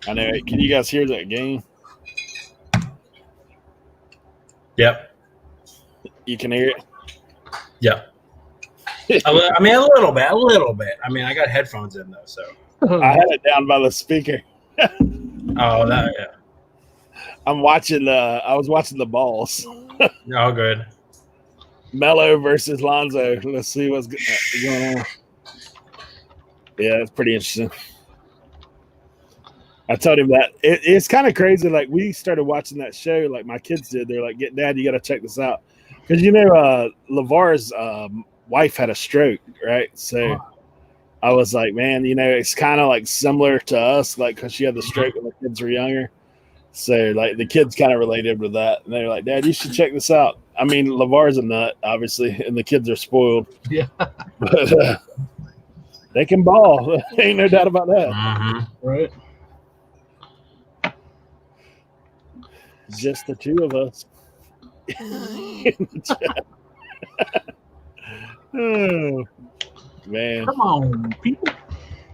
I know. Can you guys hear that game? Yep. You can hear it? Yep. I mean, a little bit. I mean, I got headphones in, though, so. I had it down by the speaker. Oh, that, yeah. I was watching the balls. Oh, good. Mello versus Lonzo. Let's see what's going on. Yeah, it's pretty interesting. I told him that it's kind of crazy. Like, we started watching that show, like my kids did. They're like, Dad, you got to check this out. Because, LeVar's wife had a stroke, right? So I was like, man, it's kind of like similar to us, like, because she had the stroke when the kids were younger. So, like, the kids kind of related with that. And they were like, Dad, you should check this out. I mean, LeVar's a nut, obviously, and the kids are spoiled. Yeah. But they can ball. Ain't no doubt about that. Mm-hmm. Right. Just the two of us. Oh, man. Come on, people.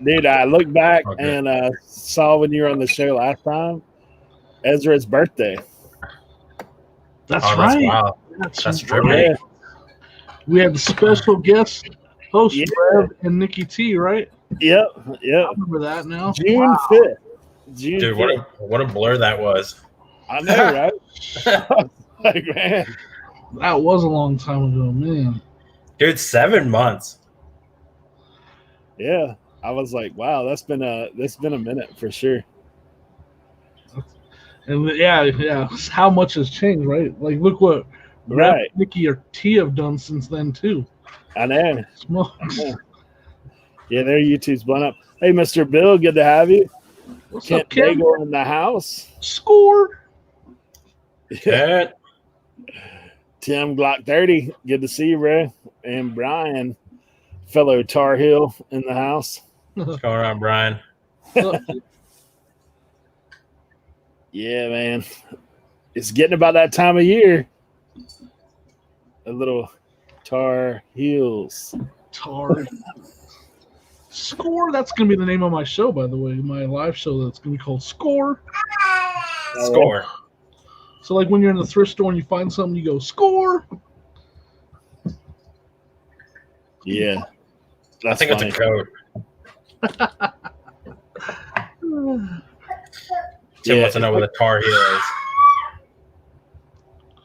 Dude, I looked back and saw when you were on the show last time, Ezra's birthday. That's Oh, right. Wow. That's true. Yeah. We had the special guest host, Yeah. Rev and Nikki T, right? Yep. I remember that now. June 5th. June Dude, 5th. what a blur that was. I know, right? Like, man. That was a long time ago, man. Dude, 7 months. Yeah. I was like, wow, that's been a minute for sure. And yeah, how much has changed, right? Like, look what Rev, Right. Nikki, or T have done since then too. I know. Smokes. Yeah, their YouTube's blown up. Hey, Mr. Bill, good to have you. What's Kent up, Kim? Daigle in the house. Score. Yeah. Tim Glock 30, good to see you, bro. And Brian, fellow Tar Heel in the house. What's going on, Brian? Yeah, man. It's getting about that time of year. A little Tar Heels. Tar. Score. That's gonna be the name of my show, by the way. My live show that's gonna be called Score. Score. So, like, when you're in the thrift store and you find something, you go score. Yeah. I think it's a code. Tim wants to know what a Tar Heel is.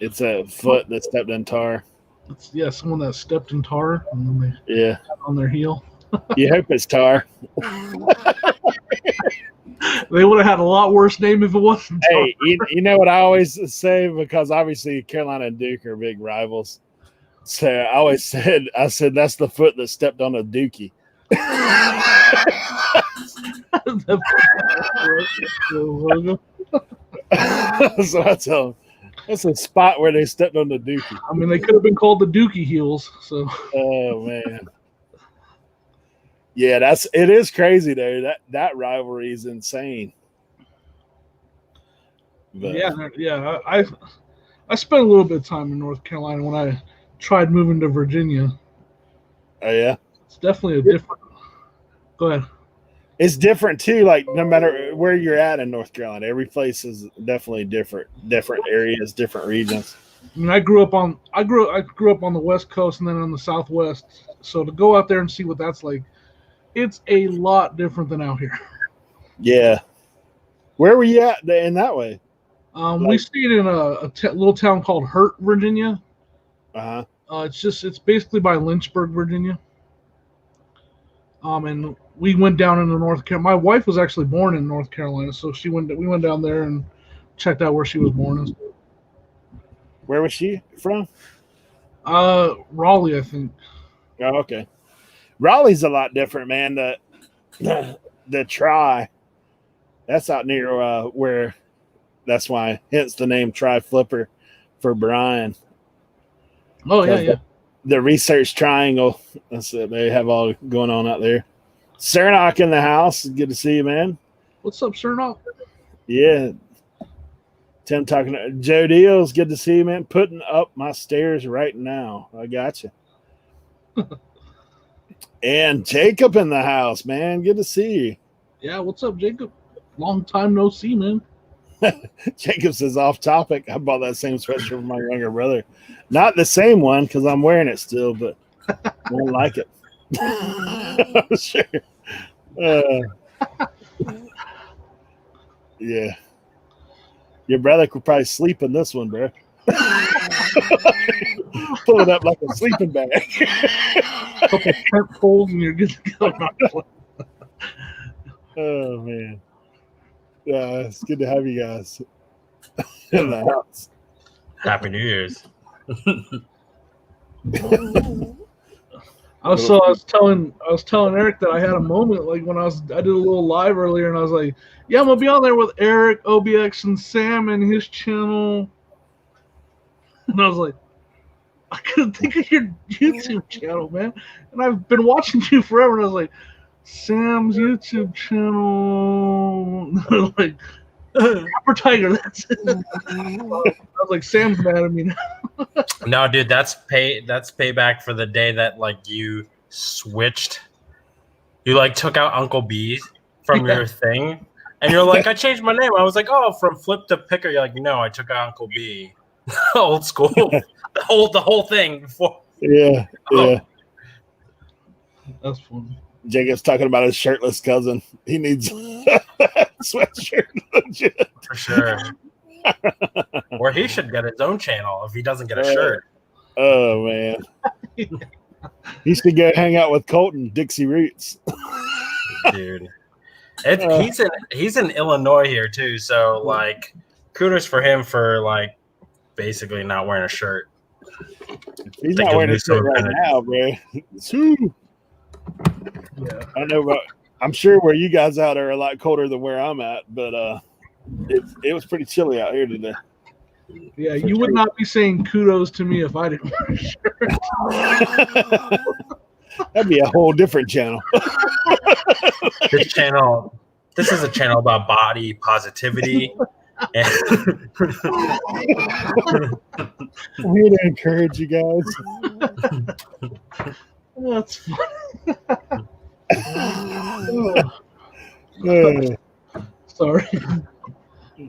It's a foot that stepped in tar. It's, someone that stepped in tar and then Yeah. they got on their heel. You hope it's tar. They would have had a lot worse name if it wasn't tar. Hey, you know what I always say? Because obviously Carolina and Duke are big rivals. So I said that's the foot that stepped on a Dookie. So I tell them, that's a spot where they stepped on the Dookie. I mean, they could have been called the Dookie heels. So. Oh man. Yeah, it is crazy though. That rivalry is insane. But, yeah. I spent a little bit of time in North Carolina when I tried moving to Virginia. Oh yeah. It's definitely a different. Go ahead. It's different too. Like no matter where you're at in North Carolina, every place is definitely different. Different areas, different regions. I mean, I grew up on the West Coast and then on the Southwest. So to go out there and see what that's like, it's a lot different than out here. Yeah. Where were you at in that way? We stayed in a little town called Hurt, Virginia. Uh-huh. It's basically by Lynchburg, Virginia. And we went down into North Carolina. My wife was actually born in North Carolina, so we went down there and checked out where she was born. Where was she from? Raleigh, I think. Oh, okay. Raleigh's a lot different, man. The Tri, that's out near where. That's why, hence the name Tri Flipper for Brian. Oh yeah. The Research Triangle. That's it. They have all going on out there. Cernock in the house. Good to see you, man. What's up, Cernock? Yeah. Tim talking to Joe Deals. Good to see you, man. Putting up my stairs right now. I got you. And Jacob in the house, man. Good to see you. Yeah, what's up, Jacob? Long time no see, man. Jacob says off topic. I bought that same sweatshirt for my younger brother. Not the same one because I'm wearing it still, but I don't like it. I'm sure. Yeah. Your brother could probably sleep in this one, bro. Pull it up like a sleeping bag. Couple tent poles and you're good to go. Oh man. Yeah, it's good to have you guys in the house. Happy New Year's. I was telling Eric that I had a moment like when I did a little live earlier and I was like, yeah, I'm gonna be on there with Eric, OBX, and Sam and his channel. And I was like, I couldn't think of your YouTube channel, man. And I've been watching you forever, and I was like, Sam's YouTube channel. Like, Copper Tiger, that's it. I was like, Sam's mad at me now. No, dude, that's payback for the day that like you switched. You like took out Uncle B from your thing, and you're like, I changed my name. I was like, oh, from Flip to Picker. You're like, no, I took out Uncle B. Old school. the whole thing before. Yeah. That's funny. Jacob's talking about his shirtless cousin. He needs a sweatshirt. Legit. For sure. Or he should get his own channel if he doesn't get a shirt. Oh man. He should go hang out with Colton, Dixie Roots. Dude. He's in Illinois here too, so like kudos for him for like basically not wearing a shirt. He's not wearing a shirt right now, bro. Yeah. I know, but I'm sure where you guys out are a lot colder than where I'm at, but it was pretty chilly out here today. Yeah, you would not be saying kudos to me if I didn't wear a shirt. That'd be a whole different channel. This is a channel about body positivity. We're to encourage you guys. That's funny. Sorry.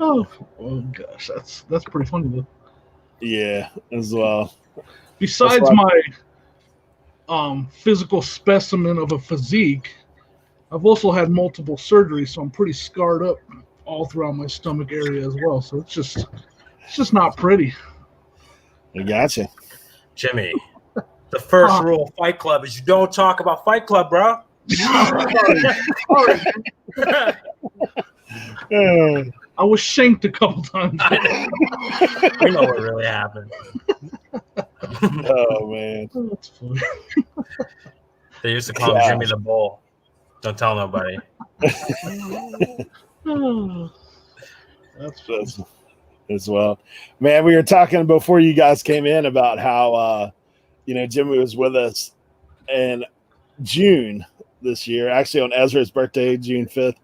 Oh gosh, that's pretty funny though. Yeah, as well. Besides my physical specimen of a physique, I've also had multiple surgeries, so I'm pretty scarred up all throughout my stomach area as well. So it's just not pretty. I gotcha. Jimmy, the first rule of Fight Club is you don't talk about Fight Club, bro. I was shanked a couple times. I know what really happened. Oh man, that's funny. They used to call him Jimmy the Bull. Don't tell nobody. That's as well, man. We were talking before you guys came in about how Jimmy was with us in June this year, actually on Ezra's birthday, June 5th.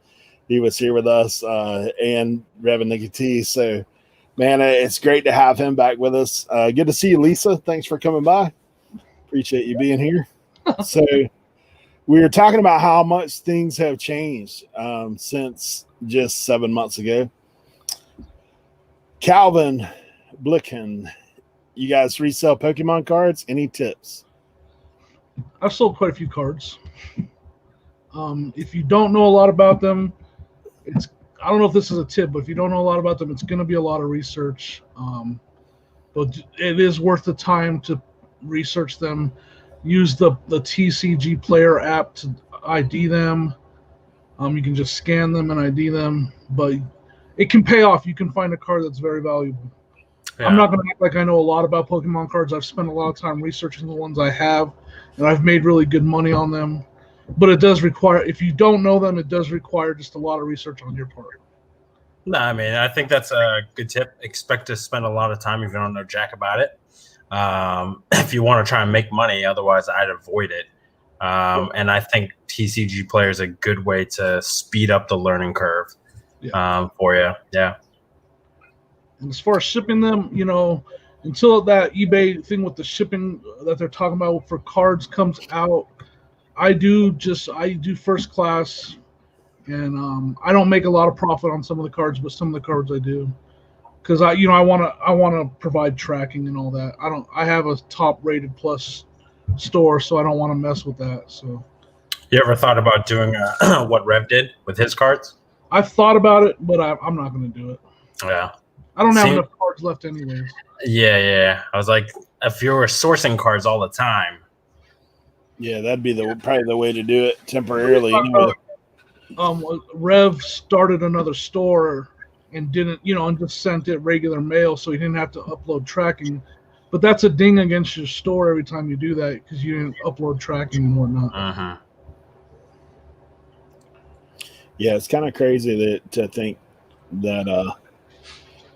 He was here with us and Reverend Nicky T. So, man, it's great to have him back with us. Good to see you, Lisa. Thanks for coming by. Appreciate you being here. So, we were talking about how much things have changed since just 7 months ago. Calvin Blicken, you guys resell Pokemon cards? Any tips? I've sold quite a few cards. If you don't know a lot about them, I don't know if this is a tip, but if you don't know a lot about them, it's going to be a lot of research. But it is worth the time to research them. Use the TCG Player app to ID them. You can just scan them and ID them, but it can pay off. You can find a card that's very valuable. Yeah. I'm not going to act like I know a lot about Pokemon cards. I've spent a lot of time researching the ones I have, and I've made really good money on them. But it does require, if you don't know them, it does require just a lot of research on your part. No, I mean, I think that's a good tip. Expect to spend a lot of time if you don't know jack about it. If you want to try and make money, otherwise I'd avoid it. And I think TCG Player is a good way to speed up the learning curve for you. Yeah. And as far as shipping them, until that eBay thing with the shipping that they're talking about for cards comes out, I do first class and I don't make a lot of profit on some of the cards, but some of the cards I do, because I want to provide tracking and all that. I have a top rated plus store, so I don't want to mess with that. So You ever thought about doing what Rev did with his cards? I've thought about it, but I'm not going to do it. Yeah. I don't have enough cards left anyways. Yeah. I was like, if you were sourcing cards all the time. Yeah, that'd be probably the way to do it temporarily. Rev started another store and didn't, and just sent it regular mail, so he didn't have to upload tracking. But that's a ding against your store every time you do that because you didn't upload tracking and whatnot. Uh-huh. Yeah, it's kind of crazy to think that.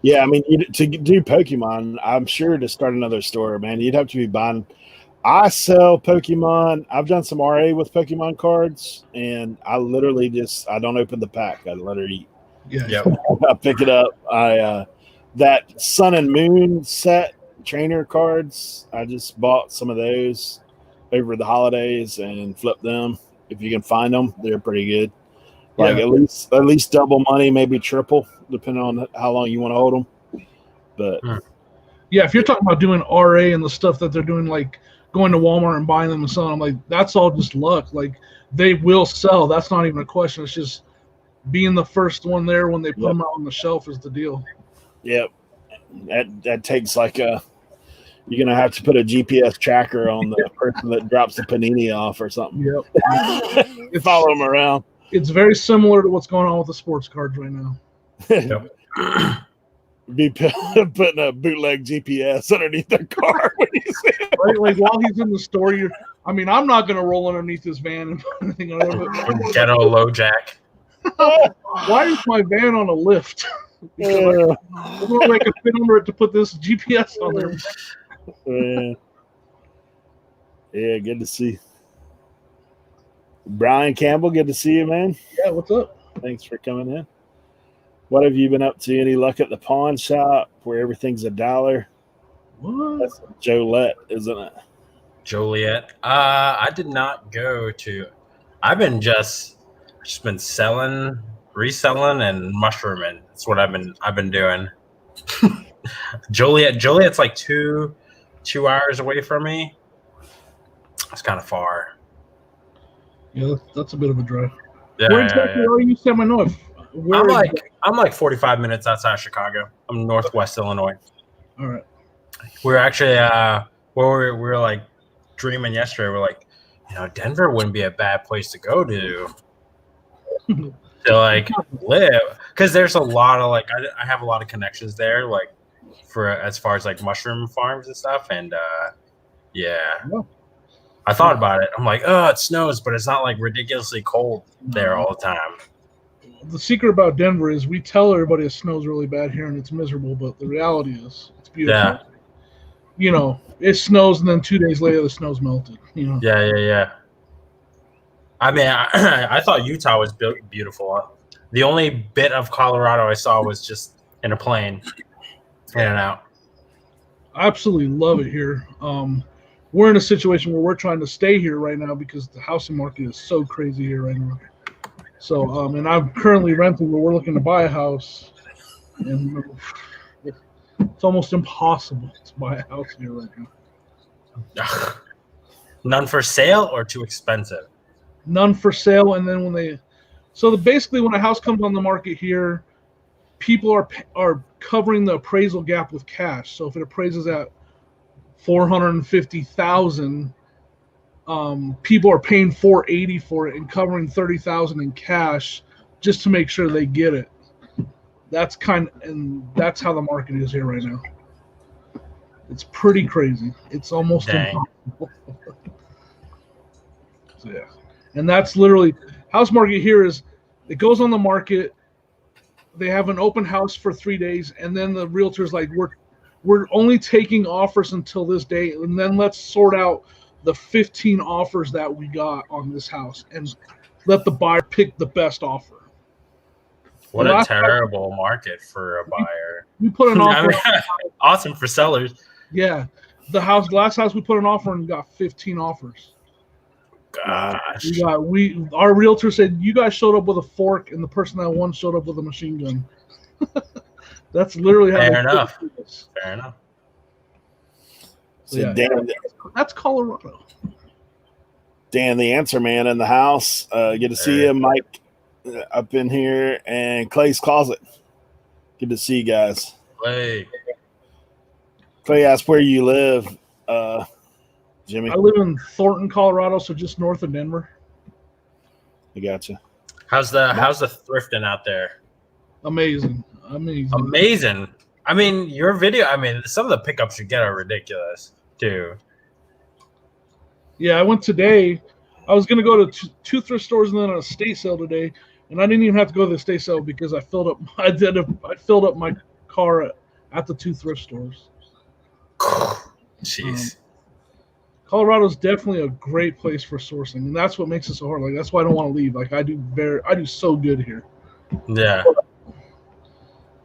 Yeah, I mean, to do Pokemon, I'm sure to start another store, man, you'd have to be buying. I sell Pokemon. I've done some RA with Pokemon cards, and I literally I don't open the pack. I literally, I pick it up. That Sun and Moon set trainer cards, I just bought some of those over the holidays and flipped them. If you can find them, they're pretty good. Like at least double money, maybe triple, depending on how long you want to hold them. But yeah, if you're talking about doing RA and the stuff that they're doing, like going to Walmart and buying them and selling them, like that's all just luck. Like they will sell. That's not even a question. It's just being the first one there when they put them out on the shelf is the deal. Yep, that takes like you're gonna have to put a GPS tracker on the person that drops the panini off or something. Yep, follow them around. It's very similar to what's going on with the sports cards right now. Be putting a bootleg GPS underneath their car when you see it. Right? Like while he's in the store, I'm not going to roll underneath his van and put anything on it. Ghetto low jack. Why is my van on a lift? Because I can fit under it to put this GPS on there. Yeah, good to see. Brian Campbell, good to see you, man. Yeah, what's up? Thanks for coming in. What have you been up to? Any luck at the pawn shop where everything's $1? What? That's Joliet, isn't it? Joliet. I did not go to. I've been just been selling, reselling, and mushrooming. That's what I've been doing. Joliet's like two hours away from me. It's kind of far. Yeah, that's a bit of a drive. Yeah, Where exactly are you, Semi-North? I'm like 45 minutes outside of Chicago. I'm Northwest Illinois. All right. We're actually we were like dreaming yesterday. We're like, Denver wouldn't be a bad place to go to like live, because there's a lot of like I have a lot of connections there, like for as far as like mushroom farms and stuff, and I thought about it. I'm like, oh, it snows, but it's not like ridiculously cold there all the time. The secret about Denver is we tell everybody it snows really bad here and it's miserable, but the reality is it's beautiful. Yeah. It snows and then 2 days later the snow's melted. Yeah. I mean, I thought Utah was beautiful. The only bit of Colorado I saw was just in a plane, in and out. I absolutely love it here. We're in a situation where we're trying to stay here right now because the housing market is so crazy here right now. So, and I'm currently renting, but we're looking to buy a house, and it's almost impossible to buy a house here right now. None for sale or too expensive? None for sale, and then basically when a house comes on the market here, people are covering the appraisal gap with cash. So if it appraises at $450,000, people are paying $480 for it and covering $30,000 in cash just to make sure they get it. That's how the market is here right now. It's pretty crazy. It's almost impossible. So, yeah, and that's literally house market here is it goes on the market. They have an open house for 3 days, and then the realtor's like, we're only taking offers until this day, and then let's sort out the 15 offers that we got on this house and let the buyer pick the best offer. What a terrible market for a buyer. We put an offer. Awesome for sellers. Yeah. The last house we put an offer and got 15 offers. gosh. Our realtor said you guys showed up with a fork, and the person that won showed up with a machine gun. That's literally how. Fair enough. Fair enough. So Dan, that's Colorado. Dan, the answer man in the house. Good to see you, Mike, up in here, and Clay's Closet. Good to see you guys. Clay asked where you live, Jimmy. I live in Thornton, Colorado, so just north of Denver. I gotcha. How's the thrifting out there? Amazing. I mean, your video. I mean, some of the pickups you get are ridiculous too. Yeah, I went today. I was going to go to two thrift stores and then a estate sale today, and I didn't even have to go to the estate sale because I filled up. I filled up my car at the two thrift stores. Jeez. Colorado's definitely a great place for sourcing, and that's what makes it so hard. Like that's why I don't want to leave. Like I do so good here. Yeah.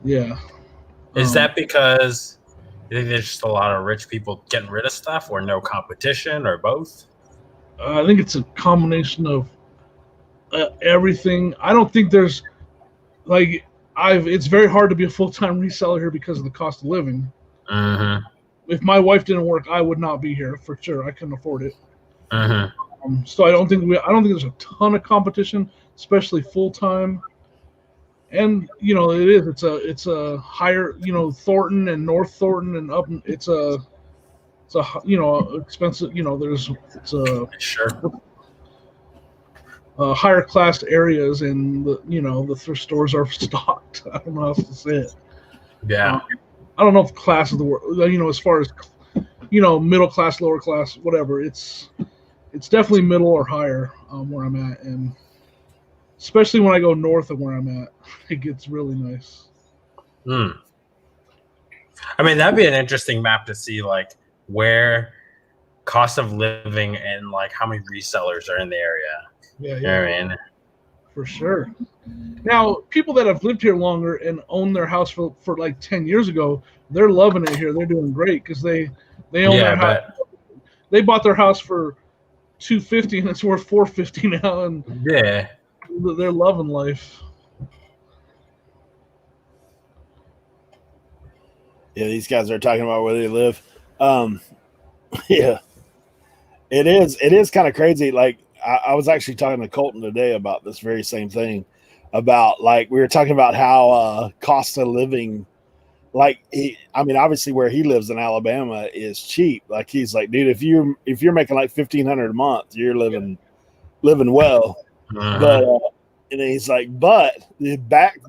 Yeah. Is that because you think there's just a lot of rich people getting rid of stuff, or no competition, or both? I think it's a combination of everything. I don't think there's like it's very hard to be a full-time reseller here because of the cost of living. Mm-hmm. If my wife didn't work, I would not be here for sure. I couldn't afford it. Mm-hmm. So I don't think there's a ton of competition, especially full-time. And it's a higher, Thornton and North Thornton and up. It's a expensive. Sure. Higher class areas, and the thrift stores are stocked. I don't know how else to say it. Yeah. I don't know if class of the word. As far as middle class, lower class, whatever. It's definitely middle or higher where I'm at, and especially when I go north of where I'm at, it gets really nice. I mean, that'd be an interesting map to see, like where cost of living and like how many resellers are in the area. Yeah. You know what I mean? For sure. Now, people that have lived here longer and own their house for like 10 years ago, they're loving it here. They're doing great because they own their house. They bought their house for $250 and it's worth $450 now, and yeah, they're loving life. Yeah, these guys are talking about where they live. Yeah, it is kind of crazy. Like I was actually talking to Colton today about this very same thing. About like we were talking about how cost of living, like obviously where he lives in Alabama is cheap. Like he's like, dude, if you're making like $1,500 a month, you're living well. But and he's like, but the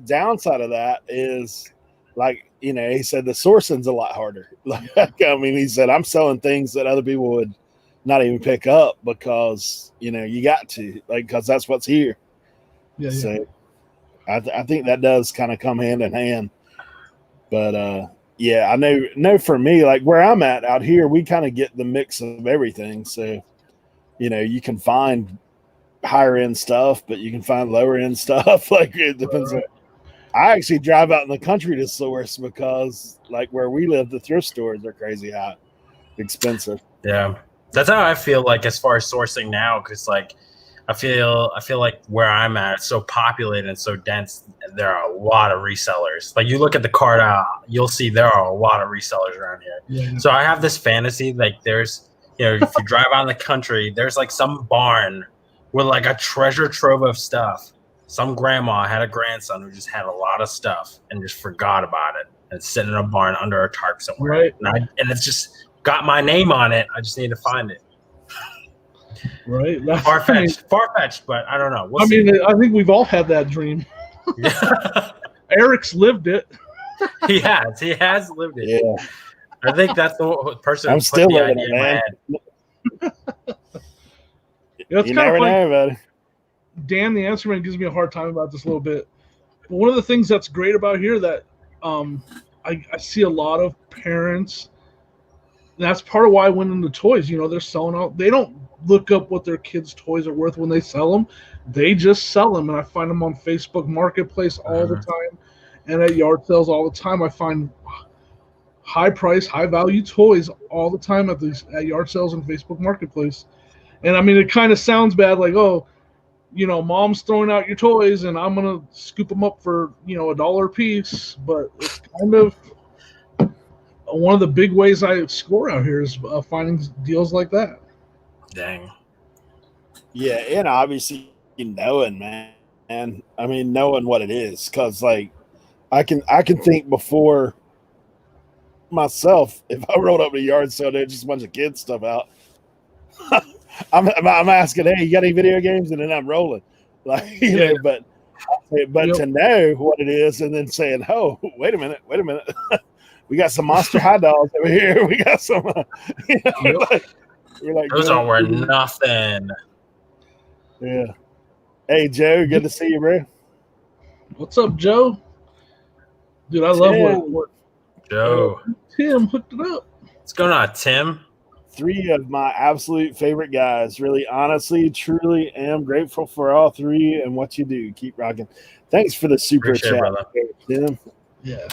downside of that is like, he said the sourcing's a lot harder. Like, he said I'm selling things that other people would not even pick up because you got to, like, because that's what's here. Yeah. So I think that does kind of come hand in hand. But I know for me, like where I'm at out here, we kind of get the mix of everything. So you can find higher end stuff, but you can find lower end stuff. Like it depends. Right. I actually drive out in the country to source because like where we live, the thrift stores are crazy high, expensive. Yeah. That's how I feel like as far as sourcing now, because like I feel like where I'm at, it's so populated and so dense. There are a lot of resellers. Like you look at the card out, you'll see there are a lot of resellers around here. Yeah. So I have this fantasy, like there's, if you drive out in the country, there's like some barn with like a treasure trove of stuff. Some grandma had a grandson who just had a lot of stuff and just forgot about it. And it's sitting in a barn under a tarp somewhere. Right. And it's just got my name on it. I just need to find it. Right. Far-fetched, but I don't know. We'll see. I think we've all had that dream. Eric's lived it. He has lived it. Yeah. I think that's the person I'm who still put the living idea it, in my head. You never know, buddy. Dan, the answer man, gives me a hard time about this a little bit. But one of the things that's great about here that I see a lot of parents. That's part of why I went into toys. They're selling out. They don't look up what their kids' toys are worth when they sell them. They just sell them, and I find them on Facebook Marketplace all the time, and at yard sales all the time. I find high price, high value toys all the time at yard sales and Facebook Marketplace. And I mean, it kind of sounds bad, like, oh, mom's throwing out your toys and I'm going to scoop them up for, $1 a piece. But it's kind of one of the big ways I score out here is finding deals like that. Dang. Yeah, and obviously knowing, man. I mean, knowing what it is, because like I can think before myself if I rolled up in a yard sale, there's just a bunch of kids stuff out. I'm asking, hey, you got any video games? And then I'm rolling, like know. But to know what it is, and then saying, oh, wait a minute. We got some Monster hot dogs over here. We got some. We're like those aren't worth nothing. Yeah. Hey, Joe, good to see you, bro. What's up, Joe? Dude, I love what Joe. Tim hooked it up. What's going on, Tim? 3 of my absolute favorite guys. Really, honestly, truly am grateful for all 3 and what you do. Keep rocking. Thanks for the super chat, brother. Tim. Yeah.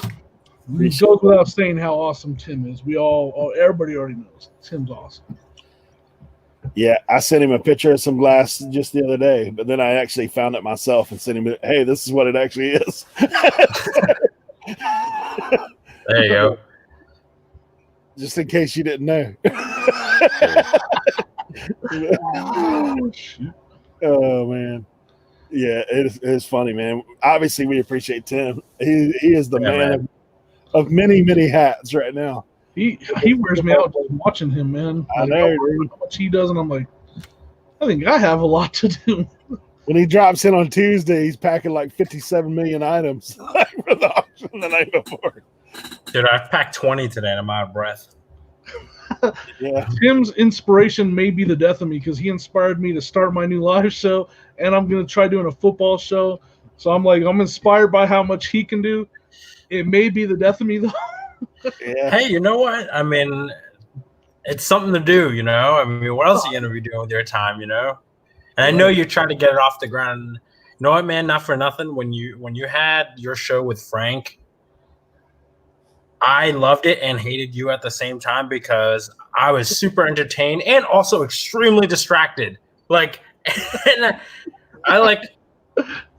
It goes without saying how awesome Tim is. Everybody already knows Tim's awesome. Yeah, I sent him a picture of some glass just the other day, but then I actually found it myself and sent him, hey, this is what it actually is. There you go. Just in case you didn't know. Oh, man. Yeah, it is funny, man. Obviously, we appreciate Tim. He is the man of many, many hats right now. He wears me out just watching him, man. I know, how much he does, and I'm like, I think I have a lot to do. When he drops in on Tuesday, he's packing like 57 million items for the auction the night before. Dude, I've packed 20 today and I'm out of breath. Yeah. Tim's inspiration may be the death of me because he inspired me to start my new live show, and I'm going to try doing a football show. So I'm inspired by how much he can do. It may be the death of me, though. Yeah. Hey, you know what? I mean, it's something to do, I mean, what else are you going to be doing with your time, And I know you're trying to get it off the ground. You know what, man? Not for nothing. When you had your show with Frank, I loved it and hated you at the same time because I was super entertained and also extremely distracted. And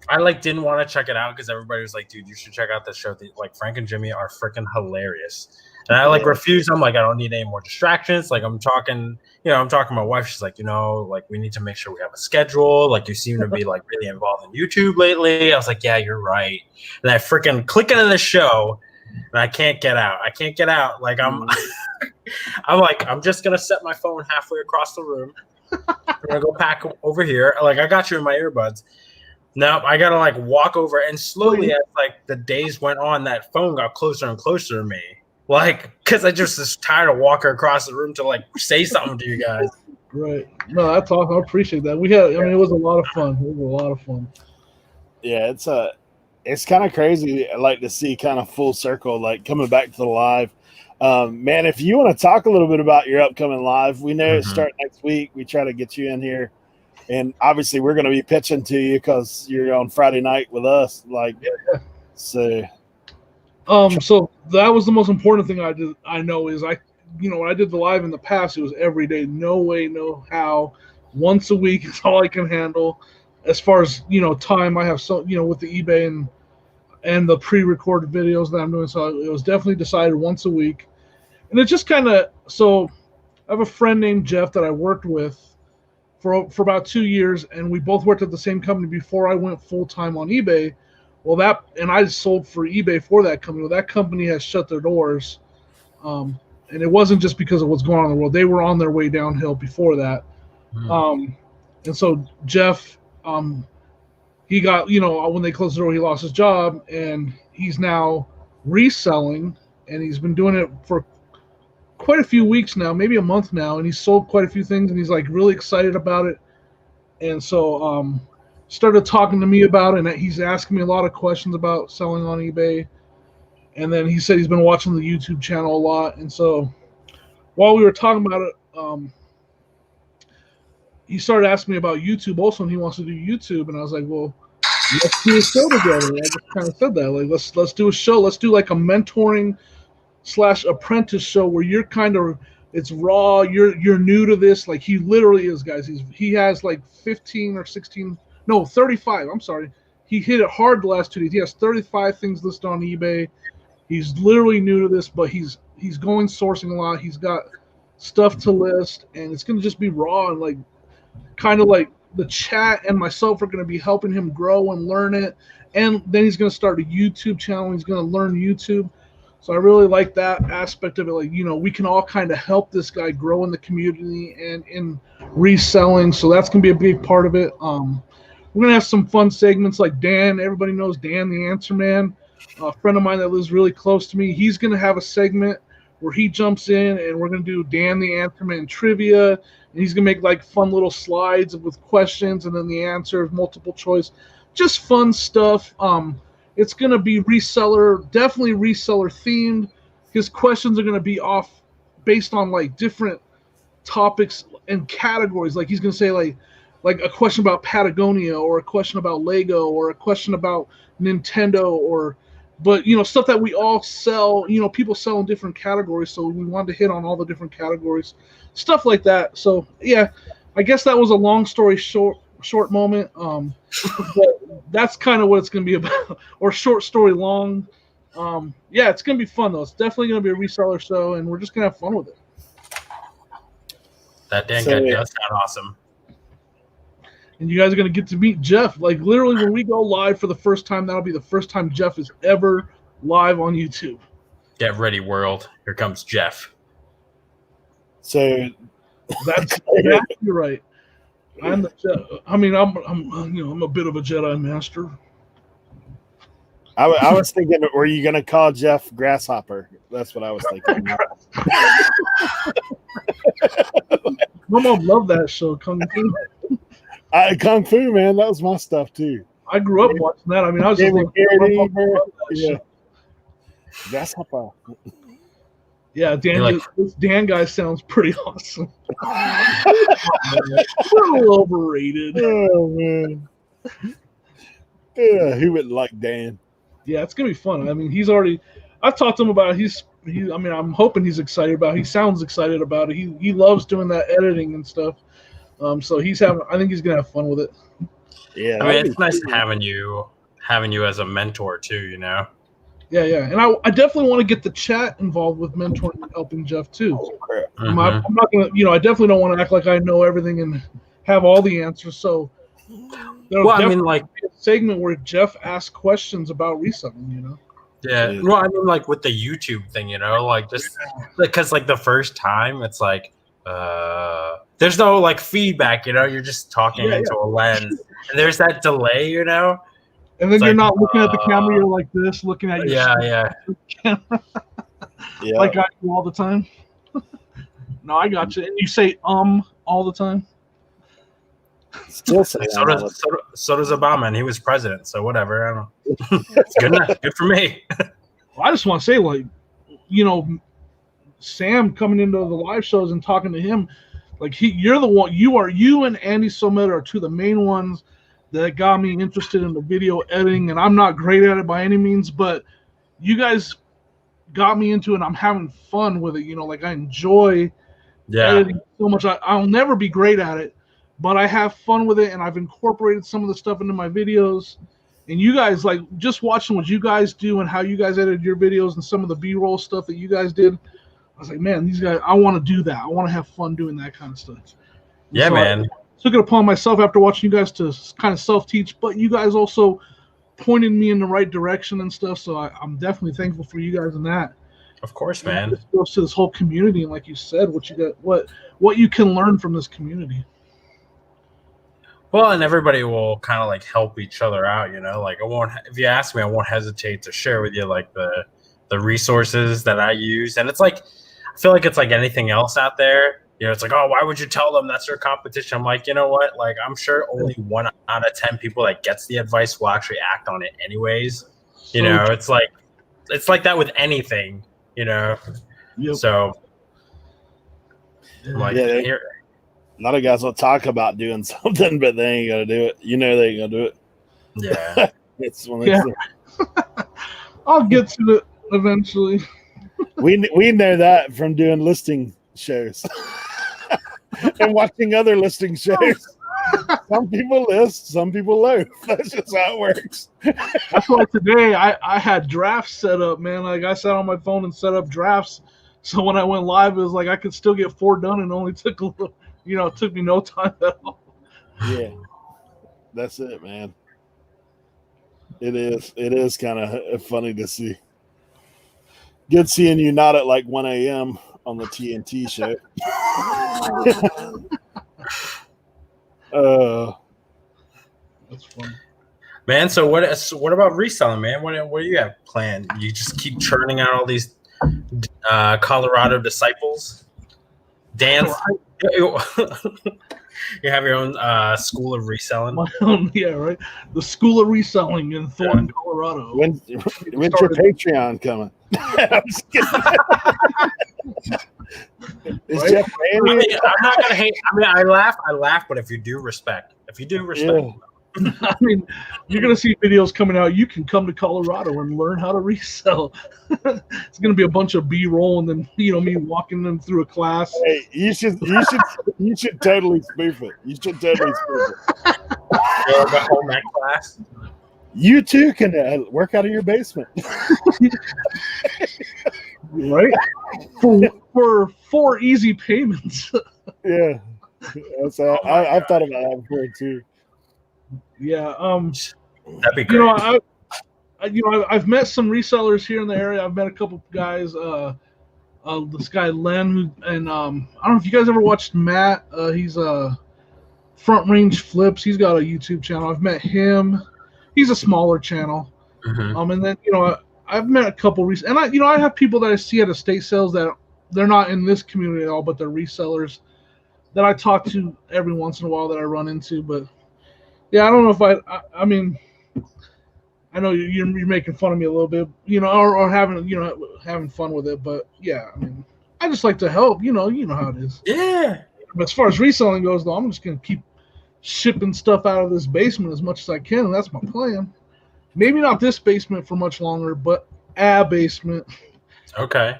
I didn't want to check it out because everybody was like, dude, you should check out the show. Like, Frank and Jimmy are freaking hilarious. And I refused. I'm like, I don't need any more distractions. Like, I'm talking to my wife. She's like, we need to make sure we have a schedule. Like, you seem to be really involved in YouTube lately. I was like, yeah, you're right. And I freaking click into the show and I can't get out. Like, I'm I'm just going to set my phone halfway across the room. I'm going to go pack over here. Like, I got you in my earbuds. No, I gotta walk over, and slowly as the days went on, that phone got closer and closer to me. Because I just was tired of walking across the room to say something to you guys. Right. No, that's awesome. I appreciate that. It was a lot of fun. Yeah, it's kind of crazy. I like to see kind of full circle, coming back to the live. Man, if you want to talk a little bit about your upcoming live, we know it starts next week. We try to get you in here. And obviously, we're going to be pitching to you because you're on Friday night with us. So. So that was the most important thing I did. I know is when I did the live in the past, it was every day. No way, no how. Once a week is all I can handle. As far as time, I have with the eBay and the pre-recorded videos that I'm doing. So it was definitely decided once a week, and it just kind of so. I have a friend named Jeff that I worked with for about 2 years, and we both worked at the same company before I went full-time on eBay. Well, I sold for eBay for that company. Well, that company has shut their doors, and it wasn't just because of what's going on in the world. They were on their way downhill before that. And so Jeff, he got, when they closed the door, he lost his job, and he's now reselling, and he's been doing it for quite a few weeks now, maybe a month now, and he's sold quite a few things, and he's really excited about it. And so started talking to me about it, and he's asking me a lot of questions about selling on eBay. And then he said he's been watching the YouTube channel a lot. And so while we were talking about it, he started asking me about YouTube also, and he wants to do YouTube. And I was like, well, let's do a show together. And I just kind of said that, let's do a show. Let's do a mentoring / apprentice show where you're kind of It's raw. You're new to this. Like he literally is, guys. He has like 15 or 16, no, 35. I'm sorry. He hit it hard the last 2 days. He has 35 things listed on eBay. He's literally new to this, but he's going sourcing a lot. He's got stuff to list, and it's gonna just be raw and like kind of like the chat and myself are gonna be helping him grow and learn it. And then he's gonna start a YouTube channel. He's gonna learn YouTube. So I really like that aspect of it. Like, we can all kind of help this guy grow in the community and in reselling. So that's going to be a big part of it. We're going to have some fun segments like Dan. Everybody knows Dan, the Answer Man, a friend of mine that lives really close to me. He's going to have a segment where he jumps in and we're going to do Dan, the Answer Man trivia. And he's going to make like fun little slides with questions and then the answers, multiple choice, just fun stuff. It's going to be definitely reseller themed. His questions are going to be based on like different topics and categories. Like he's going to say like a question about Patagonia or a question about Lego or a question about Nintendo but stuff that we all sell, people sell in different categories. So we wanted to hit on all the different categories, stuff like that. So yeah, I guess that was a long story short moment. But that's kind of what it's going to be about, or short story long. Yeah, it's going to be fun though. It's definitely going to be a reseller show, and we're just going to have fun with it. That Dan guy does sound awesome. And you guys are going to get to meet Jeff. Like literally, when we go live for the first time, that'll be the first time Jeff is ever live on YouTube. Get ready, world! Here comes Jeff. So that's exactly right. I'm a bit of a Jedi master. I was thinking, were you going to call Jeff Grasshopper? That's what I was thinking. My mom loved that show, Kung Fu. Kung Fu, man, that was my stuff too. I grew up watching that. I mean, I was just like, Grasshopper. Yeah, this Dan guy sounds pretty awesome. A little overrated. Oh man. Yeah, who wouldn't like Dan? Yeah, it's gonna be fun. I mean, I've talked to him about it. I'm hoping he's excited about it. He sounds excited about it. He loves doing that editing and stuff. So I think he's gonna have fun with it. Yeah. I mean, it's nice having you as a mentor too, Yeah, and I definitely want to get the chat involved with mentoring and helping Jeff too. Mm-hmm. I'm not gonna, I definitely don't want to act like I know everything and have all the answers. So there'll be a segment where Jeff asks questions about reselling. Yeah. Well, I mean, like with the YouTube thing, like just because like the first time it's like there's no like feedback, you're just talking into a lens. And there's that delay, And then you're not looking at the camera, you're like this, looking at your camera. Yeah. Like I do all the time. No, I got you. And you say all the time. Still say so does Obama, and he was president, so whatever. I don't know. Good enough. Good for me. Well, I just want to say, like, Sam coming into the live shows and talking to him, like you're the one. You and Andy Somet are two of the main ones that got me interested in the video editing, and I'm not great at it by any means, but you guys got me into it, and I'm having fun with it. Like I enjoy editing so much. I'll never be great at it, but I have fun with it, and I've incorporated some of the stuff into my videos. And you guys, like, just watching what you guys do and how you guys edit your videos and some of the B-roll stuff that you guys did, I was like, man, these guys, I want to do that. I want to have fun doing that kind of stuff. Yeah, so man. I took it upon myself after watching you guys to kind of self-teach, but you guys also pointed me in the right direction and stuff, so I'm definitely thankful for you guys in that. Of course, man. It goes to this whole community, and like you said, what you can learn from this community. Well, and everybody will kind of like help each other out, Like if you ask me, I won't hesitate to share with you like the resources that I use. And it's like, I feel like it's like anything else out there. It's like, oh, why would you tell them that's your competition? I'm like, you know what? Like, I'm sure only 1 out of 10 people that gets the advice will actually act on it anyways. It's like that with anything, Yep. So, like, a lot of guys will talk about doing something, but they ain't gonna do it. They ain't gonna do it. Yeah. It's one of I'll get to it eventually. we know that from doing listing shows and watching other listing shows. Some people list, some people load. That's just how it works. That's why today I had drafts set up, man. Like I sat on my phone and set up drafts. So when I went live, it was like I could still get 4 done and only took a little, it took me no time at all. Yeah. That's it, man. It is kind of funny to see. Good seeing you not at like 1 a.m. on the TNT show. That's funny. Man, so what about reselling, man? What do you have planned? You just keep churning out all these Colorado disciples? Dance? You have your own school of reselling? Yeah, right. The School of Reselling in Thornton, Colorado. When's your Patreon coming? I'm just kidding. Is Right? Jeff I'm not gonna hate. I laugh, but if you do respect, Yeah. I mean, you're going to see videos coming out. You can come to Colorado and learn how to resell. It's going to be a bunch of B-roll and then, me walking them through a class. Hey, you should totally spoof it. You should totally spoof it. the whole Mac class. You too can work out of your basement. Right? For 4 easy payments. Yeah. I've thought about that before too. Yeah. That'd be great. I've met some resellers here in the area. I've met a couple guys. This guy Len, and I don't know if you guys ever watched Matt. He's Front Range Flips. He's got a YouTube channel. I've met him. He's a smaller channel. Mm-hmm. And then I've met a couple and I have people that I see at estate sales that they're not in this community at all, but they're resellers that I talk to every once in a while that I run into. But yeah, I don't know if I mean, I know you're making fun of me a little bit, or having fun with it. But yeah, I mean, I just like to help. You know how it is. Yeah. But as far as reselling goes, though, I'm just gonna keep shipping stuff out of this basement as much as I can, and that's my plan. Maybe not this basement for much longer, but a basement. Okay.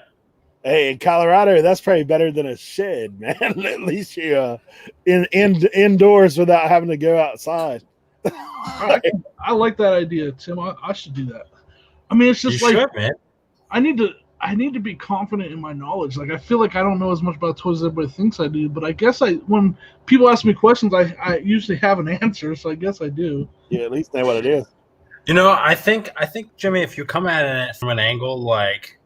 Hey, in Colorado, that's probably better than a shed, man. At least you indoors without having to go outside. I like that idea, Tim. I should do that. I mean, it's just man. I need to be confident in my knowledge. Like I feel like I don't know as much about toys as everybody thinks I do, but I guess when people ask me questions, I usually have an answer, so I guess I do. Yeah, at least know what it is. I think Jimmy, if you come at it from an angle like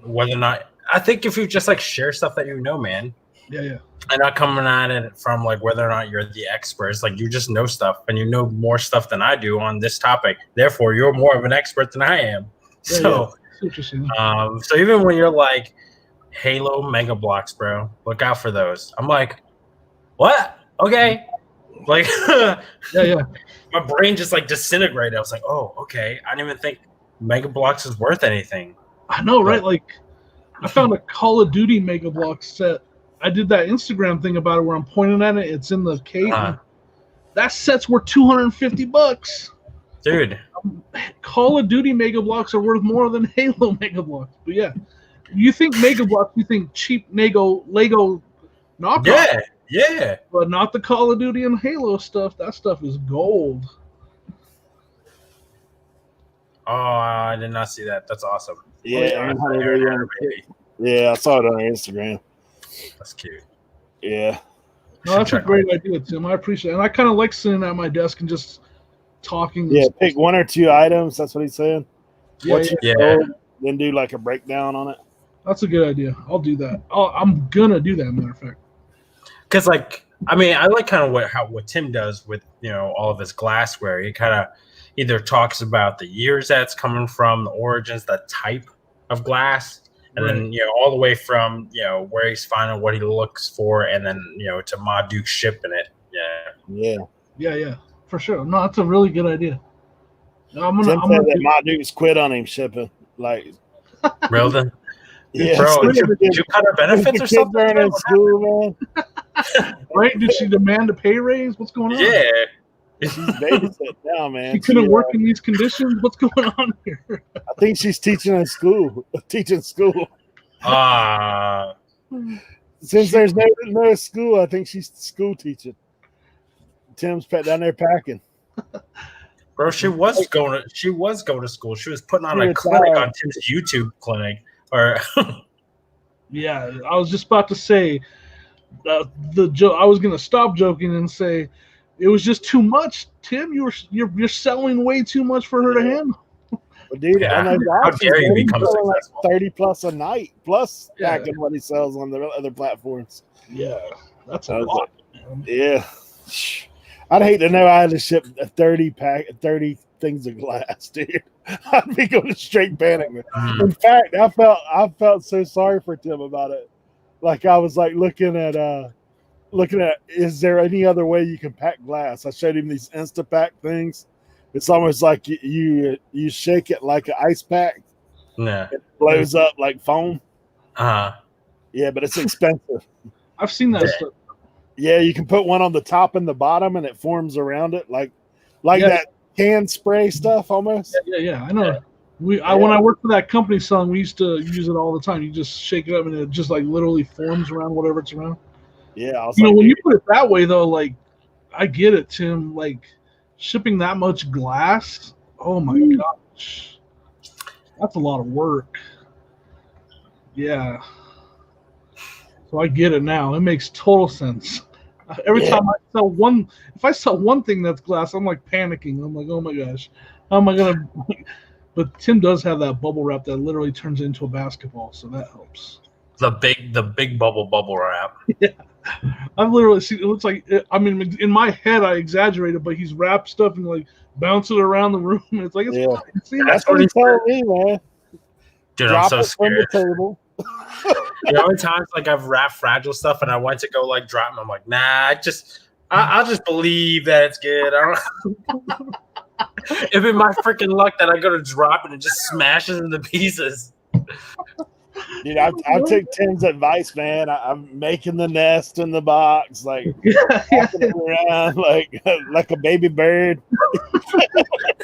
whether or not, I think if you just like share stuff that man. Yeah. And not coming at it from like whether or not you're the expert. It's like you just know stuff and you know more stuff than I do on this topic. Therefore, you're more of an expert than I am. Yeah, so, interesting. So even when you're like Halo Mega Blocks, bro, look out for those. I'm like, what? Okay. Like, yeah. My brain just like disintegrated. I was like, oh, okay. I didn't even think Mega Blocks is worth anything. I know, right? Like, I found a Call of Duty Mega Block set. I did that Instagram thing about it where I'm pointing at it. It's in the cave. That set's worth $250. Dude. Call of Duty Mega Blocks are worth more than Halo Mega Blocks. But yeah, you think Mega Blocks, you think cheap Lego knockoff. Yeah. But not the Call of Duty and Halo stuff. That stuff is gold. Oh, I did not see that. That's awesome. Yeah, I saw it on Instagram. That's cute. Yeah. No, that's a great idea, Tim. I appreciate it. And I kind of like sitting at my desk and just talking. Yeah, pick 1 or 2 items. That's what he's saying. Yeah. Then do like a breakdown on it. That's a good idea. I'll do that. I'm gonna do that, matter of fact. Because, like, I mean, I like kind of what Tim does with all of his glassware. He kind of either talks about the years that's coming from, the origins, the type of glass. And then, all the way from, where he's finding what he looks for and then, to Ma Duke shipping it. Yeah, for sure. No, that's a really good idea. Tim said that Ma Duke's quit on him shipping. Like, really? Yeah. Bro, did you cut her benefits or something? In school, man. Right? Did she demand a pay raise? What's going on? Yeah. She's babysitting now, man. She couldn't work in these conditions? What's going on here? I think she's teaching in school. Since there's no school, I think she's school teaching. Tim's down there packing. Bro, she was going to school. She was putting on a clinic on Tim's YouTube clinic. Or yeah, I was just about to say the joke. I was gonna stop joking and say it was just too much. Tim, you're selling way too much for her to handle. But dude, Yeah. on those How options, dare you he's become selling like successful? 30 plus a night, plus Yeah. packing what he sells on the other platforms. Yeah, that's a I was lot. Man. Yeah. I'd hate to know I had to ship 30 things of glass, dude. I'd be going to straight panic, man. In fact, I felt so sorry for Tim about it. Like I was like looking at is there any other way you can pack glass? I showed him these Instapack things. It's almost like you shake it like an ice pack. Nah. It blows up like foam. Yeah, but it's expensive. I've seen that stuff. Yeah, you can put one on the top and the bottom, and it forms around it like that can spray stuff almost. Yeah. I know. When I worked for that company, son, we used to use it all the time. You just shake it up, and it just like literally forms around whatever it's around. Yeah, I was when you put it that way, though, like I get it, Tim. Like shipping that much glass, oh my gosh, that's a lot of work. Yeah. So I get it now. It makes total sense. Every time if I sell one thing that's glass, I'm like panicking. I'm like, oh my gosh, how am I gonna? But Tim does have that bubble wrap that literally turns into a basketball, so that helps. The big bubble wrap. Yeah, I've literally seen. It looks like. I mean, in my head, I exaggerated, but he's wrapped stuff and like bouncing it around the room. And it's like, that's what he told me, man. Dude, Drop I'm so it scared. from the table. You know, times like I've wrapped fragile stuff and I went to go like drop them. I'm like, nah, I'll just believe that it's good. I don't. If it's my freaking luck that I go to drop and it just smashes into pieces. Dude, I took Tim's advice, man. I'm making the nest in the box, like walking around like a baby bird.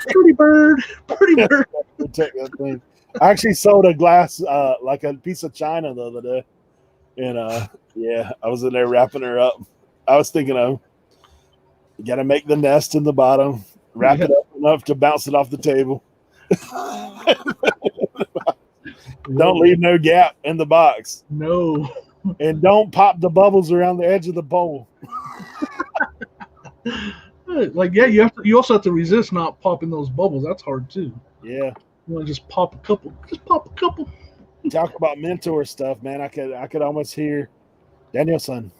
Pretty bird. Protect that thing. I actually sold a glass, like a piece of china the other day, and I was in there wrapping her up. I was thinking of, you got to make the nest in the bottom, wrap it up enough to bounce it off the table. Don't leave no gap in the box. No. And don't pop the bubbles around the edge of the bowl. Like, yeah, you also have to resist not popping those bubbles. That's hard too. Yeah. You want to just pop a couple. Talk about mentor stuff, man. I could almost hear Danielson.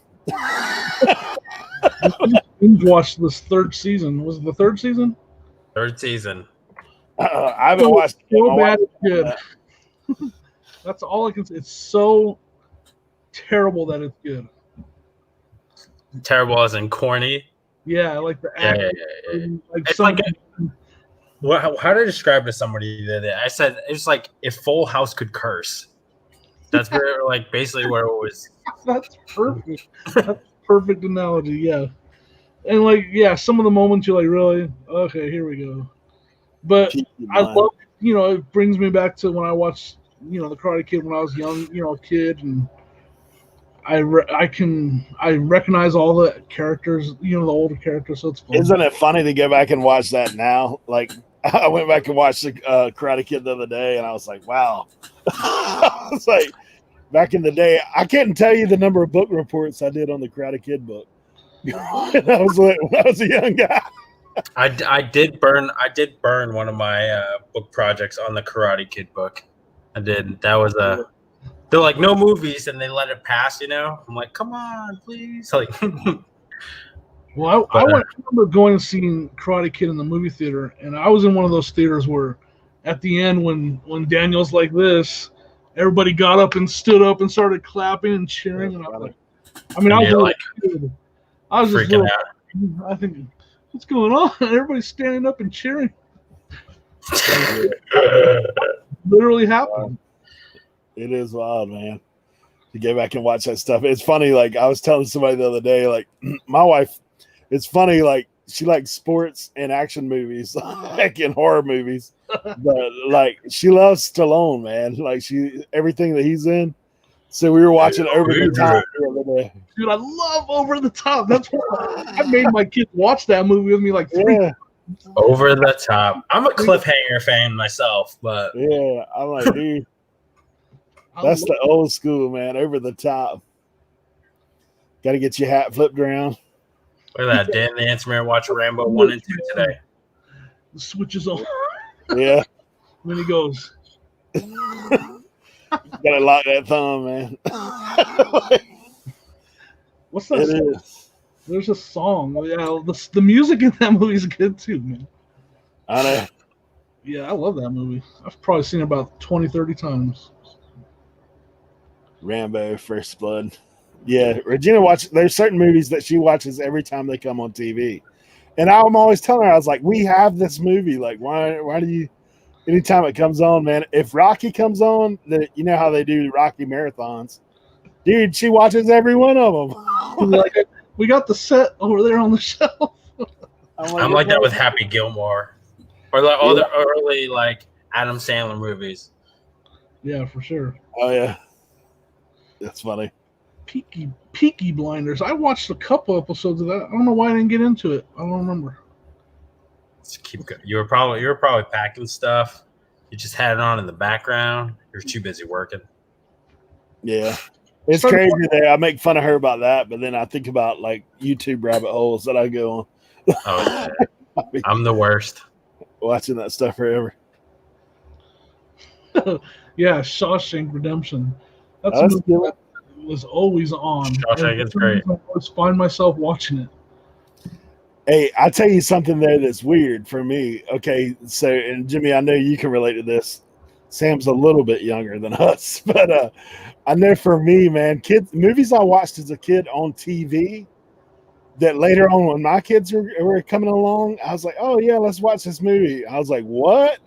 We've watched this third season. Was it the third season? Third season. I haven't watched it. So bad it's good. That's all I can say. It's so terrible that it's good. Terrible as in corny. Yeah, like the acting. Yeah. Like it's like how did I describe it to somebody the other day? I said it's like if Full House could curse. That's where like basically where it was. That's perfect. That's perfect analogy. Yeah, and like some of the moments you're like, really? Okay, here we go. But I love, it brings me back to when I watched, the Karate Kid when I was young, a kid, and I recognize all the characters, the older characters. So it's fun. Isn't it funny to go back and watch that now? Like I went back and watched the Karate Kid the other day, and I was like, wow. I was like, back in the day, I couldn't tell you the number of book reports I did on the Karate Kid book. And I was like, when I was a young guy. I did burn one of my book projects on the Karate Kid book. I did. That was they're like, no movies, and they let it pass, I'm like, come on, please. Like, well, I remember going and seeing Karate Kid in the movie theater, and I was in one of those theaters where at the end when Daniel's like this, everybody got up and stood up and started clapping and cheering, and I was like, I was just freaking out. I think, what's going on? Everybody's standing up and cheering. Literally happened. It is wild, man. To get back and watch that stuff. It's funny, like I was telling somebody the other day, like my wife, it's funny, like she likes sports and action movies, like in horror movies. But like she loves Stallone, man. Like everything that he's in, So we were watching Over the Top the other day. Dude, I love Over the Top. That's why I made my kids watch that movie with me like 3 Yeah, Over the Top. I'm a cliffhanger fan myself, but yeah. I'm like, dude, that's the old school, man. Over the Top. Got to get your hat flipped around. look at that. Dan the Answer Man watching Rambo 1 and 2 today. The switch is on. Yeah. When he goes. Gotta lock that thumb, man. What's that It song? is. There's a song. Yeah, the music in that movie is good too, man. I know. Yeah, I love that movie. I've probably seen it about 20, 30 times. Rambo, First Blood. Yeah, Regina watches. There's certain movies that she watches every time they come on TV, and I'm always telling her, I was like, "We have this movie. Like, why do you?" Anytime it comes on, man. If Rocky comes on, you know how they do Rocky marathons, dude. She watches every one of them. Like, we got the set over there on the shelf. I'm like that with Happy Gilmore, or like all the early like Adam Sandler movies. Yeah, for sure. Oh yeah, that's funny. Peaky Blinders. I watched a couple episodes of that. I don't know why I didn't get into it. I don't remember. Just keep going. You were probably packing stuff. You just had it on in the background. You're too busy working. Yeah, it's crazy that I make fun of her about that, but then I think about like YouTube rabbit holes that I go on. Oh, yeah. I'm the worst. Watching that stuff forever. Yeah, Shawshank Redemption. That's That's a movie that was always on. Shawshank is great. I always find myself watching it. Hey, I'll tell you something there that's weird for me. Okay, so, and Jimmy, I know you can relate to this. Sam's a little bit younger than us, but I know for me, man, movies I watched as a kid on TV that later on when my kids were coming along, I was like, oh yeah, let's watch this movie. I was like, what?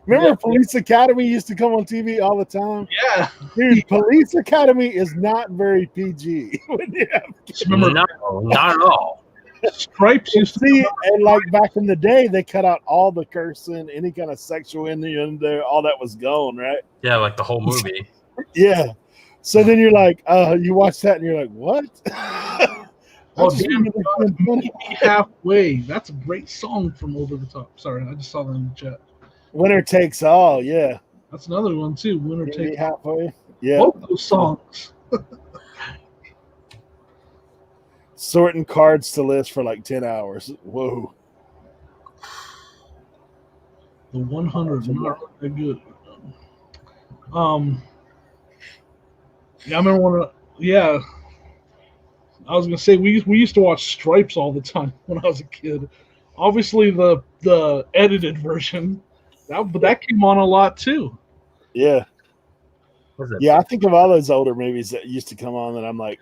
Remember Police Academy used to come on TV all the time? Yeah. Dude, Police Academy is not very PG. No, not at all. Stripes used to see, and like back in the day, they cut out all the cursing, any kind of sexual innuendo, all that was gone, right? Yeah, like the whole movie. Yeah. So then you're like, you watch that and you're like, what? Oh, damn, halfway. That's a great song from Over the Top. Sorry, I just saw that in the chat. Winner Takes All, yeah. That's another one too. Winner Takes Halfway. Yeah. Both those songs. Sorting cards to list for like 10 hours. Whoa. The 100 not that good. Yeah, I remember I was gonna say we used to watch Stripes all the time when I was a kid. Obviously the edited version, but that came on a lot too. Yeah. Yeah, I think of all those older movies that used to come on, and I'm like,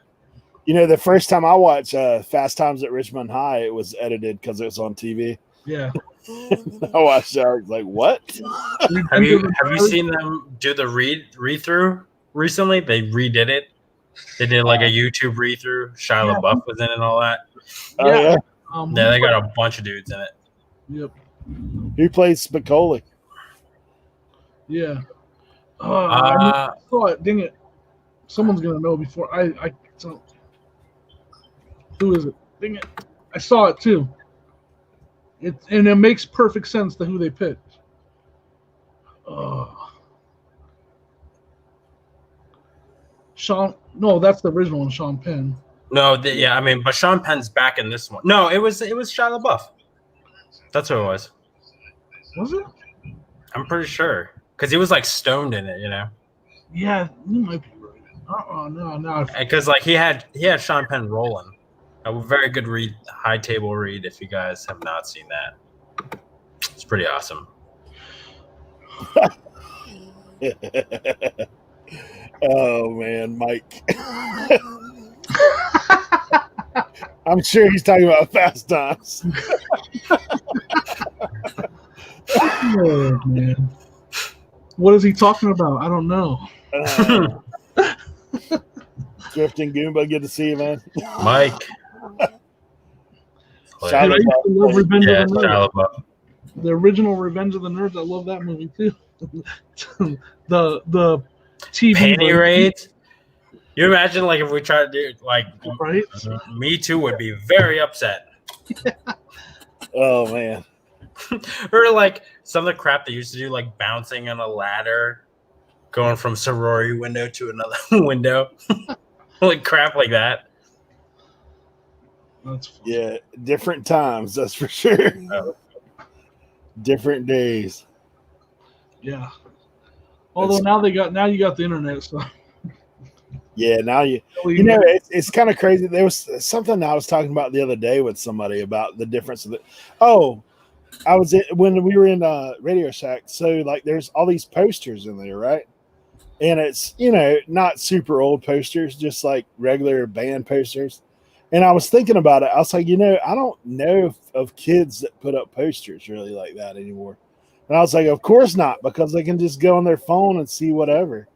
the first time I watched Fast Times at Richmond High, it was edited because it was on TV. Yeah. I watched that. I was like, what? Have you seen them do the read-through recently? They redid it. They did like a YouTube read-through. Shia LaBeouf was in it and all that. Yeah. Yeah, they got a bunch of dudes in it. Yep. Who plays Spicoli? Yeah. I saw it. Dang it. Someone's going to know before I don't. Who is it? Dang it. I saw it too. And it makes perfect sense to who they picked. That's the original one, Sean Penn. No, but Sean Penn's back in this one. No, it was Shia LaBeouf. That's who it was. Was it? I'm pretty sure because he was like stoned in it, Yeah, you might be right. No. Because like he had Sean Penn rolling. A very good read, high table read. If you guys have not seen that, it's pretty awesome. Oh man, Mike. I'm sure he's talking about Fast Times. Oh man, what is he talking about? I don't know. Drifting Goomba, good to see you, man. Mike. Dude, I used to love Revenge of the Nerds. LaBeouf. The original Revenge of the Nerds. I love that movie too. the TV panty raids. You imagine like if we tried to do like right? Me Too would be very upset. Oh man. Or like some of the crap they used to do, like bouncing on a ladder, going from sorority window to another window, like crap like that. That's fun. Yeah, different times, that's for sure. Oh. Different days. Yeah. Although now you got the internet, so Yeah, now you know it's kind of crazy. There was something I was talking about the other day with somebody about the difference of it. Oh, when we were in Radio Shack. So like, there's all these posters in there, right? And it's not super old posters, just like regular band posters. And I was thinking about it. I was like, I don't know of kids that put up posters really like that anymore. And I was like, of course not, because they can just go on their phone and see whatever.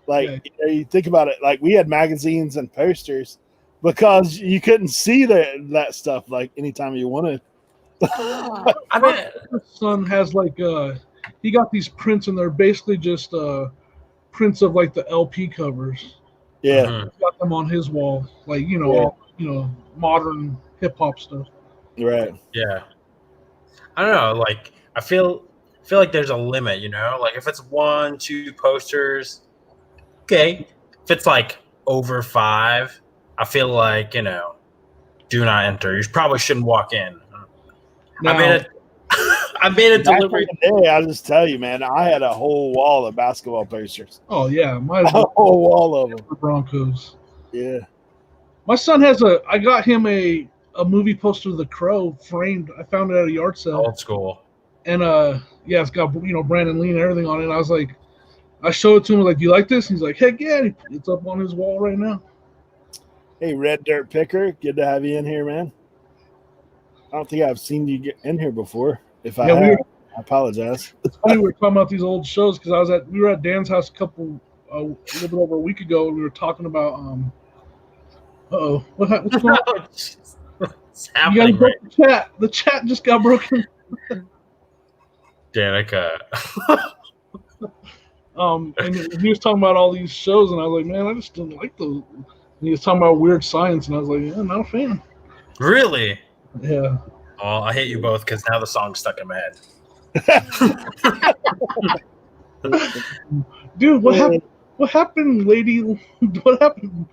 Like, you think about it, like we had magazines and posters because you couldn't see that stuff like anytime you wanted. I mean, my son has like he got these prints, and they're basically just prints of like the LP covers. Yeah. He's got them on his wall, like modern hip hop stuff. Right. Yeah. I don't know. Like, I feel like there's a limit. Like if it's 1, 2 posters, okay. If it's like over 5, I feel like do not enter. You probably shouldn't walk in. Now, I made a delivery. Day, I'll just tell you, man, I had a whole wall of basketball posters. Oh yeah, a whole wall of them. Broncos. Yeah. My son I got him a movie poster of The Crow framed. I found it at a yard sale. Old school. And it's got Brandon Lee and everything on it. And I was like, I showed it to him, like, do you like this? He's like, heck yeah, it's up on his wall right now. Hey, Red Dirt Picker, good to have you in here, man. I don't think I've seen you get in here before. If I have, I apologize. It's funny we were talking about these old shows because we were at Dan's house a little bit over a week ago, and we were talking about what's going on? What's happening? The chat just got broken. Danica. And he was talking about all these shows, and I was like, man, I just didn't like those. And he was talking about Weird Science, and I was like, yeah, I'm not a fan. Really? Yeah. Oh, I hate you both because now the song's stuck in my head. Dude, what happened? What happened, lady? What happened?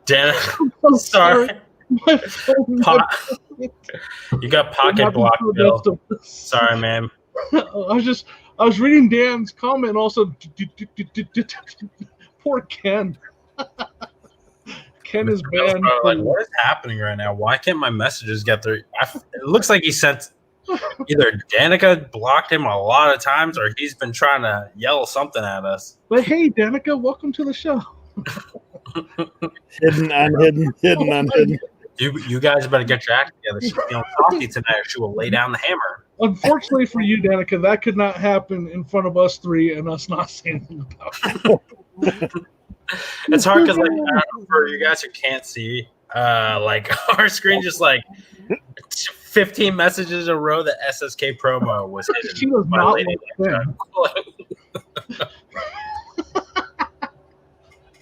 Danica, I'm sorry. My phone You got pocket blocked, Bill. Sorry, man. I was reading Dan's comment also. Poor Ken. Ken is banned. Like, what is happening right now? Why can't my messages get through? It looks like he sent either Danica blocked him a lot of times, or he's been trying to yell something at us. But hey, Danica, welcome to the show. Hidden, unhidden. You guys better get your act together. She's feeling salty tonight, or she will lay down the hammer. Unfortunately for you, Danica, that could not happen in front of us three and us not saying anything about it. It's hard because, like, for you guys who can't see, like our screen just like 15 messages in a row that SSK promo was hidden. She was by not Lady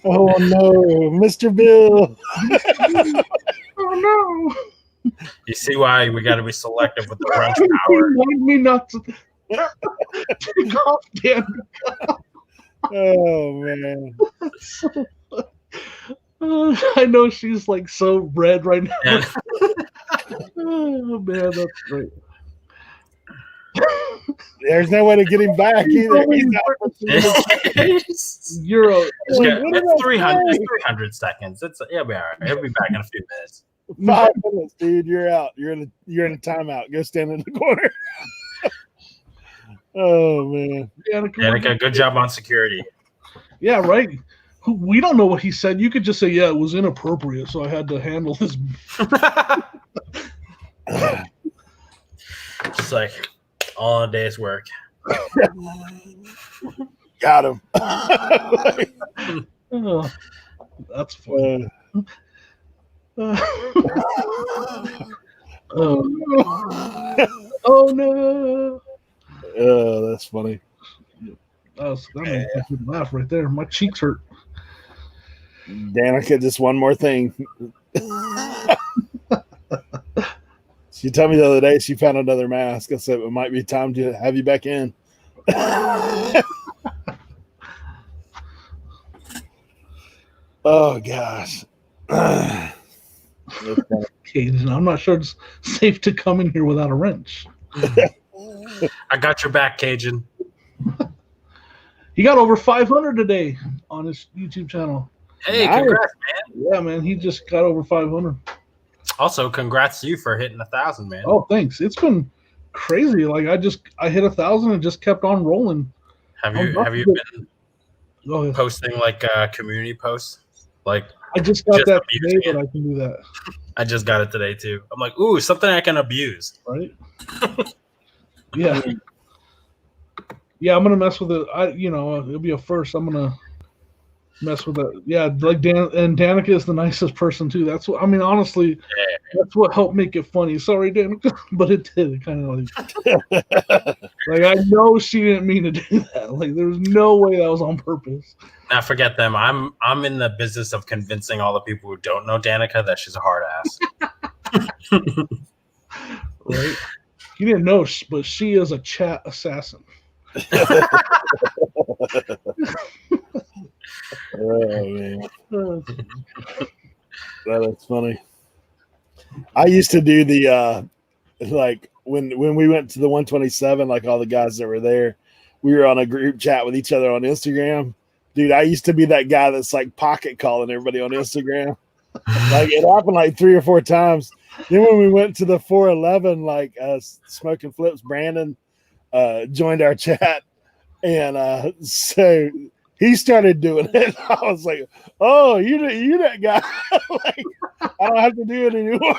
Oh no, Mr. Bill. Oh no. You see why we got to be selective with the crunch power. Remind me not to take off, Danica. Oh man. I know she's like so red right now. Yeah. Oh man, that's great. There's no way to get him back either. You're a, it's 300. It's 300 seconds. It'll be all right. He'll be back in a few minutes. 5 minutes, dude. You're out. You're in a timeout. Go stand in the corner. Oh man. Danica, good job on security. Yeah, right. We don't know what he said. You could just say, yeah, it was inappropriate, so I had to handle this. It's like all a day's work. Got him. Oh, that's funny. Oh no! Oh, that's funny. That made a good laugh right there. My cheeks hurt. Danica, just one more thing. She told me the other day she found another mask. I said it might be time to have you back in. Oh gosh. Cajun, I'm not sure it's safe to come in here without a wrench. I got your back, Cajun. He got over 500 today on his YouTube channel. Hey, Nice. congrats, man. Yeah, man, he just got over 500. Also, congrats to you for hitting 1,000, man. Oh, thanks. It's been crazy. Like I hit 1,000 and just kept on rolling. Have you been Oh, yeah. posting like community posts? Like I just got just that abusing today it? that I can do that. I just got it today too. I'm like, ooh, something I can abuse. Right? Yeah. Yeah, I'm gonna mess with it. It'll be a first. I'm gonna mess with it. Yeah, like Danica is the nicest person too. That's what I mean. Honestly, that's what helped make it funny. Sorry, Danica, but it did. It kind of like I know she didn't mean to do that. Like there's no way that was on purpose. Now forget them. I'm in the business of convincing all the people who don't know Danica that she's a hard ass. Right? You didn't know, but she is a chat assassin. Oh man, that's funny. I used to do the like when we went to the 127, like all the guys that were there, we were on a group chat with each other on Instagram. Dude, I used to be that guy that's like pocket calling everybody on Instagram. Like it happened like 3 or 4 times. Then when we went to the 411, like Smoking Flips, Brandon joined our chat, and so he started doing it. I was like, "Oh, you that guy? Like, I don't have to do it anymore."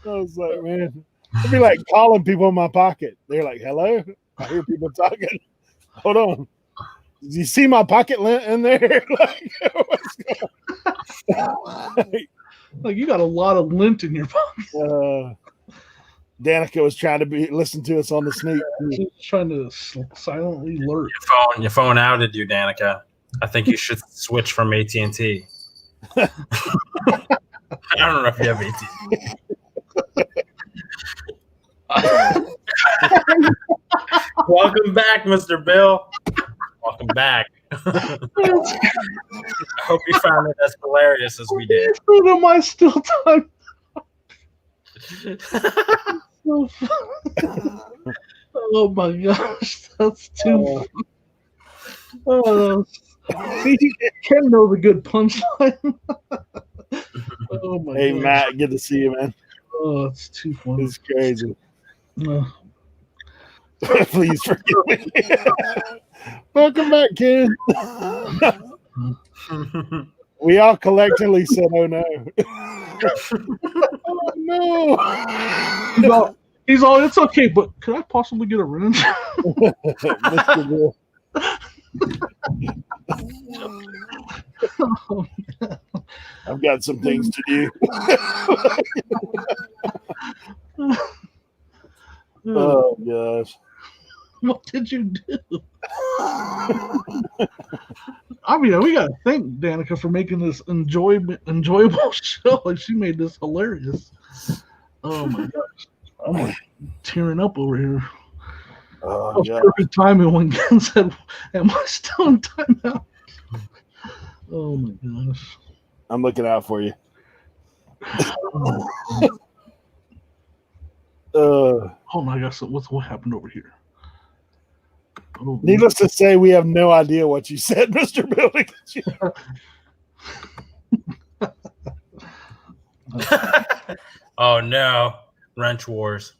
I was like, "Man, I'd be like calling people in my pocket. They're like, "Hello, I hear people talking. Hold on, did you see my pocket lint in there?" Like, what's going Like you got a lot of lint in your pocket. Danica was trying to listen to us on the sneak. She's trying to silently lurk. Your phone outed you, Danica. I think you should switch from AT&T. I don't know if you have AT&T. Welcome back, Mr. Bill. Welcome back. I hope you found it as hilarious as we did. Am I still time? Oh my gosh, that's too funny. See, Ken know the good punchline. Oh my Hey gosh. Matt, good to see you, man. Oh, it's too funny. It's crazy. Please forgive me. Welcome back, kid. We all collectively said, "Oh no." Oh no. He's all, it's okay, but could I possibly get a wrench? Mr. Bill. Oh, I've got some things to do. Oh gosh. What did you do? I mean, we gotta thank Danica for making this enjoyable show. Like she made this hilarious. Oh my gosh. I'm like tearing up over here. Oh, yeah. Perfect timing when Ken said, "Am I still in timeout?" Oh my gosh. I'm looking out for you. Oh my gosh, so what happened over here? Oh, Needless to say, we have no idea what you said, Mr. Billy. Oh no, Wrench Wars.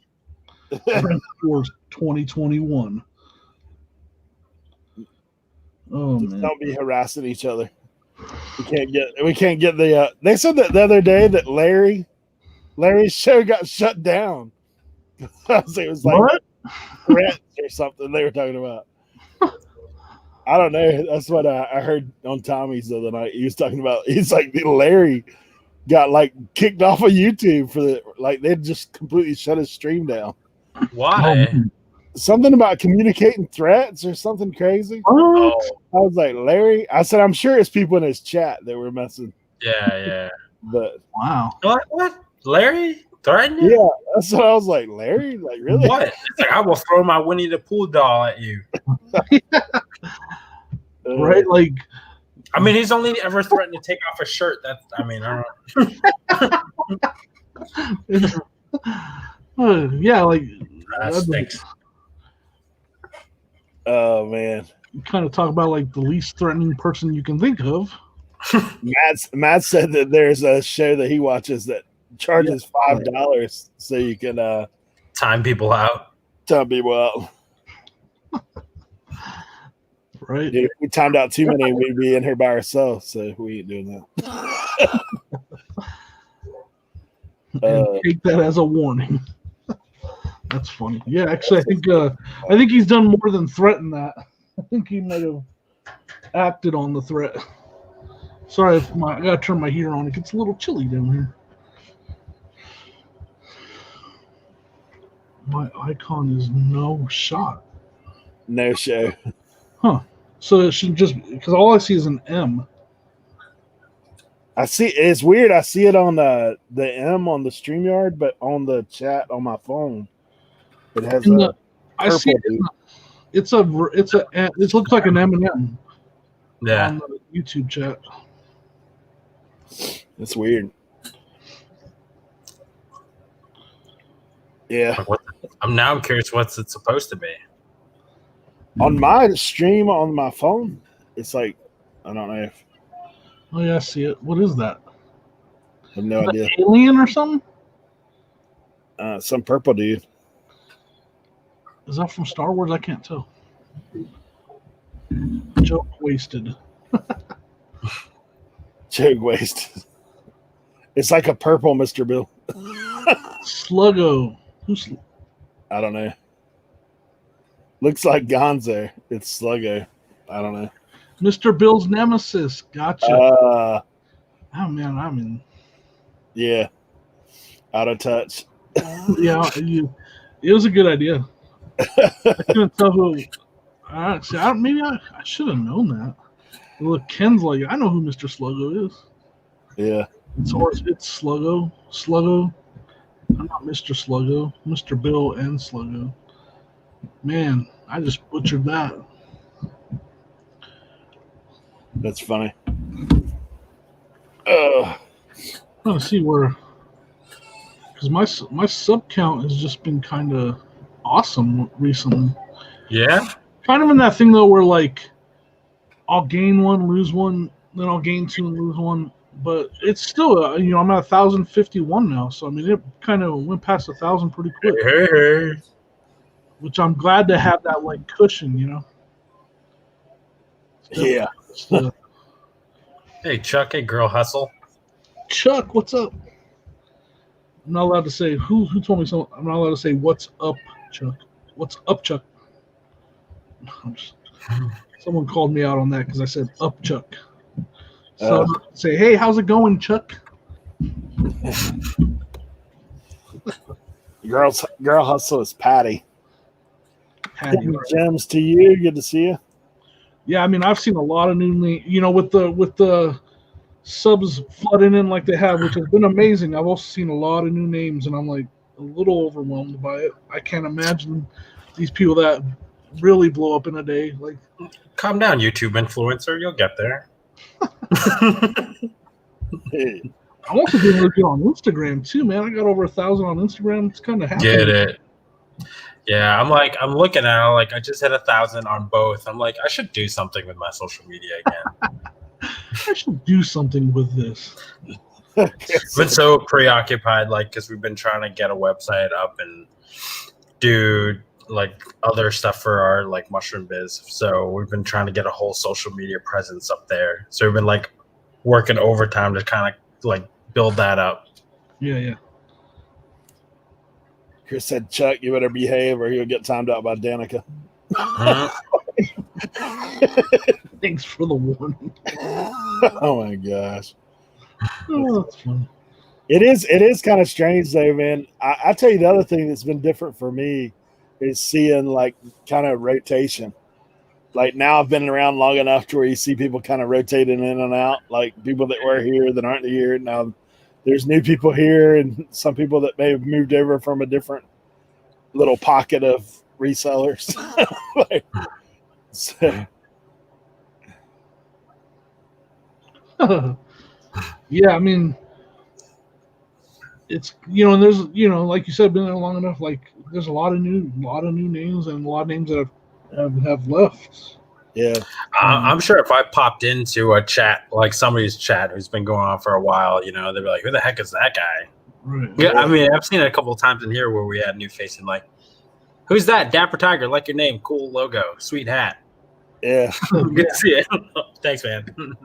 Wrench Wars 2021. Oh Just man. don't be harassing each other. We can't get the they said that the other day that Larry's show got shut down. It was like What? threats or something they were talking about. I don't know. That's what I heard on Tommy's the other night. He was talking about. He's like Larry got like kicked off of YouTube for they just completely shut his stream down. Why? something about communicating threats or something crazy. What? I was like, Larry. I said, I'm sure it's people in his chat that were messing. Yeah. But Wow. What? Larry? Threaten you? yeah, that's what I was like. Larry, like really? What? It's like I will throw my Winnie the Pooh doll at you. Right? Like, I mean, he's only ever threatened to take off a shirt. That's, I mean, I don't know. yeah, like That stinks. Oh man. You kind of talk about like the least threatening person you can think of. Matt said that there's a show that he watches that charges $5 so you can Time people out. time people out. Right? Dude, if we timed out too many, we'd be in here by ourselves, so we ain't doing that. And take that as a warning. That's funny. Yeah, actually, I think he's done more than threaten that. I think he might have acted on the threat. Sorry, I gotta turn my heater on. It gets a little chilly down here. My icon is no shot. No show. Huh. So it should just, because all I see is an M. I see it's weird. I see it on the M on the StreamYard, but on the chat on my phone, it has I see it looks like an M&M. Yeah. On the YouTube chat. It's weird. Yeah. I'm curious what's it supposed to be. On my stream on my phone, it's like, I don't know. Oh yeah, I see it. What is that? I have no idea. Alien or something? Some purple dude. Is that from Star Wars? I can't tell. Joke wasted. Joke wasted. It's like a purple Mr. Bill. Sluggo. Who's? I don't know. Looks like Gonzo. It's Sluggo. I don't know. Mr. Bill's nemesis. Gotcha. Oh man, I mean. Yeah. Out of touch. Yeah, it was a good idea. I couldn't tell who. Maybe I should have known that. Look, Ken's like, I know who Mr. Sluggo is. Yeah. It's Sluggo. Sluggo. I'm not Mr. Sluggo. Mr. Bill and Sluggo. Man, I just butchered that. That's funny. I'm trying to see where, because my sub count has just been kind of awesome recently. Yeah. Kind of in that thing though, where like I'll gain one, lose one, then I'll gain two and lose one. But it's still, I'm at 1,051 now. So I mean, it kind of went past 1,000 pretty quick. Hey. Which I'm glad to have that like cushion, Yeah. Hey, Chuck. Hey, Girl Hustle. Chuck, what's up? I'm not allowed to say who told me so. I'm not allowed to say what's up, Chuck. What's up, Chuck? Someone called me out on that because I said up, Chuck. So say, hey, how's it going, Chuck? Girl Hustle is Patty. Patty. Gems to you. Good to see you. Yeah, I mean, I've seen a lot of new, with the subs flooding in like they have, which has been amazing. I've also seen a lot of new names, and I'm like a little overwhelmed by it. I can't imagine these people that really blow up in a day. Like, calm down, YouTube influencer. You'll get there. Hey. I'm also doing really good on Instagram too, man. I got over 1,000 on Instagram. It's kind of happy. Get it. Yeah, I'm looking at it, like I just hit 1,000 on both. I'm like, I should do something with my social media again. I should do something with this. I've been so preoccupied, like, because we've been trying to get a website up and do like other stuff for our like mushroom biz. So we've been trying to get a whole social media presence up there. So we've been like working overtime to kind of like build that up. Yeah. Chris said, Chuck, you better behave or you'll get timed out by Danica. Thanks for the warning. Oh my gosh. Oh, that's funny. It is kind of strange though, man. I tell you the other thing that's been different for me is seeing like kind of rotation. Like now I've been around long enough to where you see people kind of rotating in and out, like people that were here that aren't here. Now there's new people here and some people that may have moved over from a different little pocket of resellers. Like, so. Yeah, I mean, it's and there's like you said, been there long enough. Like there's a lot of new names and a lot of names that have left. Yeah, I'm sure if I popped into a chat, like somebody's chat who's been going on for a while, they'd be like, "Who the heck is that guy?" Right. Yeah, I mean, I've seen it a couple of times in here where we had new face and like, "Who's that? Dapper Tiger, like your name, cool logo, sweet hat." Yeah, good to see it. Thanks, man.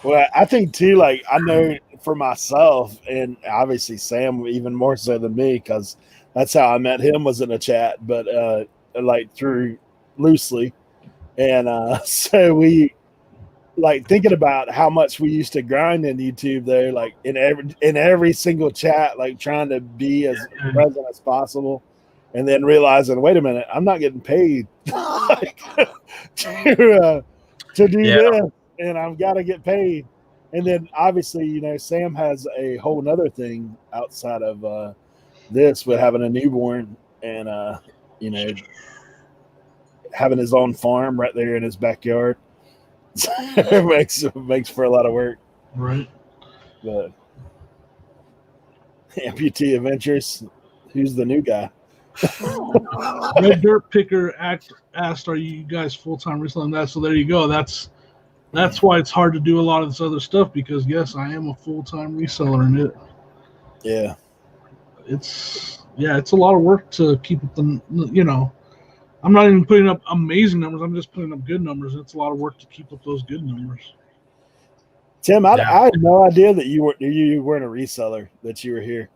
Well, I think too, like I know for myself, and obviously Sam even more so than me, because that's how I met him, was in a chat, but like through loosely. And so we like thinking about how much we used to grind in YouTube there, like in every single chat, like trying to be as present as possible, and then realizing, wait a minute, I'm not getting paid like, to do this, and I've got to get paid. And then obviously, Sam has a whole nother thing outside of this with having a newborn and having his own farm right there in his backyard. It makes for a lot of work. Right. But Amputee Adventures, who's the new guy? Red Dirt Picker asked, "Are you guys full-time reselling that?" So there you go. That's why it's hard to do a lot of this other stuff, because yes, I am a full-time reseller in it. Yeah. It's a lot of work to keep up the I'm not even putting up amazing numbers. I'm just putting up good numbers. It's a lot of work to keep up those good numbers. Tim, I had no idea that you weren't a reseller, that you were here.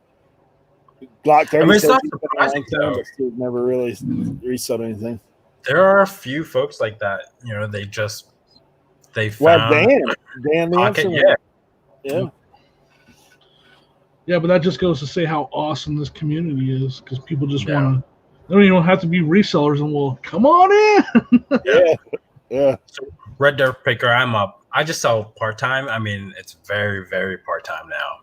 Glock 30. I mean, it's not surprising, though. Never really resold anything. There are a few folks like that. They found Dan pocket, yeah. Yeah, but that just goes to say how awesome this community is, because people just want to. They don't even have to be resellers, and we'll come on in. Yeah. So Red Dirt Picker, I'm up. I just sell part-time. I mean, it's very, very part-time now.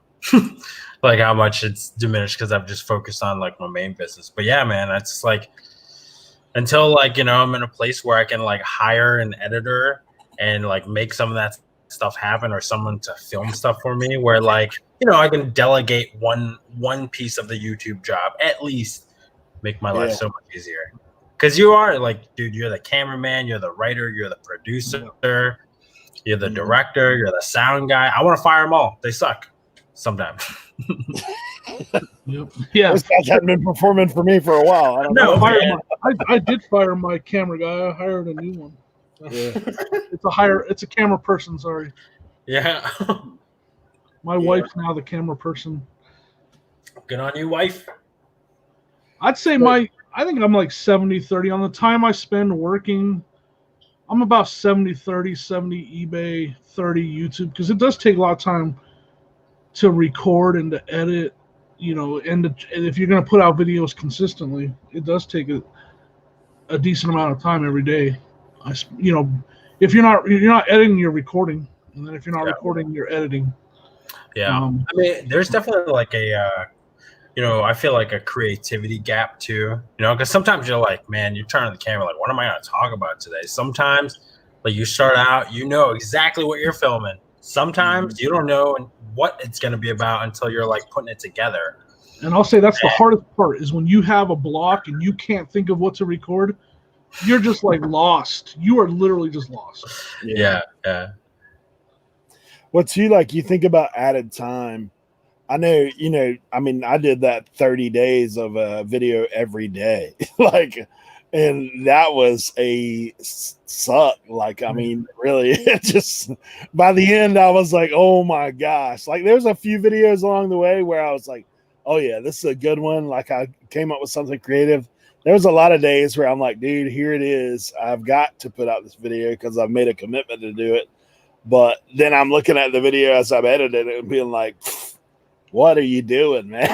Like how much it's diminished because I've just focused on like my main business. But yeah, man, it's like until like, I'm in a place where I can like hire an editor and like make some of that stuff happen, or someone to film stuff for me, where like, I can delegate one piece of the YouTube job, at least make my life so much easier. Because you are like, dude, you're the cameraman, you're the writer, you're the producer, you're the director, you're the sound guy. I want to fire them all. They suck sometimes. Yep. Yeah. Those guys haven't been performing for me for a while. I did fire my camera guy. I hired a new one. Yeah. It's a camera person, sorry. Yeah. My wife's now the camera person. Good on you, wife. I'd say I think I'm like 70-30 on the time I spend working. I'm about 70-30, 70 eBay, 30 YouTube, because it does take a lot of time to record and to edit, and if you're going to put out videos consistently, it does take a decent amount of time every day. If you're not editing, you're recording, and then if you're not recording, you're editing. Yeah. I mean, there's definitely like I feel like a creativity gap too, because sometimes you're like, man, you turn on the camera, like, what am I going to talk about today? Sometimes like you start out, exactly what you're filming. Sometimes you don't know what it's going to be about until you're like putting it together. And I'll say that's the hardest part, is when you have a block and you can't think of what to record, you're just like lost. You are literally just lost. Yeah. What's you think about added time? I know, I mean, I did that 30 days of a video every day, and that was a suck. I mean, really, it just, by the end, I was like, oh my gosh. Like, there's a few videos along the way where I was like, oh yeah, this is a good one. Like, I came up with something creative. There was a lot of days where I'm like, dude, here it is. I've got to put out this video because I've made a commitment to do it. But then I'm looking at the video as I've edited it and being like, what are you doing, man?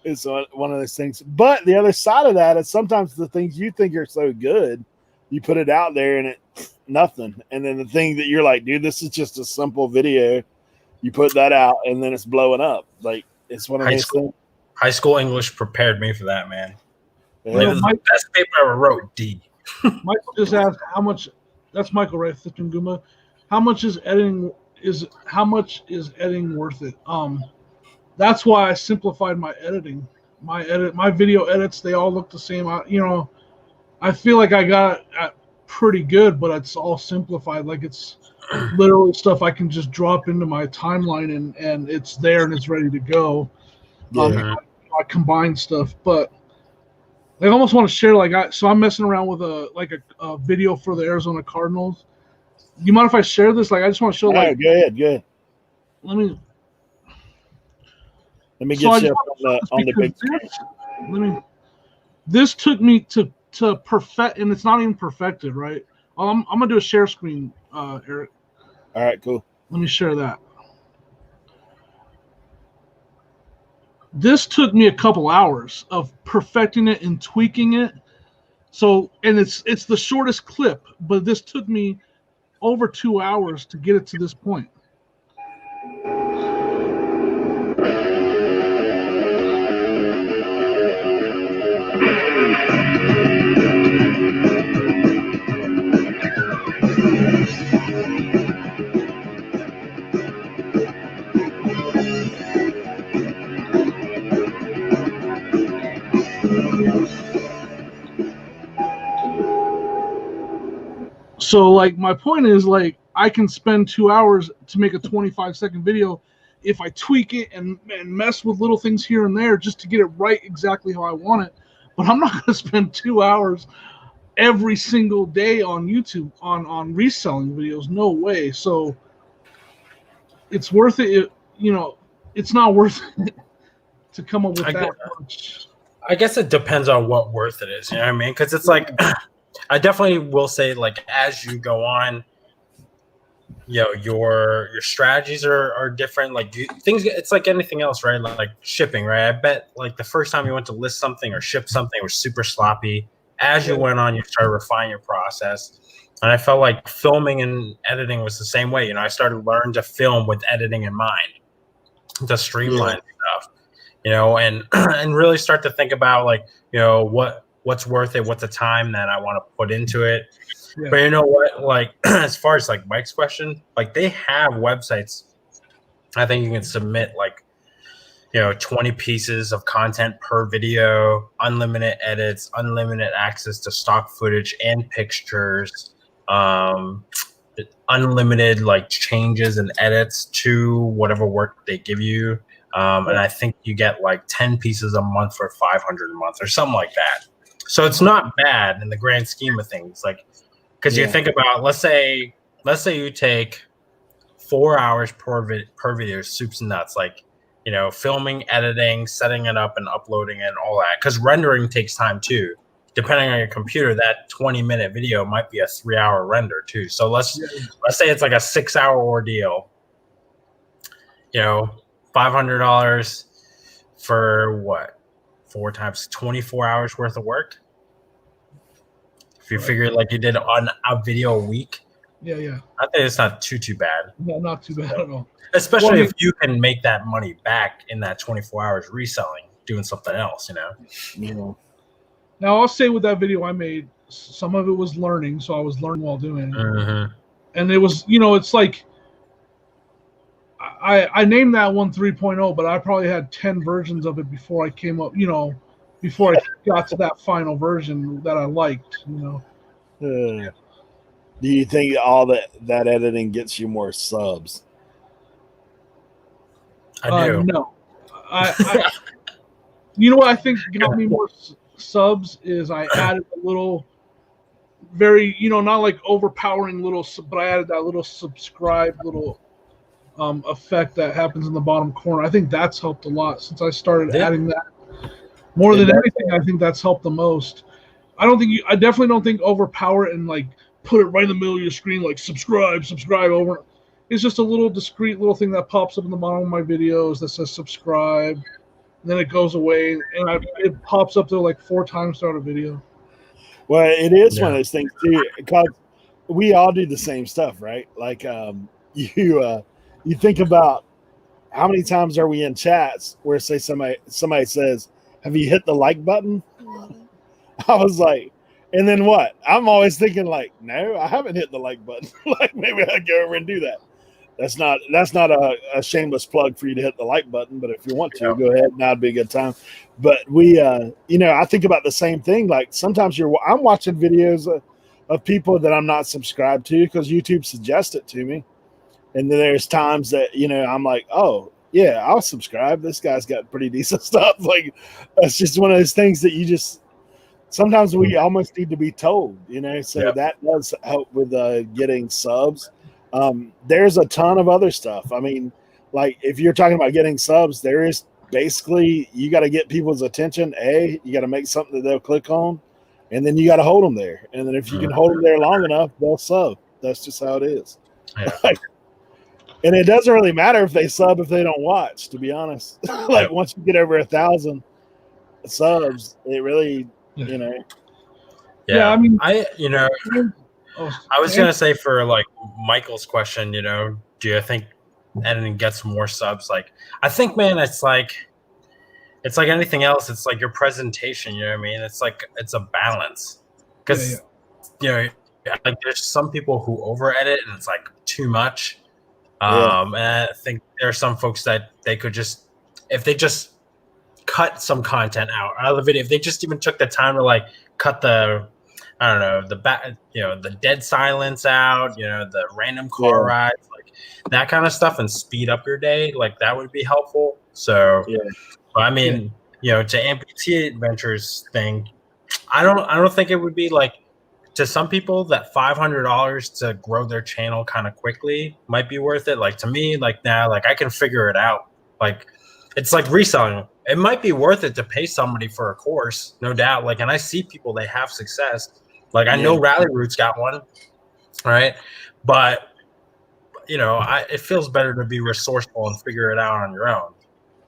It's one of those things. But the other side of that is sometimes the things you think are so good, you put it out there and it's nothing. And then the thing that you're like, dude, this is just a simple video. You put that out and then it's blowing up. Like, it's one of those things. High school English prepared me for that, man. Yeah. Like, this is the best paper I ever wrote, D. Michael just asked how much. That's Michael, right? Guma. How much is editing worth it? That's why I simplified my editing. My video edits, they all look the same. I feel like I got it pretty good, but it's all simplified. Like, it's literally stuff I can just drop into my timeline and it's there and it's ready to go. Yeah. I combine stuff, but I almost want to share. So I'm messing around with a video for the Arizona Cardinals. You mind if I share this? Like, I just want to show. Go ahead. Let me get you on the big screen. This took me to perfect, and it's not even perfected, right? I'm gonna do a share screen, Eric. All right, cool. Let me share that. This took me a couple hours of perfecting it and tweaking it. So, and it's the shortest clip, but this took me over 2 hours to get it to this point. So, like, my point is, like, I can spend 2 hours to make a 25-second video if I tweak it and mess with little things here and there just to get it right exactly how I want it. But I'm not going to spend 2 hours every single day on YouTube on reselling videos. No way. So it's worth it. It's not worth it to come up with that much. I guess it depends on what worth it is. You know what I mean? Because it's like, I definitely will say, like, as you go on, your strategies are different. Like, things, it's like anything else, right? Like shipping, right? I bet, like, the first time you went to list something or ship something, it was super sloppy. As you went on, you started refining your process. And I felt like filming and editing was the same way. I started learning to film with editing in mind, to streamline stuff, and really start to think about, like, what's worth it, what's the time that I want to put into it. Yeah. But you know what, like, as far as, like, Mike's question, like, they have websites. I think you can submit, like, 20 pieces of content per video, unlimited edits, unlimited access to stock footage and pictures, unlimited, like, changes and edits to whatever work they give you. And I think you get, like, 10 pieces a month for $500 a month or something like that. So it's not bad in the grand scheme of things. Like, because you think about, let's say you take 4 hours per video, soups and nuts, like, filming, editing, setting it up and uploading it and all that. Because rendering takes time too. Depending on your computer, that 20-minute video might be a 3-hour render too. So let's say it's like a 6-hour ordeal. $500 for what? 4 times 24 hours worth of work. If you figure, like, you did on a video a week. Yeah. I think it's not too bad. No, not too bad at all. Especially if you can make that money back in that 24 hours reselling, doing something else, Now, I'll say with that video I made, some of it was learning, so I was learning while doing it. Mm-hmm. And it was, it's like, I named that one 3.0, but I probably had 10 versions of it before I came up, before I got to that final version that I liked, Do you think all that editing gets you more subs? I do. No. I what I think got me more subs is I added a little, very, not like overpowering little, but I added that little subscribe little effect that happens in the bottom corner. I think that's helped a lot since I started adding that. More than anything, I think that's helped the most. I definitely don't think overpower it and, like, put it right in the middle of your screen, like, subscribe over. It's just a little discreet little thing that pops up in the bottom of my videos that says subscribe. then it goes away, and it pops up there like 4 times throughout a video. Well, it is one of those things too, because we all do the same stuff, right? Like you think about how many times are we in chats where say somebody says, "Have you hit the like button?" I was like, and then what? I'm always thinking like, no, I haven't hit the like button. Like maybe I go over and do that. That's not a shameless plug for you to hit the like button, but if you want to, go ahead. Now'd be a good time. But we, I think about the same thing. Like sometimes I'm watching videos of people that I'm not subscribed to because YouTube suggests it to me, and then there's times that I'm like, oh yeah, I'll subscribe. This guy's got pretty decent stuff. Like that's just one of those things that you just. Sometimes we almost need to be told, so that does help with getting subs. There's a ton of other stuff. I mean, like if you're talking about getting subs, there is basically you got to get people's attention. You got to make something that they'll click on, and then you got to hold them there. And then if you can hold them there long enough, they'll sub. That's just how it is. Yeah. And it doesn't really matter if they sub if they don't watch, to be honest. Like once you get over 1,000 subs, it really. Yeah, I mean, I was gonna say for like Michael's question, do you think editing gets more subs? Like, I think, man, it's like anything else. It's like your presentation. You know what I mean? It's like it's a balance because like there's some people who over edit and it's like too much. And I think there are some folks that they could just if they just cut some content out of the video. If they just even took the time to like cut the the dead silence out, the random car rides, like that kind of stuff, and speed up your day, like that would be helpful. So, I mean, to amputee adventures thing, I don't think it would be like to some people that $500 to grow their channel kind of quickly might be worth it. Like to me, like now, like I can figure it out. Like it's like reselling. It might be worth it to pay somebody for a course, no doubt. Like, and I see people, they have success. Like I know Rally Root's got one, right? But it feels better to be resourceful and figure it out on your own.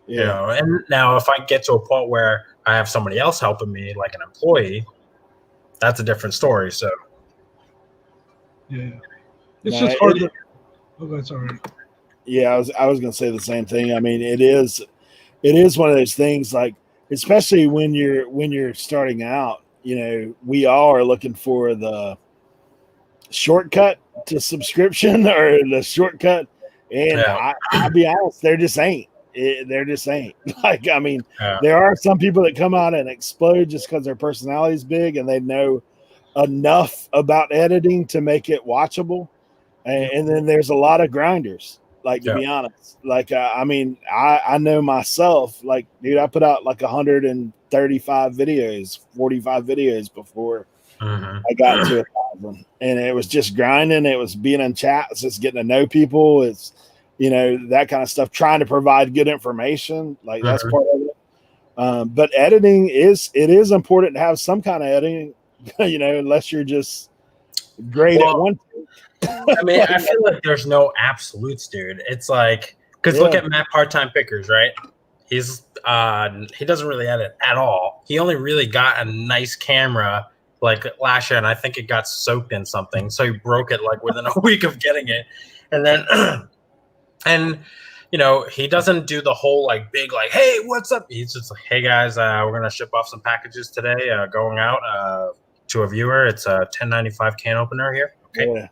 And now if I get to a point where I have somebody else helping me, like an employee, that's a different story. So it's just hard to. Oh, that's all right. Yeah, I was gonna say the same thing. I mean, it is one of those things, like especially when you're starting out, we all are looking for the shortcut to subscription or the shortcut, and I'll be honest, there just ain't. Like, I mean, there are some people that come out and explode just because their personality is big and they know enough about editing to make it watchable, and then there's a lot of grinders. Like, to be honest, like, I mean, I know myself, like, dude, I put out like 135 videos, 45 videos before I got to 1,000. And it was just grinding. It was being in chats, it's getting to know people. It's, that kind of stuff, trying to provide good information. Like that's part of it. But editing it is important to have some kind of editing, unless you're just great at one thing. I mean, I feel like there's no absolutes, dude. It's like, because look at Matt Part-Time Pickers, right? He's he doesn't really edit at all. He only really got a nice camera like last year, and I think it got soaked in something, so he broke it like within a week of getting it. And then, and he doesn't do the whole like big like, hey, what's up? He's just like, hey guys, we're gonna ship off some packages today, going out to a viewer. It's a 1095 can opener here. Okay. Yeah.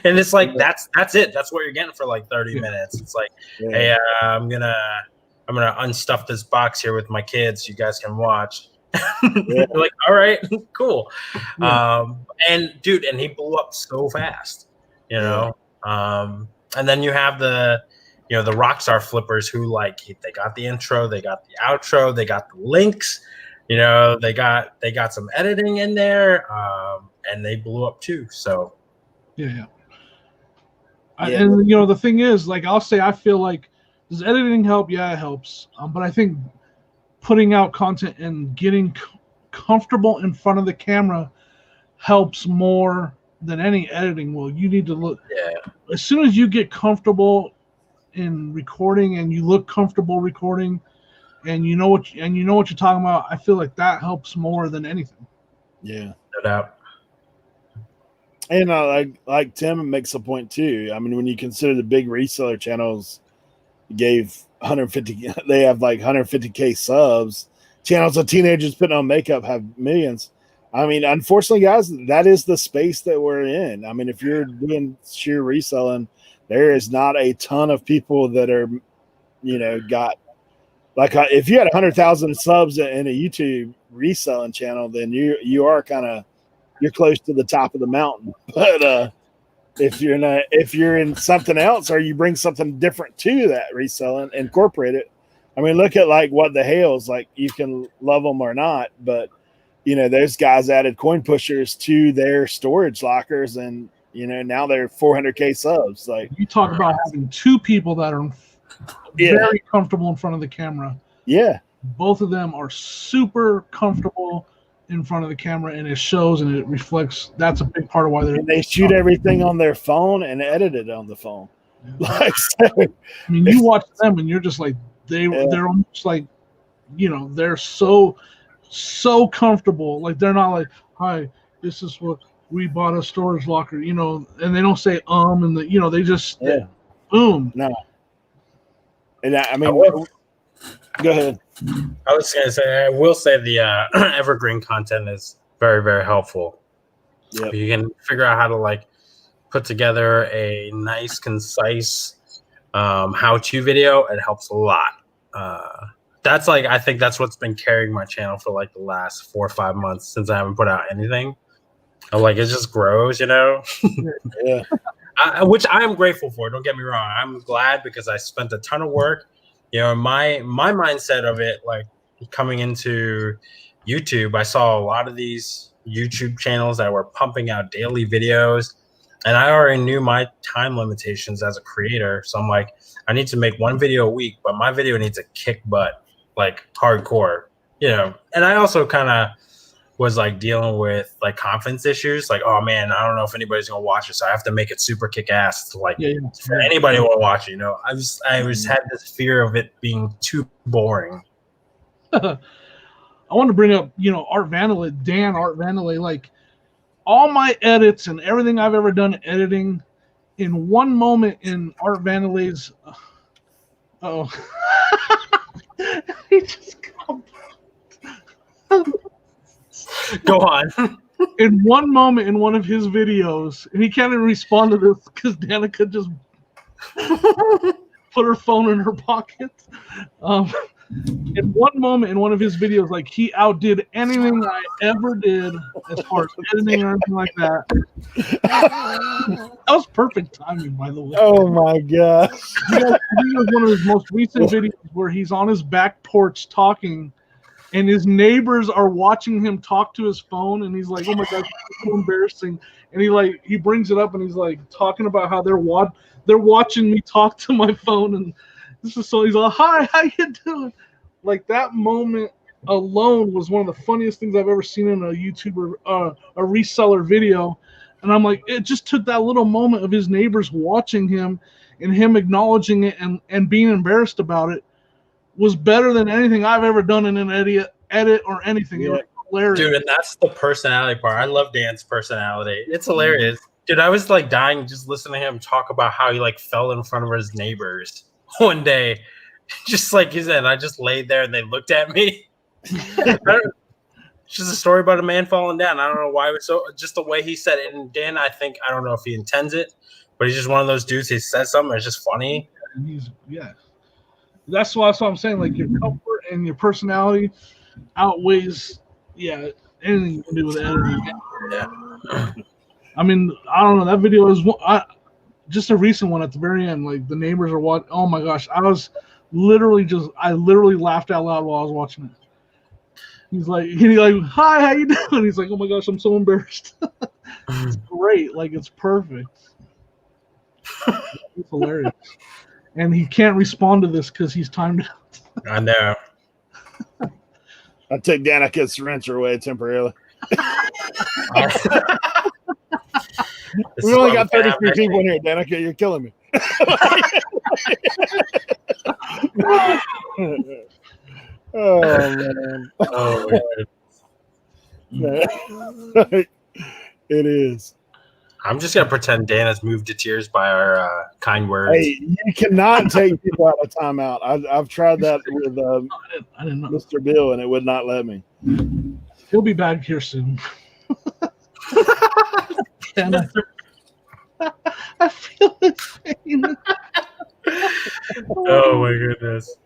And it's like that's it. That's what you're getting for like 30 minutes. It's like, hey, I'm gonna unstuff this box here with my kids. You guys can watch. You're like, all right, cool. And dude, and he blew up so fast, and then you have the the Rockstar flippers who like they got the intro, they got the outro, they got the links, they got some editing in there, and they blew up too. So and the thing is, like, I'll say, I feel like, does editing help? Yeah, it helps. But I think putting out content and getting comfortable in front of the camera helps more than any editing will. You need to look. As soon as you get comfortable in recording and you look comfortable recording, and you know what you're talking about. I feel like that helps more than anything. Yeah. No doubt. And like Tim makes a point too. I mean, when you consider the big reseller channels gave 150, they have like 150K subs. Channels of teenagers putting on makeup have millions. I mean, unfortunately, guys, that is the space that we're in. I mean, if you're doing sheer reselling, there is not a ton of people that are, got like if you had 100,000 subs in a YouTube reselling channel, then you are you're close to the top of the mountain. But if you're in something else, or you bring something different to that reselling, incorporate it. I mean, look at like What the Hales. Like, you can love them or not, but those guys added coin pushers to their storage lockers, and now they're 400K subs. Like, you talk about having two people that are very comfortable in front of the camera. Yeah, both of them are super comfortable in front of the camera, and it shows and it reflects. That's a big part of why they shoot everything on their phone and edit it on the phone. Yeah. Like, so, I mean, you watch them and you're just like they're almost like they're so comfortable. Like, they're not like, hi, this is what we bought a storage locker, and they don't say and they just boom. No. And I mean, go ahead. I was going to say, I will say the evergreen content is very, very helpful. Yep. You can figure out how to like put together a nice, concise how-to video. It helps a lot. That's like, I think that's what's been carrying my channel for like the last 4 or 5 months since I haven't put out anything. Like, it just grows, Yeah. Which I am grateful for. Don't get me wrong. I'm glad because I spent a ton of work. My mindset of it, like coming into YouTube, I saw a lot of these YouTube channels that were pumping out daily videos, and I already knew my time limitations as a creator. So I'm like, I need to make one video a week, but my video needs to kick butt, like hardcore, And I also kind of was like dealing with like confidence issues. Like, oh man, I don't know if anybody's gonna watch it, so I have to make it super kick ass to like for anybody who will watch it. I just had this fear of it being too boring. I want to bring up, Art Vandelay. Like, all my edits and everything I've ever done editing, in one moment in Art Vandelay's, he just Go on. In one moment in one of his videos, and he can't even respond to this because Danica just put her phone in her pocket. In one moment in one of his videos, like, he outdid anything I ever did as far as editing or anything like that. That was perfect timing, by the way. Oh my god! I think it was one of his most recent videos where he's on his back porch talking, and his neighbors are watching him talk to his phone, and he's like, "Oh my god, it's so embarrassing!" And he brings it up, and he's like talking about how they're watching me talk to my phone, and this is so. He's like, "Hi, how you doing?" Like, that moment alone was one of the funniest things I've ever seen in a YouTuber, a reseller video, and I'm like, it just took that little moment of his neighbors watching him and him acknowledging it and being embarrassed about it was better than anything I've ever done in an edit or anything. It was hilarious. Dude, and that's the personality part. I love Dan's personality. It's hilarious. Dude, I was like dying just listening to him talk about how he like fell in front of his neighbors one day. Just like he said, I just laid there and they looked at me. It's just a story about a man falling down. I don't know why it was so, just the way he said it. And Dan, I don't know if he intends it, but he's just one of those dudes. He says something, it's just funny. That's what I'm saying. Like, your comfort and your personality outweighs, anything you can do with editing. Yeah. I mean, I don't know. That video is just a recent one at the very end. Like, the neighbors are watching. Oh my gosh, I literally laughed out loud while I was watching it. He's like, "Hi, how you doing?" He's like, "Oh my gosh, I'm so embarrassed." It's great. Like, it's perfect. It's hilarious. And he can't respond to this because he's timed out. I know. I'll take Danica's wrench away temporarily. We only got 33 people in here, Danica. You're killing me. Oh man. Oh, it is. I'm just gonna pretend Dana's moved to tears by our kind words. Hey, you cannot take people out of timeout. I've tried that with I didn't know. Mr. Bill, and it would not let me. He'll be back here soon. And I feel his pain. Oh my goodness.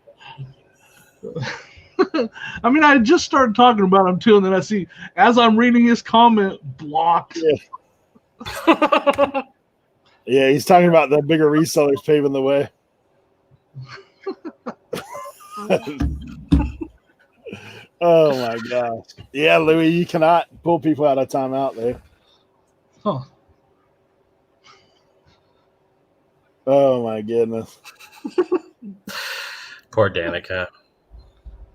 I mean, I just started talking about him too, and then I see, as I'm reading his comment, blocked. Yeah. Yeah, he's talking about the bigger resellers paving the way. Oh my gosh. Yeah, Louis, you cannot pull people out of timeout there. Huh. Oh my goodness. Poor Danica.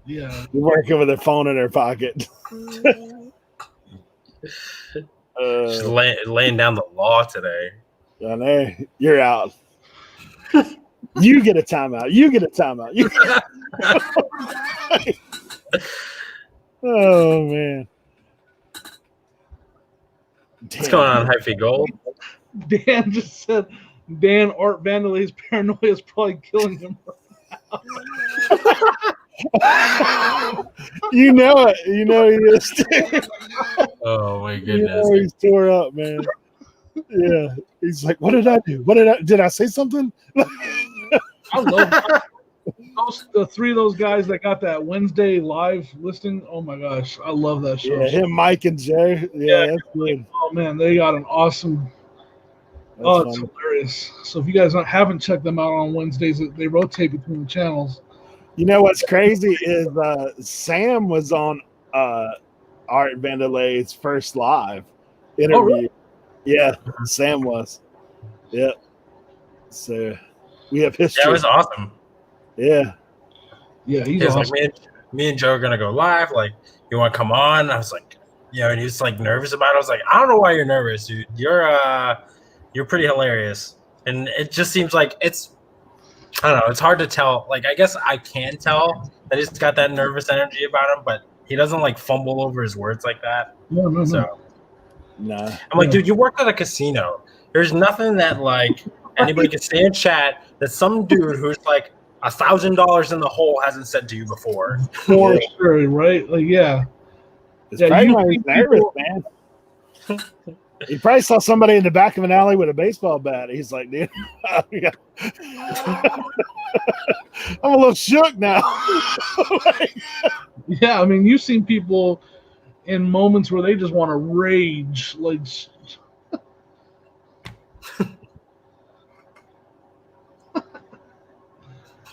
Yeah. You're working with a phone in her pocket. She's laying down the law today. I know. You're out. You get a timeout. You get a timeout. Oh man. What's going on, Hyphy Gold? Dan just said, Dan, Art Vandelay's paranoia is probably killing him. You know it. You know he is too. Oh my You goodness. know he's tore up, man. Yeah. He's like, what did I do? Did I say something? I love the three of those guys that got that Wednesday live listing. Oh my gosh, I love that show. Yeah, him, Mike, and Jay. Yeah, that's good. Oh man, they got an awesome. It's Funny. hilarious. So if you guys haven't checked them out on Wednesdays, they rotate between the channels. You know what's crazy is Sam was on Art Vandelay's first live interview. Oh, really? Yeah, Sam was. Yeah. So we have history. Yeah, it was awesome. Yeah. Yeah, he's He was awesome. like, me and Joe are gonna go live. Like, you want to come on? I was like, and he was like nervous about it. I was like, I don't know why you're nervous, dude. You're pretty hilarious, and it just seems like I don't know. It's hard to tell. Like, I guess I can tell that he's got that nervous energy about him, but he doesn't like fumble over his words like that. No. So, Nah. I'm like, dude, you worked at a casino. There's nothing that like anybody can say in chat that some dude who's like $1,000 in the hole hasn't said to you before. For sure, right? Like, yeah. It's probably why he's nervous, man. He probably saw somebody in the back of an alley with a baseball bat. He's like, dude, I'm a little shook now. Yeah, I mean, you've seen people in moments where they just want to rage, like.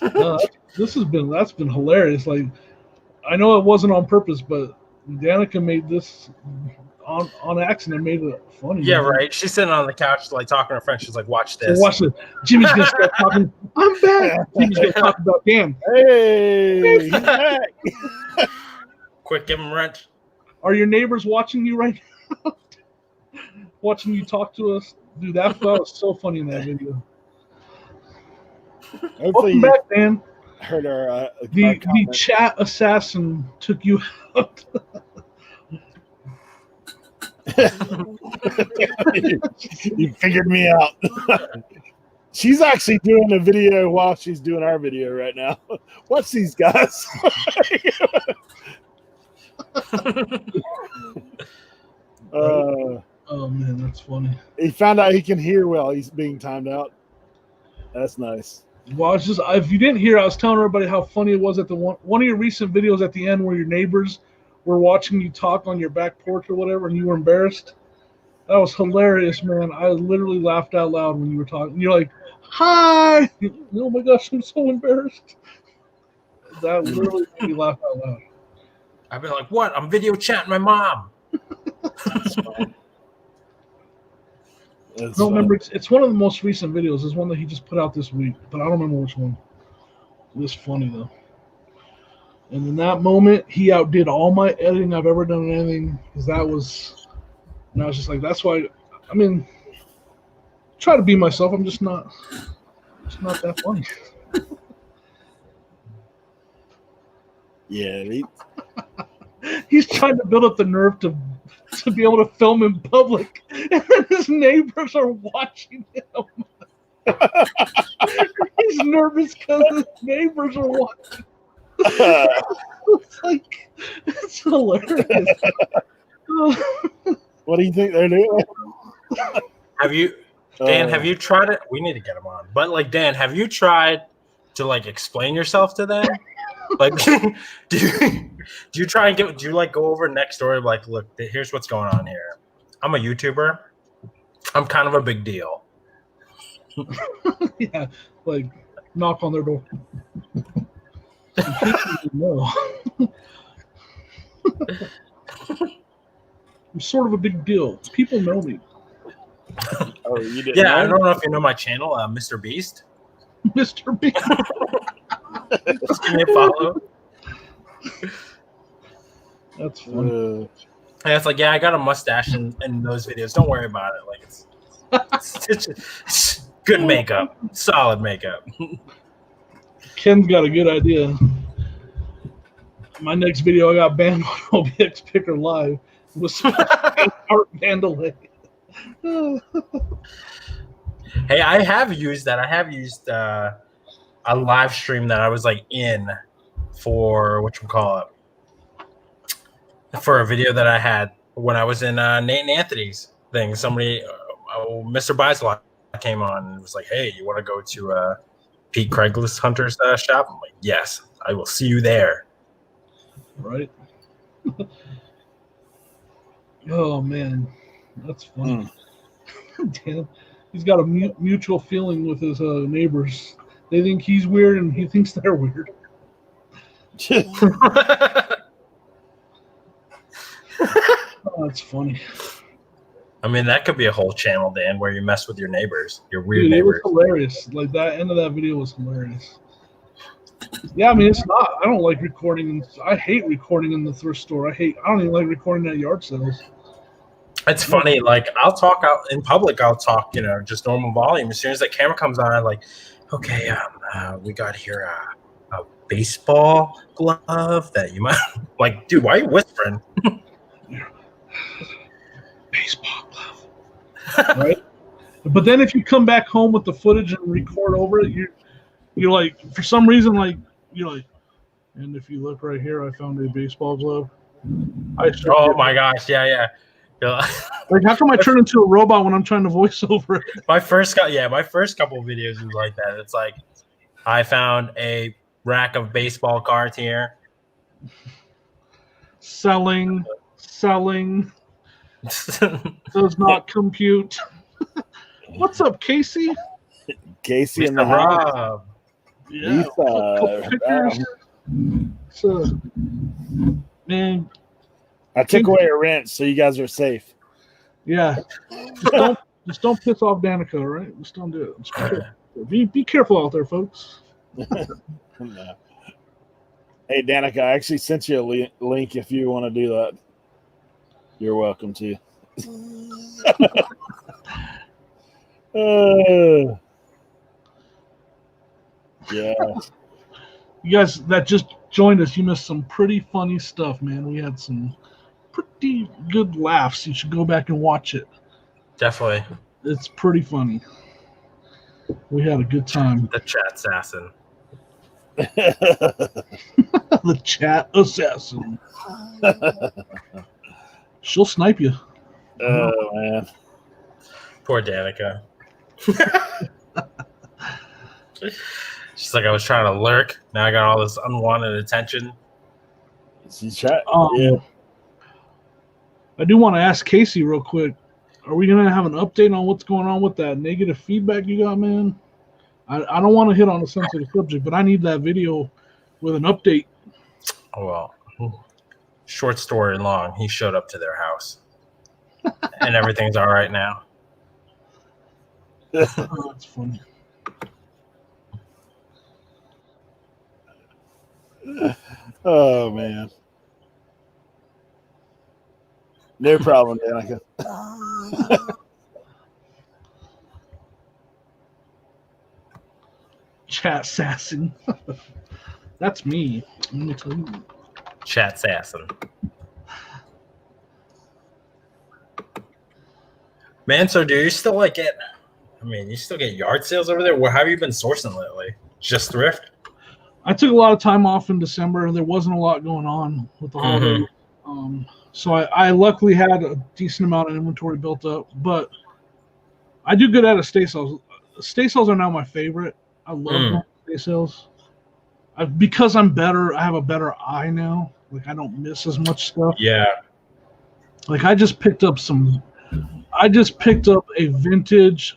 That's been hilarious. Like, I know it wasn't on purpose, but Danica made this on accident, made it funny. Yeah, right. She's sitting on the couch, like talking to her friend. She's like, "Watch this." So watch it. Jimmy's gonna start talking. I'm back. Jimmy's gonna talk about Dan. Hey, he's back. Quick, give him rent. Are your neighbors watching you right now? Watching you talk to us? Dude, that was so funny in that video. Hopefully Welcome back, Dan. Heard our The chat assassin took you out. You figured me out. She's actually doing a video while she's doing our video right now. Watch these guys. Oh man, that's funny. He found out he can hear while he's being timed out. That's nice. Well, it's just, if you didn't hear, I was telling everybody how funny it was at the one of your recent videos at the end where your neighbors were watching you talk on your back porch or whatever, and you were embarrassed. That was hilarious, man. I literally laughed out loud when you were talking. You're like, "Hi!" Oh my gosh, I'm so embarrassed. That literally made me laugh out loud. I've been like, "What? I'm video chatting my mom." I don't remember. It's one of the most recent videos. It's one that he just put out this week, but I don't remember which one. It was funny though. And in that moment, he outdid all my editing I've ever done on anything. Because that was, and I was just like, that's why. I mean, try to be myself. I'm just not that funny. Yeah, He's trying to build up the nerve to be able to film in public, and then his neighbors are watching him. He's nervous because his neighbors are watching. It's like, it's hilarious. What do you think they're doing? Have you, Dan? Have you tried it? We need to get him on. But like, Dan, have you tried to like explain yourself to them? Like, do you try and do you like go over next door? Like, look, here's what's going on here. I'm a YouTuber. I'm kind of a big deal. Yeah, like knock on their door. No. I'm sort of a big deal. People know me. Oh, you didn't Yeah, know? I don't know if you know my channel, Mr. Beast. Mr. Beast. Just give me a follow. That's funny. And it's like, yeah, I got a mustache in those videos. Don't worry about it. Like, it's good makeup, solid makeup. Ken's got a good idea. My next video I got banned on OBX Picker Live was some art vandalism. Hey, I have used that. I have used a live stream that I was like in for whatchamacallit, for a video that I had when I was in Nate and Anthony's thing. Somebody, Mr. Bislot came on and was like, "Hey, you want to go to Pete Craigslist Hunter's shop?" I'm like, "Yes, I will see you there." Right? Oh man, that's funny. Damn, he's got a mutual feeling with his neighbors. They think he's weird, and he thinks they're weird. Oh, that's funny. I mean, that could be a whole channel, Dan, where you mess with your neighbors, your weird Dude, neighbors. it was hilarious. Like that end of that video was hilarious. Yeah, I mean, it's not. I don't like recording. I hate recording in the thrift store. I don't even like recording at yard sales. It's funny. Like, I'll talk out in public. I'll talk, just normal volume. As soon as the camera comes on, I'm like, okay, we got here a baseball glove that you might like. Dude, why are you whispering? Baseball glove, right? But then if you come back home with the footage and record over it, you're like, for some reason, like you're like, and if you look right here, I found a baseball glove. Oh my gosh, yeah. Like, how come I turn into a robot when I'm trying to voice over it? My first couple of videos was like that. It's like, I found a rack of baseball cards here. Selling does not compute. What's up, Casey? Casey Mr. and the house. Rob. Yeah. So, man, I took away a wrench, so you guys are safe. yeah. Just don't piss off Danica, all right? Just don't do it. Just be careful out there, folks. No. Hey, Danica, I actually sent you a link if you want to do that. You're welcome to. Yeah. You guys that just joined us, you missed some pretty funny stuff, man. We had some pretty good laughs. You should go back and watch it. Definitely. It's pretty funny. We had a good time. The chat assassin. The chat assassin. She'll snipe you. Oh, man. Poor Danica. She's like, I was trying to lurk. Now I got all this unwanted attention. She's trying. Yeah. I do want to ask Casey real quick. Are we going to have an update on what's going on with that negative feedback you got, man? I don't want to hit on a sensitive subject, but I need that video with an update. Well, short story long, he showed up to their house. And everything's all right now. Oh, that's funny. Oh, man. No problem, Danica. Chat assassin. That's me. Let me tell you. Chat assassin. Man, so do you still like get? I mean, you still get yard sales over there. Where have you been sourcing lately? Just thrift? I took a lot of time off in December. There wasn't a lot going on with the holidays. So I luckily had a decent amount of inventory built up, but I do good at estate sales. Estate sales are now my favorite. I love going to estate sales. Because I'm better, I have a better eye now. Like I don't miss as much stuff. Yeah. Like I just picked up a vintage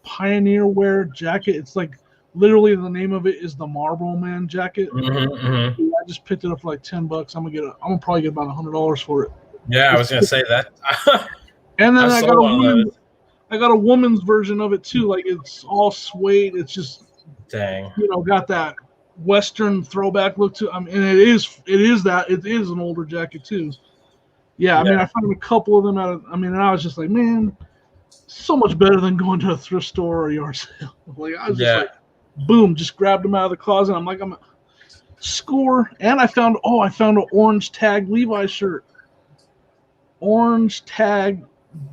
Pioneer wear jacket. It's like literally the name of it is the Marlboro Man jacket. I just picked it up for like $10. I'm gonna probably get about $100 for it. Yeah, I was gonna say that. And then I got a woman's version of it too. Like it's all suede. It's just dang. Got that Western throwback look to. I mean, and it is an older jacket too. Yeah, I mean, I found a couple of them and I was just like, man, so much better than going to a thrift store or a yard sale. Like I was just like, boom, just grabbed them out of the closet. I'm like, I'm a score. And I found an orange tag Levi's shirt. Orange tag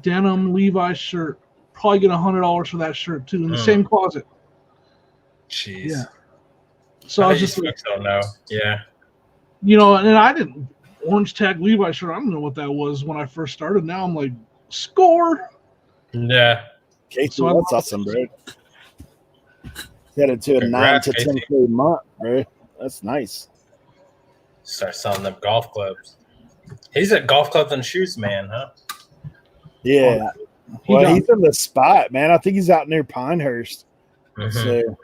denim Levi's shirt. Probably get $100 for that shirt too in the same closet. Jeez. Yeah. So I was just like, don't know. Yeah. And I didn't orange tag Levi's shirt. I don't know what that was when I first started. Now I'm like, score. Yeah. Casey, that's awesome, bro. Headed to a 9 to 10K month, bro. That's nice. Start selling them golf clubs. He's a golf clubs and shoes man, huh? Yeah. He's in the spot, man. I think he's out near Pinehurst. So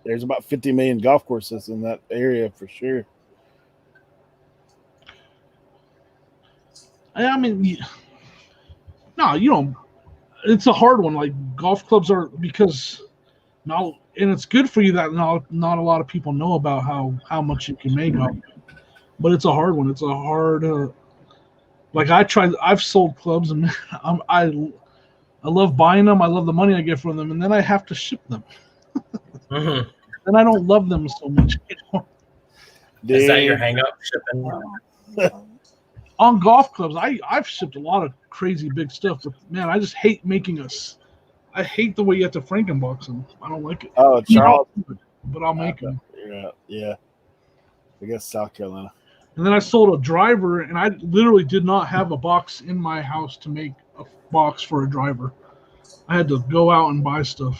there's about 50 million golf courses in that area for sure. I mean, no, you don't. It's a hard one. Like golf clubs are because now, and it's good for you that not a lot of people know about how much you can make off. But it's a hard one. It's a hard. Like I've sold clubs and I love buying them. I love the money I get from them, and then I have to ship them. And I don't love them so much anymore. Is that your hang up shipping? On golf clubs, I've shipped a lot of crazy big stuff, but man, I just hate I hate the way you have to Frankenbox them. I don't like it. Oh, Charles. But I'll make them. Yeah. I guess South Carolina. And then I sold a driver, and I literally did not have a box in my house to make a box for a driver. I had to go out and buy stuff.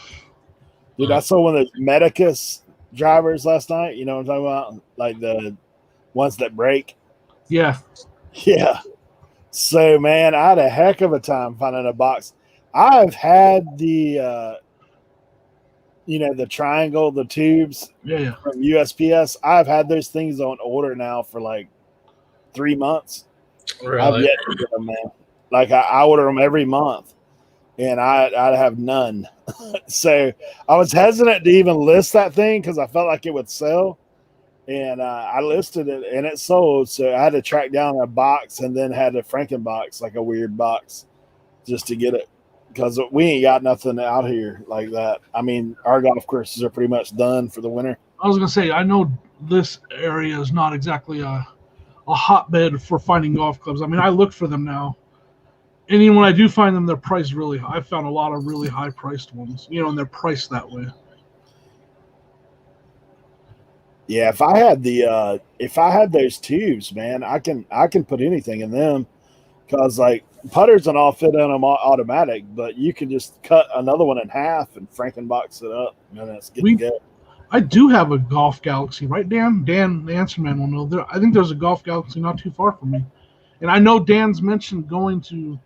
Dude, I saw one of those Medicus drivers last night. You know what I'm talking about? Like the ones that break. Yeah. Yeah. So, man, I had a heck of a time finding a box. I've had the, the triangle, the tubes from USPS. I've had those things on order now for like 3 months. Really? I've yet to get them, man. Like I order them every month, and I have none. So I was hesitant to even list that thing because I felt like it would sell. And I listed it, and it sold. So I had to track down a box and then had a Frankenbox, like a weird box, just to get it. Because we ain't got nothing out here like that. I mean, our golf courses are pretty much done for the winter. I was going to say, I know this area is not exactly a hotbed for finding golf clubs. I mean, I look for them now. And even when I do find them, they're priced really high. I've found a lot of really high-priced ones, and they're priced that way. Yeah, if I had those tubes, man, I can put anything in them, because like putters and all fit in them automatic, but you can just cut another one in half and Frankenbox it up, and it's good to go. I do have a Golf Galaxy, right, Dan? Dan, the answer man, will know. I think there's a Golf Galaxy not too far from me, and I know Dan's mentioned going to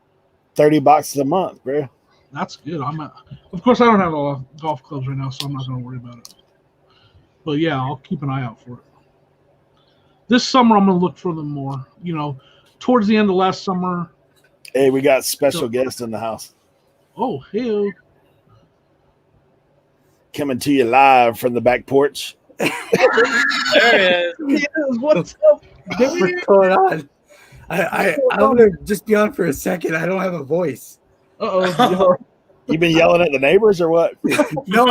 $30 a month, bro. That's good. Of course, I don't have a lot of golf clubs right now, so I'm not going to worry about it. But yeah, I'll keep an eye out for it. This summer, I'm going to look for them more. Towards the end of last summer. Hey, we got special guests in the house. Oh, hell. Coming to you live from the back porch. There it is. Yes, what's up? What's going on? I'm going to just be on for a second. I don't have a voice. Uh-oh. You been yelling at the neighbors or what? No,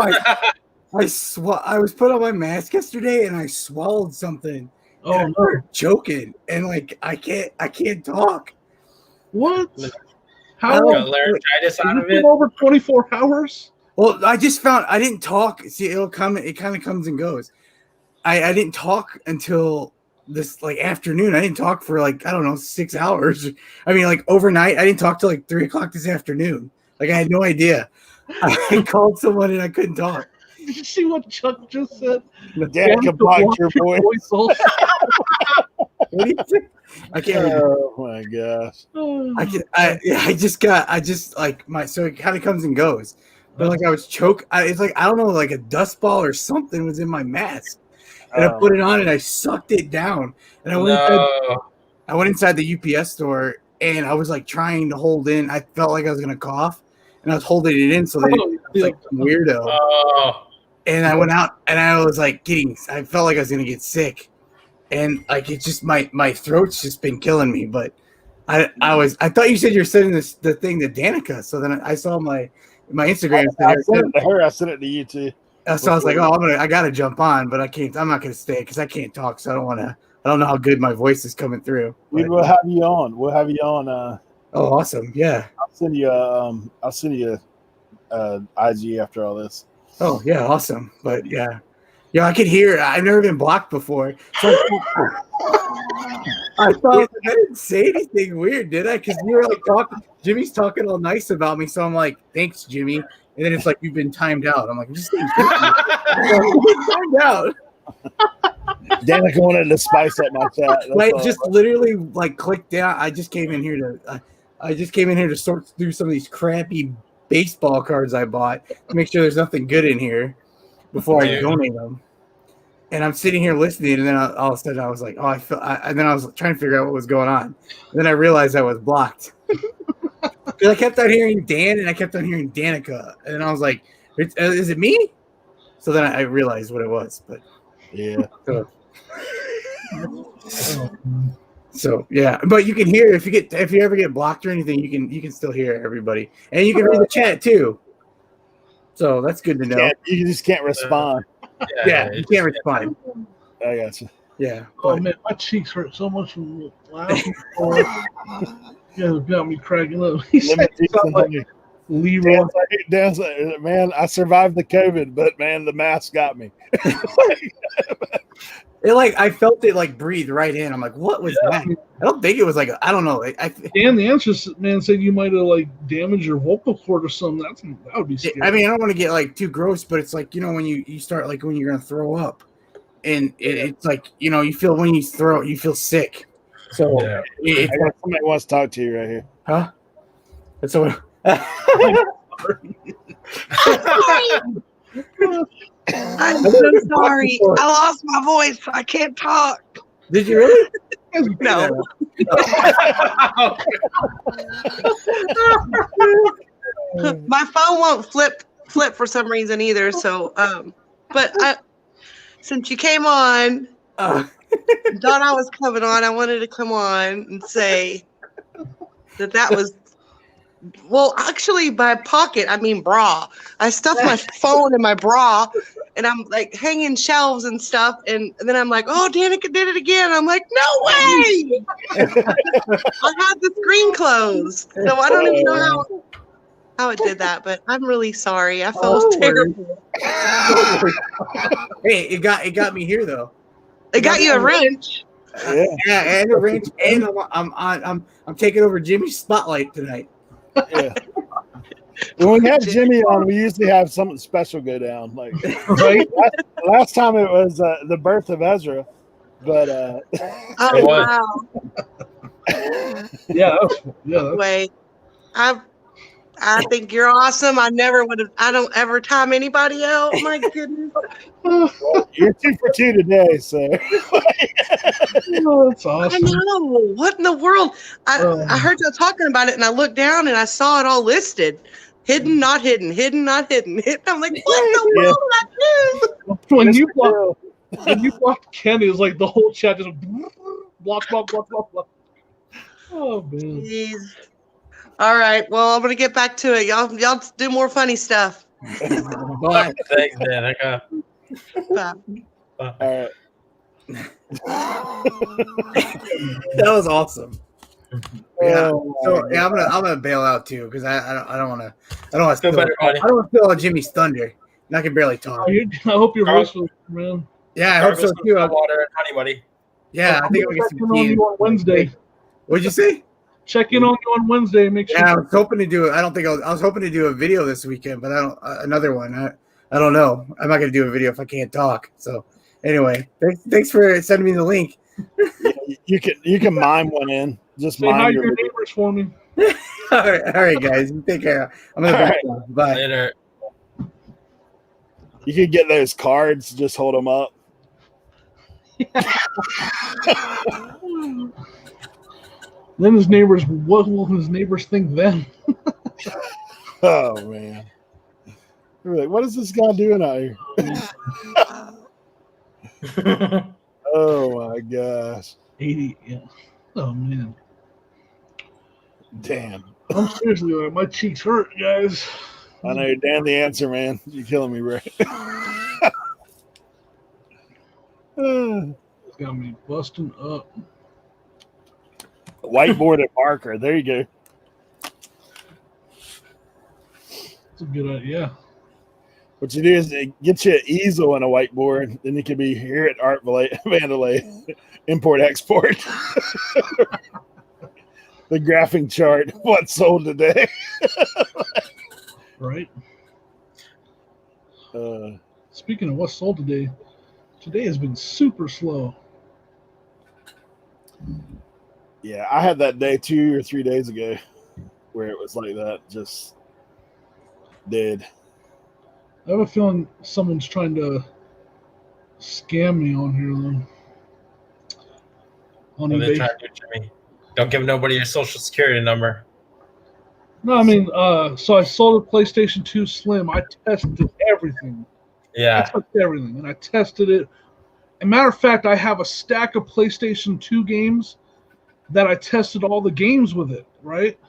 I was put on my mask yesterday and I swallowed something. Oh I no! started choking, and like I can't talk. What? I How? don't- Got laryngitis out You of been it. over 24 hours? Well, I just found I didn't talk. See, it'll come. It kind of comes and goes. I didn't talk until this like afternoon. I didn't talk for like I don't know 6 hours. I mean, like overnight. I didn't talk till like 3 o'clock this afternoon. Like I had no idea. I called someone and I couldn't talk. Did you see what Chuck just said? Danica blocked your voice. also. What do you think? I can't. Oh my gosh. I just like my so it kind of comes and goes. But like I was it's like I don't know, like a dust ball or something was in my mask, and I put it on and I sucked it down. And I went inside the UPS store and I was like trying to hold in. I felt like I was gonna cough, and I was holding it in so they didn't like some weirdo. Oh. And I went out and I was like I felt like I was gonna get sick, and like it's just my throat's just been killing me. But I thought you said you're sending the thing to Danica, so then I saw my Instagram. I sent it to her. I sent it to you too. So I was like, I gotta jump on, but I can't. I'm not gonna stay because I can't talk. So I don't want to. I don't know how good my voice is coming through. Dude, we'll have you on. We'll have you on. Oh, awesome! Yeah. I'll send you IG after all this. Oh yeah, awesome. But yeah, I could hear. I've never been blocked before. So I thought I didn't say anything weird, did I? Because you were like talking. Jimmy's talking all nice about me, so I'm like, thanks, Jimmy. And then it's like you've been timed out. I'm like, just timed out. Danica wanted to spice up my chat. I just literally like clicked down. I just came in here to sort through some of these crappy baseball cards I bought to make sure there's nothing good in here before I donate them. And I'm sitting here listening, and then all of a sudden I was like, and then I was trying to figure out what was going on. And then I realized I was blocked. Because I kept on hearing Dan, and I kept on hearing Danica. And I was like, is it me? So then I realized what it was. But yeah. So yeah, but you can hear if you ever get blocked or anything, you can still hear everybody, and you can read the chat too. So that's good to know. You just can't respond. Yeah, you can't respond. I got you. Yeah. Oh man, my cheeks hurt so much from laughing. You guys got me cracking up. He said something like Leroy. Dan's like, man, I survived the COVID, but man, the mask got me. It like I felt it like breathe right in. I'm like, what was that? I don't think it was like I don't know. Dan, the answer man said you might have like damaged your vocal cord or something. That would be scary. I mean, I don't want to get like too gross, but it's like when you start like when you're gonna throw up, and it's like you feel when you throw you feel sick. So I got somebody wants to talk to you right here. Huh? That's so. I'm so sorry. I lost my voice. I can't talk. Did you really? No. My phone won't flip for some reason either. So, but since you came on, thought I was coming on. I wanted to come on and say that was. Well, actually, my pocket, I mean bra. I stuffed my phone in my bra, and I'm like hanging shelves and stuff, and then I'm like, oh, Danica did it again. I'm like, no way! I had the screen closed, so I don't even know how it did that, but I'm really sorry. I felt terrible. Hey, it got me here though. It got you a wrench. Yeah, and a wrench, and I'm taking over Jimmy's spotlight tonight. Yeah. When we have Jimmy on, we usually have something special go down. Like Right? last time it was the birth of Ezra, but Oh It was. wow! Yeah. Wait, I think you're awesome. I don't ever time anybody out. My goodness. you're 2 for 2 today. So Oh, that's I awesome. know. What in the world? I heard you talking about it, and I looked down, and I saw it all listed. Hidden, not hidden. Hidden, not hidden. I'm like, what in the world did I do? When you blocked Ken, it was like the whole chat just block. Oh man. Jeez. All right. Well, I'm gonna get back to it. Y'all do more funny stuff. Bye. Thanks, Danica. Bye. all right. That was awesome. Yeah. Oh, So yeah, I'm gonna bail out too because I don't want to Feel better, buddy. I don't want to steal Jimmy's thunder, and I can barely talk. I hope your voice was, man. Yeah, I hope so too. Water and honey, buddy. Yeah, I think I'll get Check some in on tea. you on Wednesday. What'd you say? Check in on you on Wednesday. Make sure. Yeah, I was hoping to do it. I was hoping to do a video this weekend, but I don't. Another one. I don't know. I'm not gonna do a video if I can't talk. So anyway, thanks for sending me the link. You can mime one in. Just Say hi mime to your your neighbors for me. All right, guys. Take care. I'm gonna back off. Bye. Later. You could get those cards. Just hold them up. Then his neighbors, what will his neighbors think then? Oh man. We're like, what is this guy doing out here? Oh my gosh. 80, yeah. Oh man. Damn. I'm seriously like, my cheeks hurt, guys. I know, damn the answer, man. You're killing me, Ray. It's got me busting up. Whiteboard and marker. There you go. It's a good idea. What you do is get you an easel and a whiteboard, then you can be here at Art Mandalay, import export. The graphing chart, what's sold today. Right. Speaking of what's sold today has been super slow. Yeah, I had that day 2 or 3 days ago where it was like that, just dead. I have a feeling someone's trying to scam me on here, though. On What are they eBay. trying to do, Jimmy? Don't give nobody your social security number. No, I mean, so I sold a PlayStation 2 Slim. I tested everything. Yeah. I tested everything, and I tested it. As a matter of fact, I have a stack of PlayStation 2 games that I tested all the games with it, right?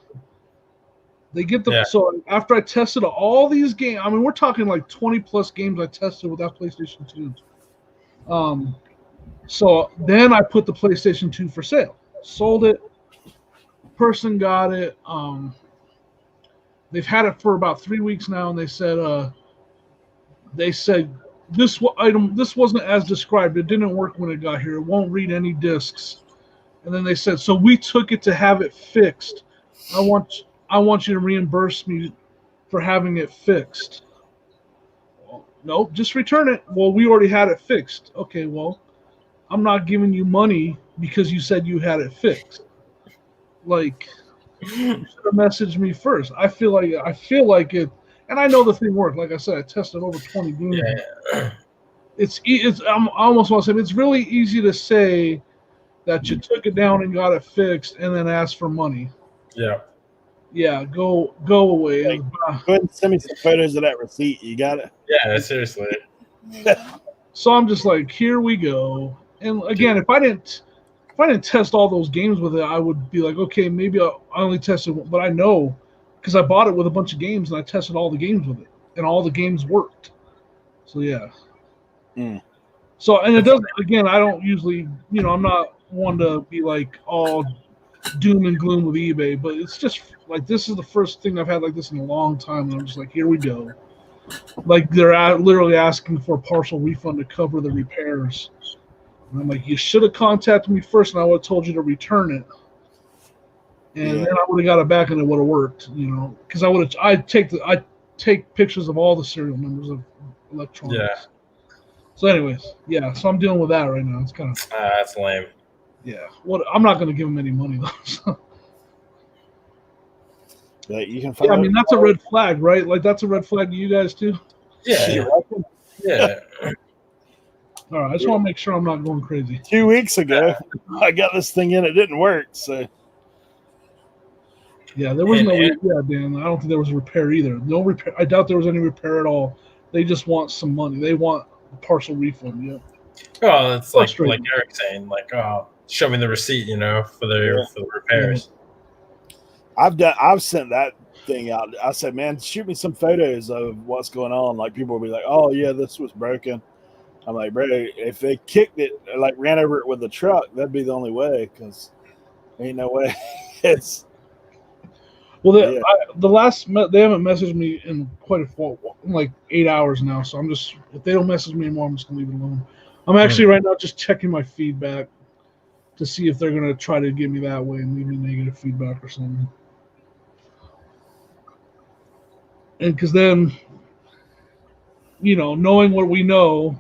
They get the So after I tested all these games, I mean, we're talking like 20 plus games I tested with that PlayStation 2. So then I put the PlayStation 2 for sale, sold it. Person got it. They've had it for about 3 weeks now, and they said this item, this wasn't as described. It didn't work when it got here. It won't read any discs. And then they said, so we took it to have it fixed. I want you to reimburse me for having it fixed. Well, no, just return it. Well, we already had it fixed. Okay, well, I'm not giving you money because you said you had it fixed. Like, you should have messaged me first. I feel like it, and I know the thing worked. Like I said, I tested over 20 games. Yeah. It's I almost want to say it's really easy to say that you took it down and got it fixed and then ask for money. Yeah. Yeah, go away. Like, go ahead and send me some photos of that receipt. You got it? Yeah, seriously. So I'm just like, here we go. And again, if I didn't test all those games with it, I would be like, okay, maybe I only tested one, but I know because I bought it with a bunch of games and I tested all the games with it, and all the games worked. So yeah. So, and it doesn't. Again, I don't usually, I'm not one to be like all doom and gloom with eBay, but it's just like this is the first thing I've had like this in a long time, and I'm just like, here we go. Like they're literally asking for a partial refund to cover the repairs. And I'm like, you should have contacted me first, and I would have told you to return it. And then I would have got it back, and it would have worked, because I'd take pictures of all the serial numbers of electronics. Yeah. So, anyways, so I'm dealing with that right now. It's kind of that's lame. Yeah. I'm not going to give him any money though. So. Yeah, you can. Yeah, I mean that's a red flag, right? Like that's a red flag to you guys too. Yeah. Yeah. All right, I just want to make sure I'm not going crazy. 2 weeks ago, I got this thing in. It didn't work. So. Yeah, there was Dan. I don't think there was a repair either. No repair. I doubt there was any repair at all. They just want some money. They want a partial refund. Yeah. Oh, it's like Eric saying, like, show me the receipt, for the repairs. I've sent that thing out. I said, man, shoot me some photos of what's going on. Like people will be like, oh yeah, this was broken. I'm like, bro, if they kicked it, like ran over it with a truck, that'd be the only way, because ain't no way. It's Well, yeah. they haven't messaged me in quite like 8 hours now. So I'm just, if they don't message me anymore, I'm just gonna leave it alone. I'm actually right now just checking my feedback to see if they're gonna try to get me that way and leave me negative feedback or something. And because then, knowing what we know,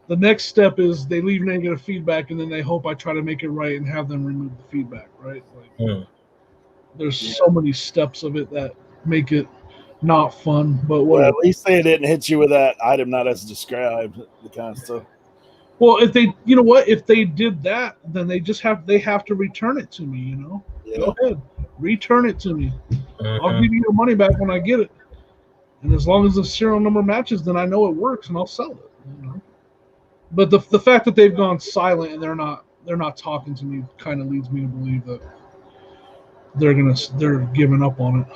the next step is they leave negative feedback, and then they hope I try to make it right and have them remove the feedback, right? Like, there's so many steps of it that make it not fun, but Well, whatever. at least they didn't hit you with that item not as described, the kind of stuff. Well, if they, if they did that, then they have to return it to me. Yeah. Go ahead, return it to me. I'll give you your money back when I get it, and as long as the serial number matches, then I know it works, and I'll sell it. But the fact that they've gone silent and they're not talking to me kind of leads me to believe that they're giving up on it.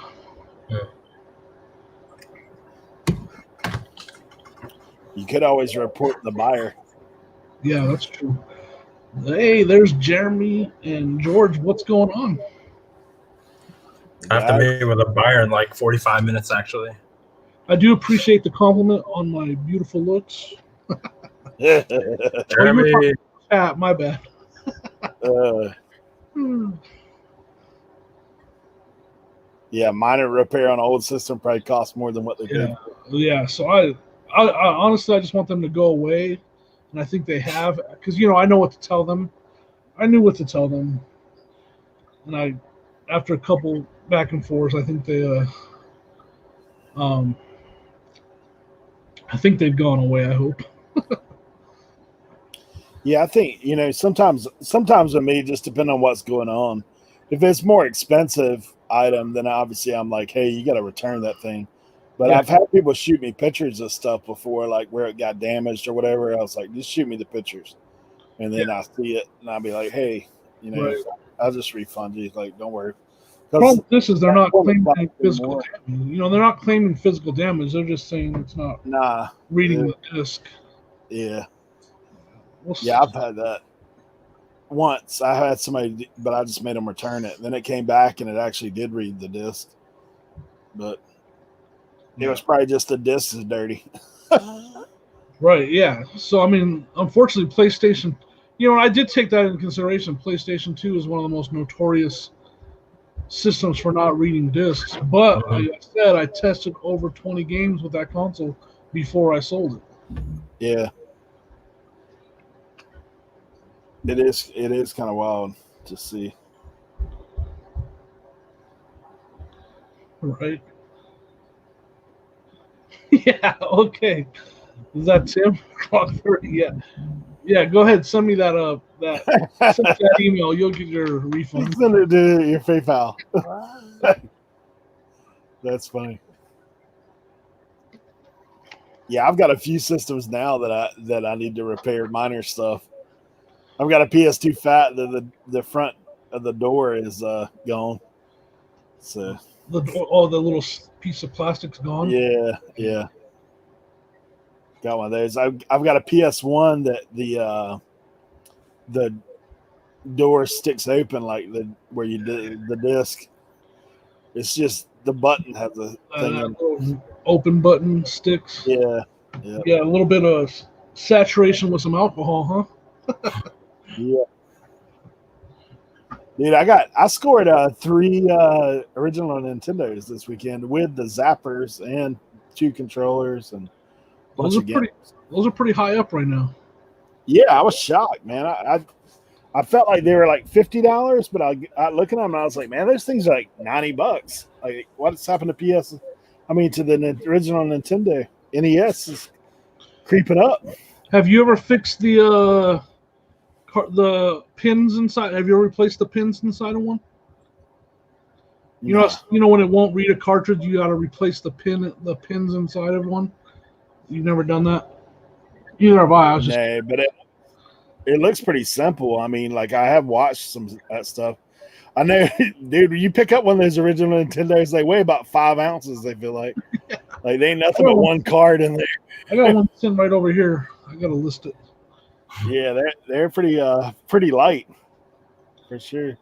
Yeah. You could always report the buyer. Yeah, that's true. Hey, there's Jeremy and George. What's going on? I have to meet with a buyer in like 45 minutes, actually. I do appreciate the compliment on my beautiful looks. Jeremy. My bad. Yeah, minor repair on an old system probably costs more than what they did. Yeah, so I honestly, I just want them to go away, and I think they have, because I know what to tell them. I knew what to tell them, and after a couple back and forths, I think they've gone away. I hope. Yeah, I think sometimes with me, just depending on what's going on. If it's more expensive item, then obviously I'm like, hey, you got to return that thing. But I've had people shoot me pictures of stuff before, like where it got damaged or whatever. I was like, just shoot me the pictures, and then I see it, and I'll be like, hey, I'll just refund you. Like, don't worry. The problem with this is they're not claiming physical damage. They're not claiming physical damage. They're just saying it's not reading the disc. Yeah. Yeah, I've had that. Once I had somebody, but I just made them return it. Then it came back and it actually did read the disc, but it was probably just the disc is dirty. Right. Yeah. So I mean, unfortunately, PlayStation. I did take that into consideration. PlayStation 2 is one of the most notorious systems for not reading discs. But like I said, I tested over 20 games with that console before I sold it. Yeah. It is kind of wild to see. Right. Yeah, okay. Is that Tim? Yeah. Yeah, go ahead. Send me that send that email. You'll get your refund. Send it to your PayPal. That's funny. Yeah, I've got a few systems now that I need to repair minor stuff. I've got a PS2 Fat. The front of the door is gone. So the little piece of plastic's gone. Yeah. Got one of those. I've got a PS1 that the door sticks open like where you did the disc. It's just the button has a thing. Open button sticks. Yeah. Yeah, a little bit of saturation with some alcohol, huh? Yeah. Dude, I scored 3 original Nintendos this weekend with the zappers and 2 controllers and a bunch of games. Those are pretty high up right now. Yeah, I was shocked, man. I felt like they were like $50, but I looking at them and I was like, man, those things are like $90. Like, what's happened to to the original Nintendo? NES is creeping up. Have you ever fixed the pins inside? Have you ever replaced the pins inside of one? You know when it won't read a cartridge, you got to replace the pins inside of one. You've never done that? Neither have I. But it looks pretty simple. I mean, like I have watched some of that stuff. I know, dude. You pick up one of those original Nintendos, they weigh about 5 ounces. They feel like, like they ain't nothing but one card in there. I got one sitting right over here. I gotta list it. Yeah, they're pretty light for sure.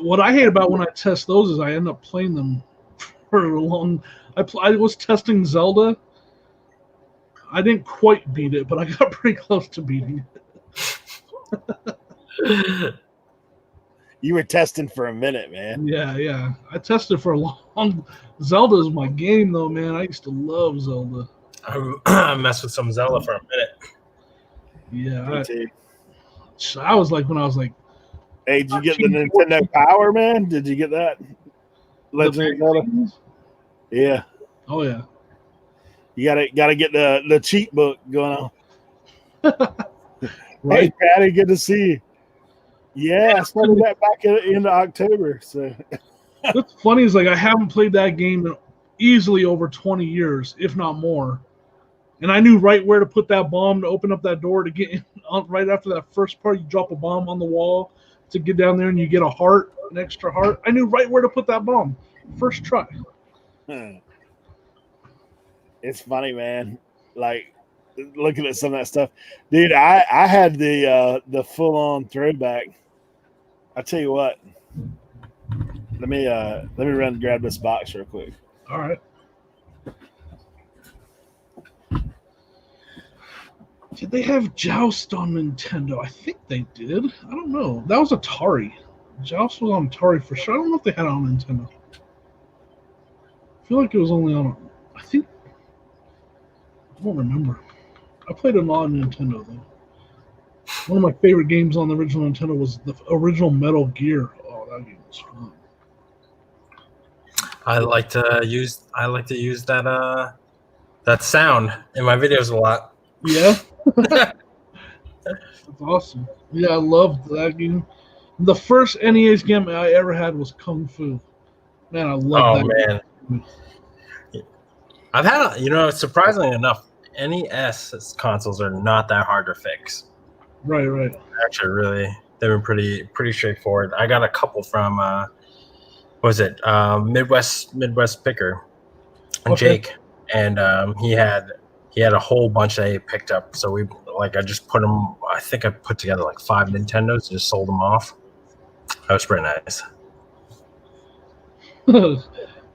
What I hate about when I test those is I end up playing them for a long. I was testing Zelda. I didn't quite beat it, but I got pretty close to beating it. You were testing for a minute, man. Yeah. I tested for a long. Zelda is my game, though, man. I used to love Zelda. I messed with some Zelda for a minute. Yeah, Me too. I was like, when I was like, Hey, did you get the Nintendo Power, man? Did you get that? Legend of Zelda? Yeah. Oh yeah. You gotta get the cheat book going on. Right. Hey, Patty, good to see you. Yeah, I started that back in October. So What's funny is like I haven't played that game in easily over 20 years, if not more. And I knew right where to put that bomb to open up that door to get in. Right after that first part, you drop a bomb on the wall to get down there and you get a heart, an extra heart. I knew right where to put that bomb. First try. It's funny, man. Like looking at some of that stuff, dude. I had the full on throwback. I tell you what. Let me run and grab this box real quick. All right. Did they have Joust on Nintendo? I think they did. I don't know. That was Atari. Joust was on Atari for sure. I don't know if they had it on Nintendo. I feel like it was only on. I think. I don't remember. I played it on Nintendo though. One of my favorite games on the original Nintendo was the original Metal Gear. Oh, that game was fun. I like to use that sound in my videos a lot. Yeah. That's awesome. Yeah, I loved that game. The first NES game I ever had was Kung Fu. Man, I love that game. I've had surprisingly enough, NES consoles are not that hard to fix. Right. Actually, they were pretty straightforward. I got a couple from Midwest Picker, Jake, and he had a whole bunch that he picked up. So I just put them. I think I put together like 5 Nintendos, just sold them off. That was pretty nice.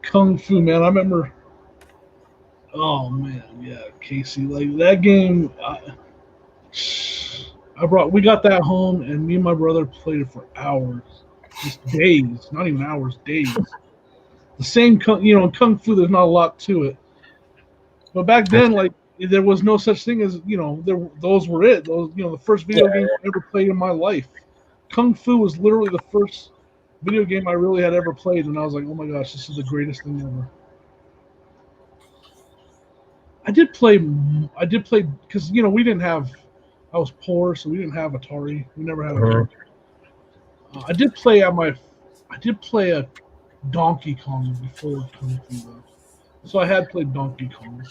Kung Fu, man. I remember. Oh man, yeah, Casey. Like that game. We got that home, and me and my brother played it for hours, just days, not even hours, days. The same, in Kung Fu, there's not a lot to it. But back then, like, there was no such thing as, those were it. Those, the first video game I ever played in my life. Kung Fu was literally the first video game I really had ever played, and I was like, oh my gosh, this is the greatest thing ever. I did play because we didn't have. I was poor, so we didn't have Atari. We never had Atari. I did play a Donkey Kong before Kung Fu, though. So I had played Donkey Kong.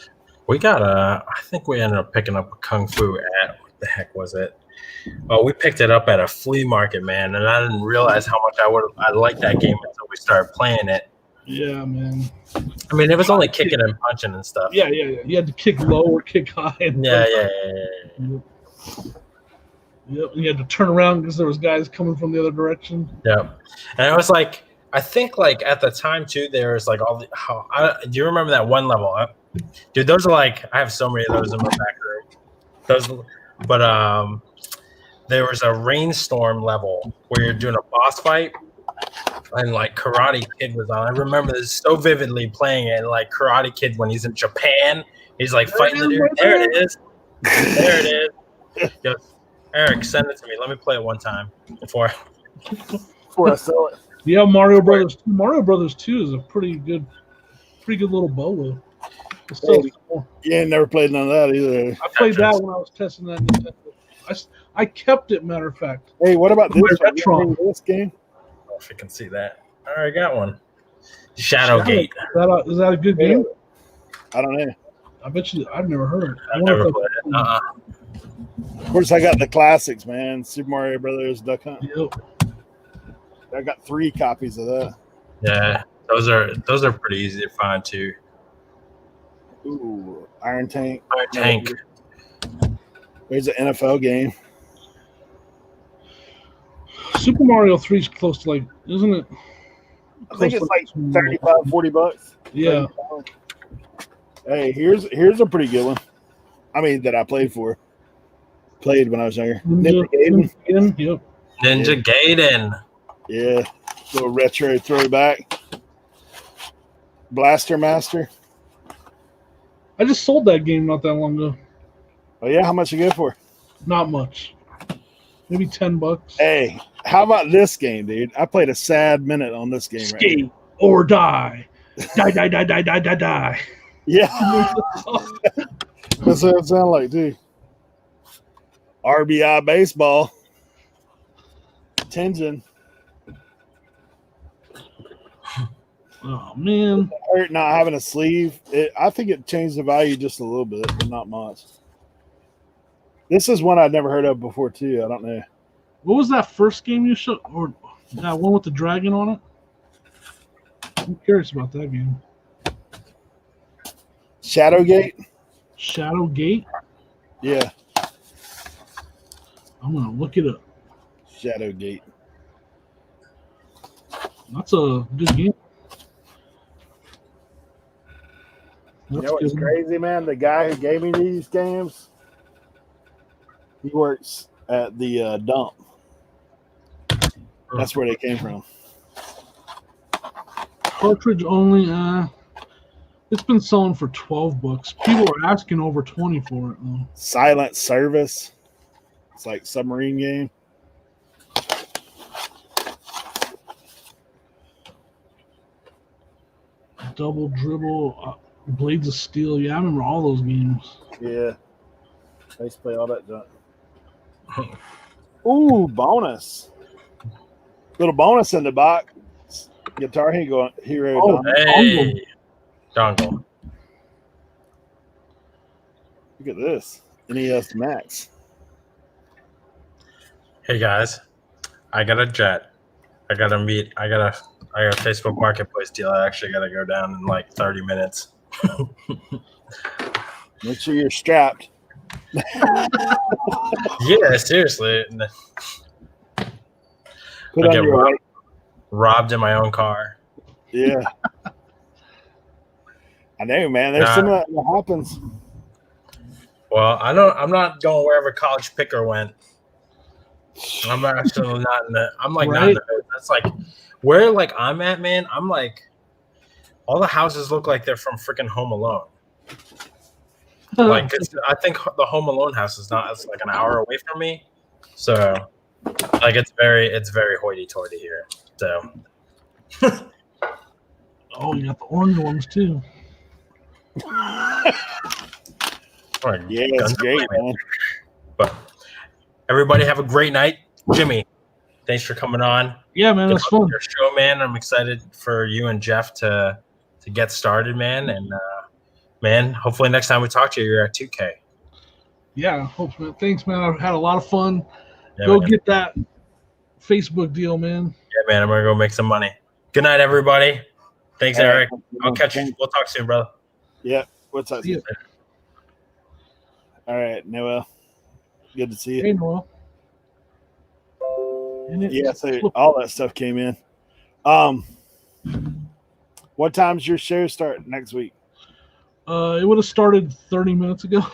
We got I think we ended up picking up a Kung Fu at, what the heck was it? Well, we picked it up at a flea market, man, and I didn't realize how much I liked that game until we started playing it. Yeah, man. I mean, it was only kicking and punching and stuff. Yeah. You had to kick low or kick high. Yeah. Yep. You had to turn around because there was guys coming from the other direction. Yep. And it was like, I think like at the time too, there was like all the. Do you remember that one level? Dude, those are like, I have so many of those in my back room. There was a rainstorm level where you're doing a boss fight. And like Karate Kid was on. I remember this so vividly playing it. And like Karate Kid when he's in Japan, he's like fighting the dude. There it is. Yo, Eric, send it to me. Let me play it one time before I sell it. Yeah, Mario Brothers 2. Mario Brothers 2 is a pretty good little bolo. You ain't never played none of that either. I played that when I was testing that Nintendo. I kept it, matter of fact. Hey, what about this? This game? if you can see that. I already got one. Shadowgate. Is that a good game? I don't know. I bet you. I've never heard of it. I've never played it. Of course, I got the classics, man. Super Mario Brothers, Duck Hunt. Yep. I got 3 copies of that. Yeah, those are pretty easy to find too. Ooh, Iron Tank. Iron Tank. There's an NFL game. Super Mario 3 is close to like, isn't it? I think it's like $35-$40. Yeah. Hey, here's a pretty good one. I mean, that I played when I was younger. Ninja Gaiden. Yep. Ninja Gaiden. Yeah. Little retro throwback. Blaster Master. I just sold that game not that long ago. Oh yeah, how much you get for? Not much. Maybe $10. Hey, how about this game, dude? I played a sad minute on this game. Skate or die. Die. Yeah. That's what it sounds like, dude. RBI baseball. Tension. Oh man. Hurt not having a sleeve. I think it changed the value just a little bit, but not much. This is one I'd never heard of before too. I don't know. What was that first game you showed, or that one with the dragon on it? I'm curious about that game. Shadowgate? Shadowgate? Yeah. I'm gonna look it up. Shadowgate. That's a good game. You know what's crazy, man? The guy who gave me these games, he works at the dump. That's where they came from. Cartridge only. It's been selling for $12. People are asking over 20 for it though. Silent Service. It's like submarine game. Double Dribble, Blades of Steel. Yeah, I remember all those games. Yeah. I used to play all that junk. Ooh, bonus. Little bonus in the box. Guitar Hero. Oh, Hey. Dongle. Look at this. NES Max. Hey guys, I got a jet. I got a Facebook Marketplace deal. I actually got to go down in like 30 minutes. Make sure you're strapped. Yeah, seriously. Put on your white. Robbed in my own car. Yeah. I know, man. There's some of that happens. Well, I'm not going wherever College Picker went. I'm actually not in the. I'm like not in the. That's like where like I'm at, man. I'm like all the houses look like they're from freaking Home Alone. Like I think the Home Alone house is not. It's like an hour away from me, so like it's very hoity-toity here. So. Oh, you got the orange ones too. Yeah, it's great, man. But everybody have a great night. Jimmy, thanks for coming on. Yeah, man, it's fun. Your show, man. I'm excited for you and Jeff to get started, man. And man, hopefully next time we talk to you, you're at 2K. Yeah, hope, man. Thanks, man. I've had a lot of fun. Yeah, go man. Get that Facebook deal, man. Yeah, man. I'm gonna go make some money. Good night, everybody. Thanks, Eric. I'll catch you. We'll talk soon, brother. Yeah. What's up? Yeah. All right, Noel. Good to see you. Hey, Noel. Yeah, so all that stuff came in. What time's your show start next week? It would have started 30 minutes ago.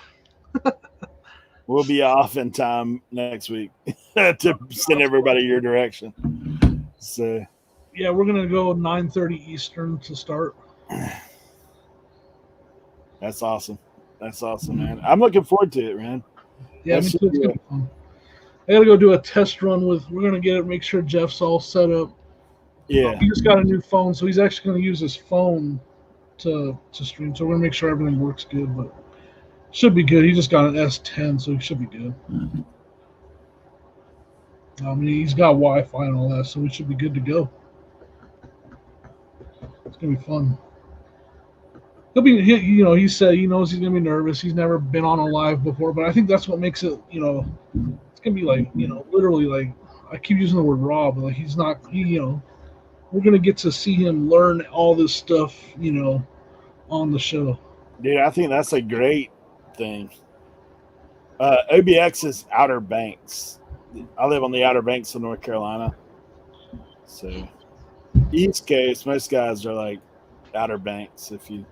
We'll be off in time next week to send everybody your direction. So yeah, we're gonna go 9:30 Eastern to start. That's awesome. That's awesome, man. I'm looking forward to it, man. Yeah, me too. It's gonna be fun. I gotta go do a test run with. We're gonna get it. Make sure Jeff's all set up. Yeah. He just got a new phone, so he's actually gonna use his phone to stream. So we're gonna make sure everything works good, but should be good. He just got an S10, so he should be good. I mean, he's got Wi-Fi and all that, so we should be good to go. It's gonna be fun. He said he knows he's gonna be nervous. He's never been on a live before, but I think that's what makes it. It's gonna be like literally like I keep using the word raw, but like he's not. We're gonna get to see him learn all this stuff, on the show. Dude, I think that's a great thing. OBX is Outer Banks. I live on the Outer Banks of North Carolina. So East Coast, most guys are like Outer Banks. If you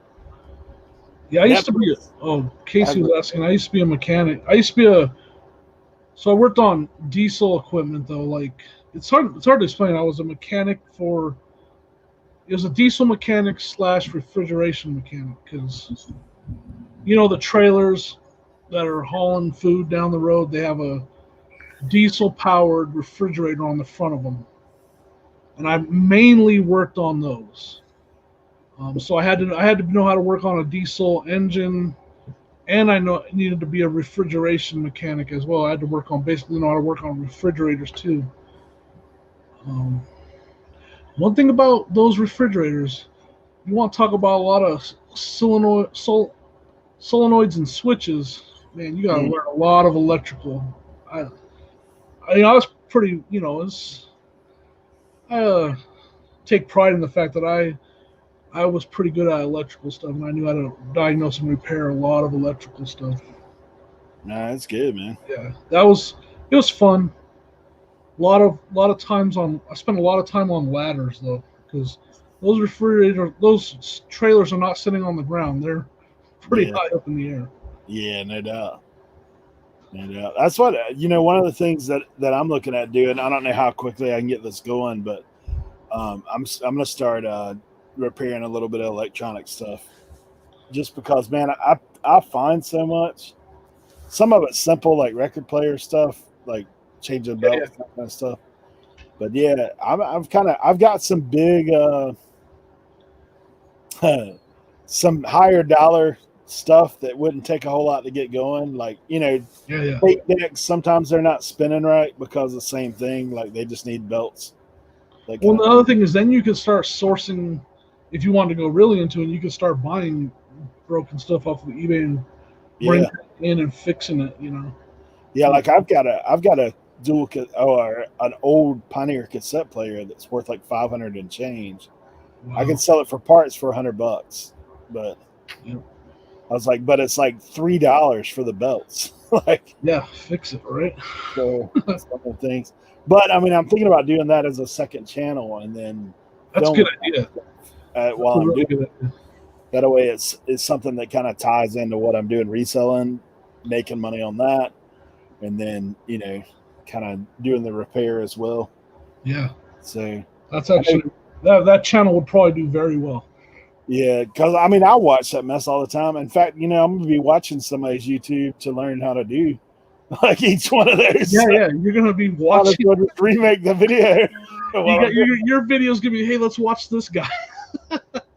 Yeah, I used to be. Casey was asking. I used to be a mechanic. So I worked on diesel equipment though. Like it's hard to explain. I was a mechanic for. It was a diesel mechanic / refrigeration mechanic because, the trailers that are hauling food down the road, they have a diesel powered refrigerator on the front of them, and I mainly worked on those. So I had to know how to work on a diesel engine, and needed to be a refrigeration mechanic as well. I had to know how to work on refrigerators too. One thing about those refrigerators, you want to talk about a lot of solenoids and switches. Man, you got to learn a lot of electrical. I was pretty, I take pride in the fact that I was pretty good at electrical stuff, and I knew how to diagnose and repair a lot of electrical stuff. Nah, that's good, man. Yeah, it was fun. A lot of times I spent a lot of time on ladders though, because those trailers are not sitting on the ground. They're pretty high up in the air. Yeah, no doubt. No doubt. That's what one of the things that I'm looking at doing. I don't know how quickly I can get this going, but I'm gonna start repairing a little bit of electronic stuff, just because, man, I find so much. Some of it's simple, like record player stuff, like changing belts, that kind of stuff. But yeah, I've got some big, some higher dollar stuff that wouldn't take a whole lot to get going. Like, tape decks, sometimes they're not spinning right because of the same thing. Like they just need belts. Well, the other thing is then you could start sourcing, if you want to go really into it, you could start buying broken stuff off of eBay and bring it in and fixing it, Yeah, like I've got a an old Pioneer cassette player that's worth like $500 and change. Wow. I can sell it for parts for $100, but I was like, but it's like $3 for the belts. Fix it, right? So some of the things. But I mean, I'm thinking about doing that as a second channel, and then that's a good idea. While I'm doing it, that way it's something that kind of ties into what I'm doing, reselling, making money on that, and then kind of doing the repair as well. Yeah. So that's actually that channel would probably do very well. Yeah, because I mean, I watch that mess all the time. In fact, I'm going to be watching somebody's YouTube to learn how to do like each one of those. Yeah, you're going to be watching. Remake the video. Your video's going to be, hey, let's watch this guy.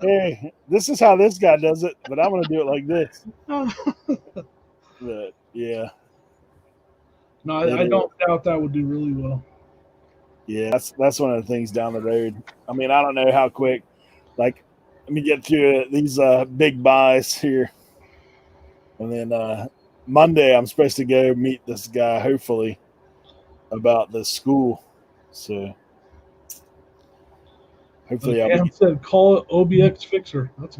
Hey, this is how this guy does it, but I'm going to do it like this. But yeah. No, I don't doubt that would do really well. Yeah, that's one of the things down the road. I mean, I don't know how quick. Like, let me get through these big buys here, and then Monday I'm supposed to go meet this guy, hopefully, about the school. So hopefully I'll said call it OBX Fixer. That's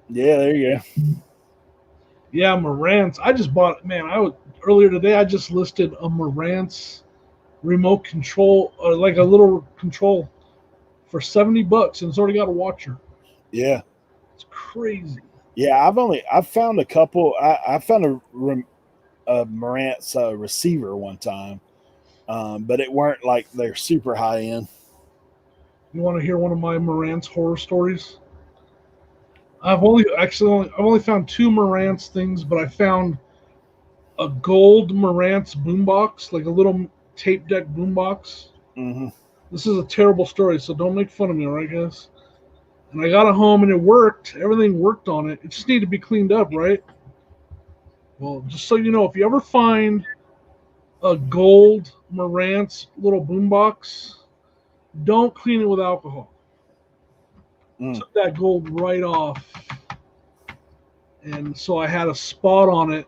yeah, there you go. Yeah, Marantz. I just bought. Earlier today I just listed a Marantz remote control, like a little control, for $70, and it's already got a watcher. Yeah, it's crazy. Yeah, I've found a couple. I found a Marantz receiver one time, but it weren't like they're super high end. You want to hear one of my Marantz horror stories? I've only found two Marantz things, but I found a gold Marantz boombox, like a little tape deck boombox. Mm-hmm. This is a terrible story, so don't make fun of me, all right, guys? And I got it home and it worked. Everything worked on it. It just needed to be cleaned up, right? Well, just so you know, if you ever find a gold Marantz little boombox, don't clean it with alcohol. Took that gold right off. And so I had a spot on it.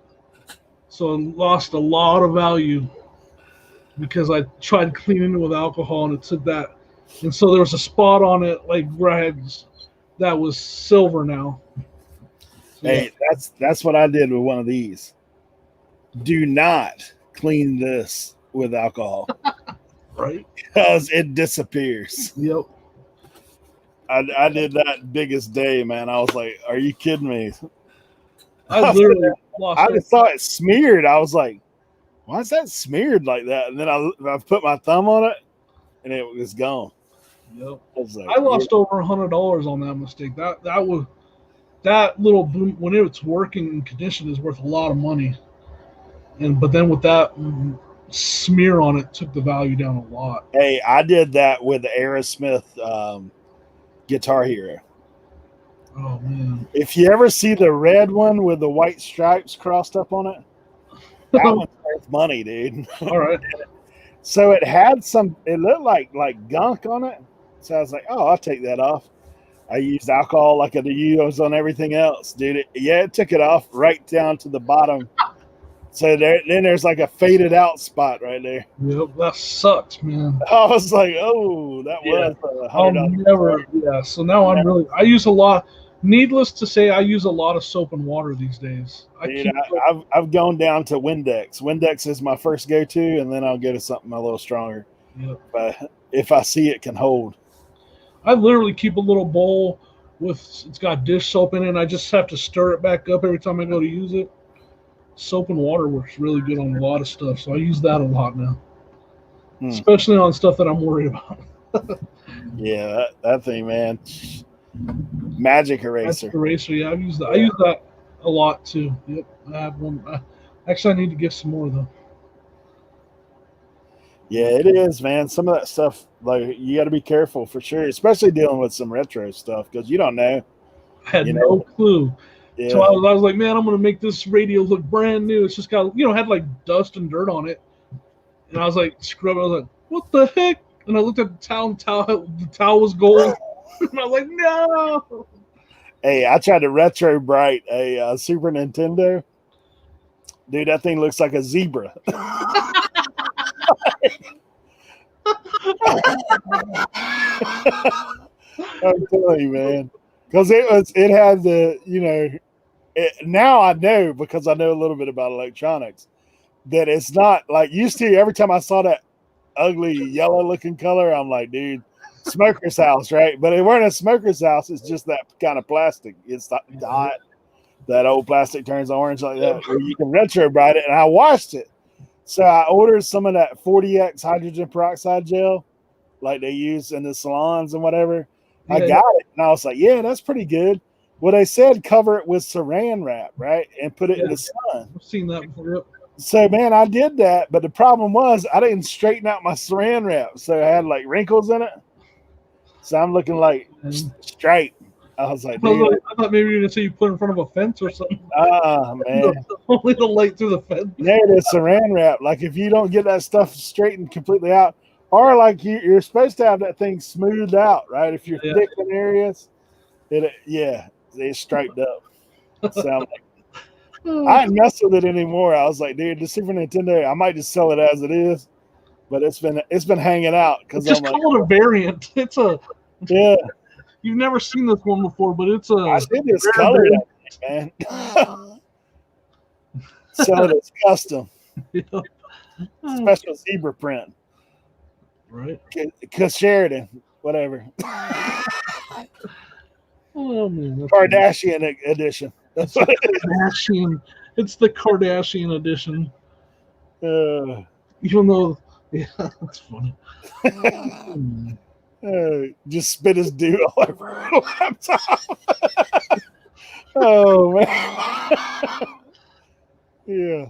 So it lost a lot of value because I tried cleaning it with alcohol and it took that. And so there was a spot on it, like where I had, that was silver now. So, hey, that's what I did with one of these. do not clean this with alcohol Right. because it disappears. Yep. I did that biggest day, man. I was like, "Are you kidding me?" I literally lost. I just saw it smeared. I was like, "Why is that smeared like that?" And then I put my thumb on it, and it was gone. Yep. I I lost over $100 on that mistake. That little boom when it's working in condition is worth a lot of money. But then with that smear on it, took the value down a lot. Hey, I did that with the Aerosmith Guitar Hero. Oh man! If you ever see the red one with the white stripes crossed up on it, that one's worth money, dude. All right. So it had it looked like gunk on it. So I was like, oh, I'll take that off. I used alcohol like I use on everything else, dude. It took it off right down to the bottom. So then there's like a faded out spot right there. Yep, that sucks, man. I was like, oh, that was $100. Yeah, so now I use a lot. Needless to say, I use a lot of soap and water these days. I've gone down to Windex. Windex is my first go-to, and then I'll go to something a little stronger. Yep. But if I see it can hold. I literally keep a little bowl it's got dish soap in it, and I just have to stir it back up every time I go to use it. Soap and water works really good on a lot of stuff, so I use that a lot now. Especially on stuff that I'm worried about. Yeah, that thing, man. Magic eraser. Magic eraser, yeah, I use that a lot too. Yep, I have one. Actually, I need to get some more though. Yeah, it is, man. Some of that stuff, like, you got to be careful for sure, especially dealing with some retro stuff because you don't know. I had no clue. Yeah. So I was like, man, I'm going to make this radio look brand new. It's just got, had like dust and dirt on it. And I was like, scrub it. I was like, what the heck? And I looked at the towel, the towel was gold. And I was like, no. Hey, I tried to retro bright a Super Nintendo. Dude, that thing looks like a zebra. I'm telling you, man, because it had the now I know because I know a little bit about electronics that it's not like used to. Every time I saw that ugly yellow looking color, I'm like, dude, smoker's house, right? But it weren't a smoker's house. It's just that kind of plastic. It's hot. That old plastic turns orange like that. Where you can retro bright it, and I washed it. So I ordered some of that 40X hydrogen peroxide gel, like they use in the salons and whatever. Yeah. I got it, and I was like, yeah, that's pretty good. Well, they said cover it with saran wrap, right, and put it in the sun. I've seen that before. So, man, I did that, but the problem was I didn't straighten out my saran wrap, so I had like wrinkles in it. So I'm looking like straight. I was like, dude. I thought maybe you were going to say you put it in front of a fence or something. Man. Only the light through the fence. Yeah, it is saran wrap. Like, if you don't get that stuff straightened completely out, or like you're supposed to have that thing smoothed out, right? If you're thick in areas, it's striped up. So I'm like, I didn't mess with it anymore. I was like, dude, the Super Nintendo, I might just sell it as it is. But it's been hanging out because just call it a variant. It's a You've never seen this one before, but it's a. I see this color, man. So it's custom. Special zebra print. Right. Because Sheridan, whatever. Oh, man, Kardashian edition. That's what Kardashian. It's the Kardashian edition. Even though, that's funny. Just spit his dew all over her laptop. Oh, man. Yeah.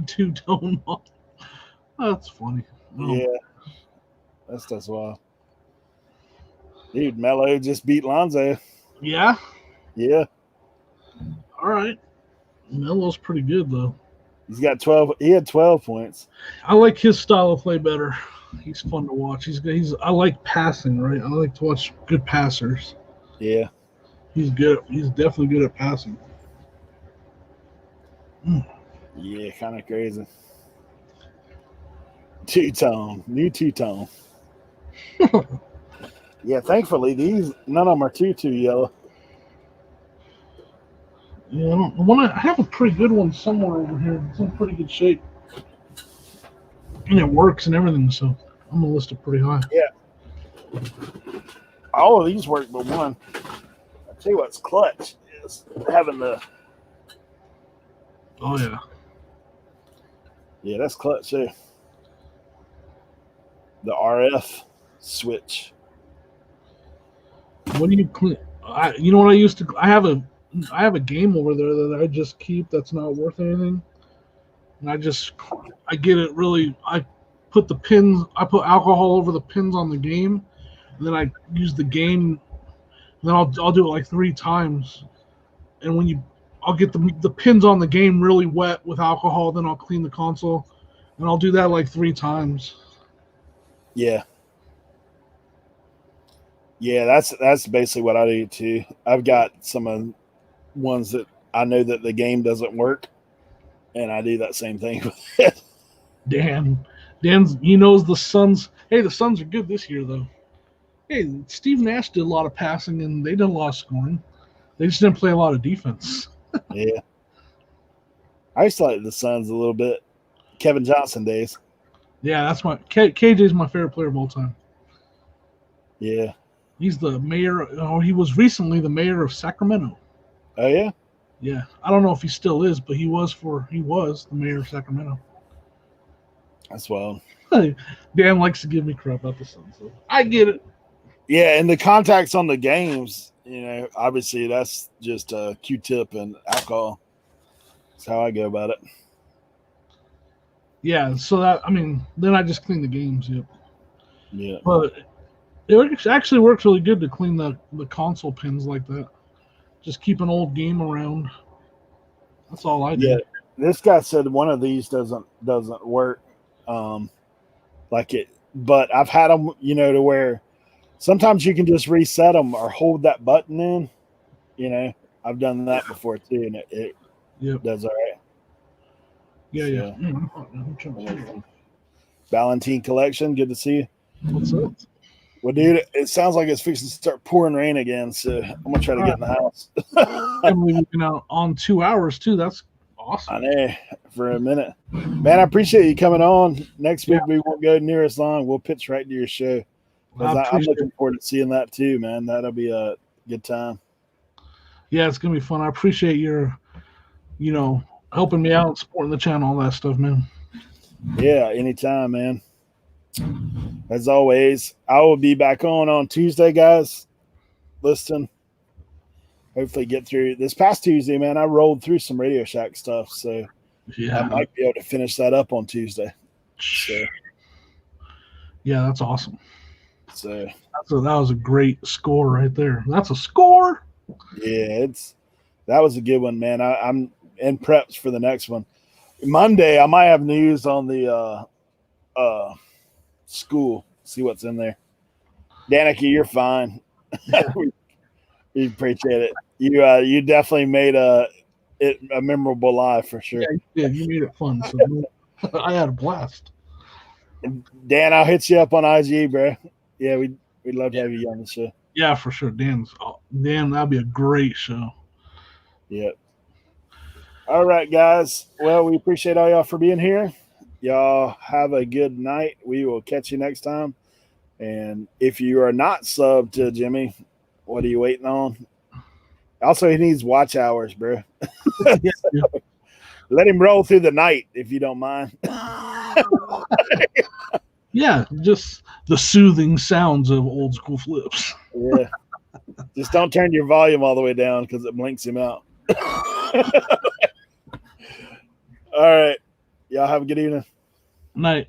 Two-tone. That's funny. Yeah. That's wild. Dude, Mello just beat Lonzo. Yeah? Yeah. All right. Melo's pretty good, though. He's got 12. He had 12 points. I like his style of play better. He's fun to watch. I like passing, right? I like to watch good passers. Yeah. He's good. He's definitely good at passing. Yeah, kind of crazy. Two-tone. New two-tone. Yeah, thankfully, none of them are too yellow. Yeah, I have a pretty good one somewhere over here. It's in pretty good shape. And it works and everything, so I'm gonna list it pretty high. Yeah. All of these work but one. I tell you what's clutch is having the. Oh yeah. Yeah, that's clutch too. The RF switch. What do you clean? You know what I used to? I have a game over there that I just keep that's not worth anything, and I get it really. I put alcohol over the pins on the game, and then I use the game. And then I'll do it like 3 times, and I'll get the pins on the game really wet with alcohol. Then I'll clean the console, and I'll do that like 3 times. Yeah. Yeah, that's basically what I do too. I've got some ones that I know that the game doesn't work, and I do that same thing with it. He knows the Suns. Hey, the Suns are good this year though. Hey, Steve Nash did a lot of passing, and they did a lot of scoring. They just didn't play a lot of defense. Yeah, I used to like the Suns a little bit. Kevin Johnson days. Yeah, that's KJ's my favorite player of all time. Yeah. He's the mayor. Oh, he was recently the mayor of Sacramento. Oh yeah. Yeah, I don't know if he still is, but he was the mayor of Sacramento. That's wild. Dan likes to give me crap about the Suns, so I get it. Yeah, and the contacts on the games, obviously that's just a Q-tip and alcohol. That's how I go about it. Yeah, so then I just clean the games. Yep. Yeah. But it actually works really good to clean the console pins like that. Just keep an old game around. That's all I do. Yeah, this guy said one of these doesn't work, but I've had them, to where sometimes you can just reset them or hold that button in. I've done that before too, and it does all right. Yeah, so, yeah. Valentine collection, good to see you. What's up? Well, dude, it sounds like it's fixing to start pouring rain again, so I'm gonna try to get in the house. We've been out on 2 hours too. That's awesome. I know, for a minute, man. I appreciate you coming on. Next week we won't go near as long. We'll pitch right to your show. I'm looking forward to seeing that too, man. That'll be a good time. Yeah, it's gonna be fun. I appreciate your, helping me out, supporting the channel, all that stuff, man. Yeah, anytime, man. As always, I will be back on Tuesday, guys. Listen, hopefully get through this past Tuesday, man. I rolled through some Radio Shack stuff, so I might be able to finish that up on Tuesday. So, yeah, that's awesome. So that was a great score right there. That's a score. Yeah, that was a good one, man. I'm in preps for the next one. Monday, I might have news on the school. See what's in there. Danica, you're fine. We appreciate it. You definitely made it a memorable live for sure. Yeah, you made it fun. So I had a blast. And Dan, I'll hit you up on IG, bro. Yeah, we'd love to have you on the show. Yeah, for sure. Dan, that'd be a great show. Yep. All right, guys. Well, we appreciate all y'all for being here. Y'all have a good night. We will catch you next time. And if you are not subbed to Jimmy, what are you waiting on? Also, he needs watch hours, bro. Let him roll through the night if you don't mind. Yeah, just the soothing sounds of old school flips. Yeah. Just don't turn your volume all the way down because it blinks him out. All right. Y'all have a good evening. Night.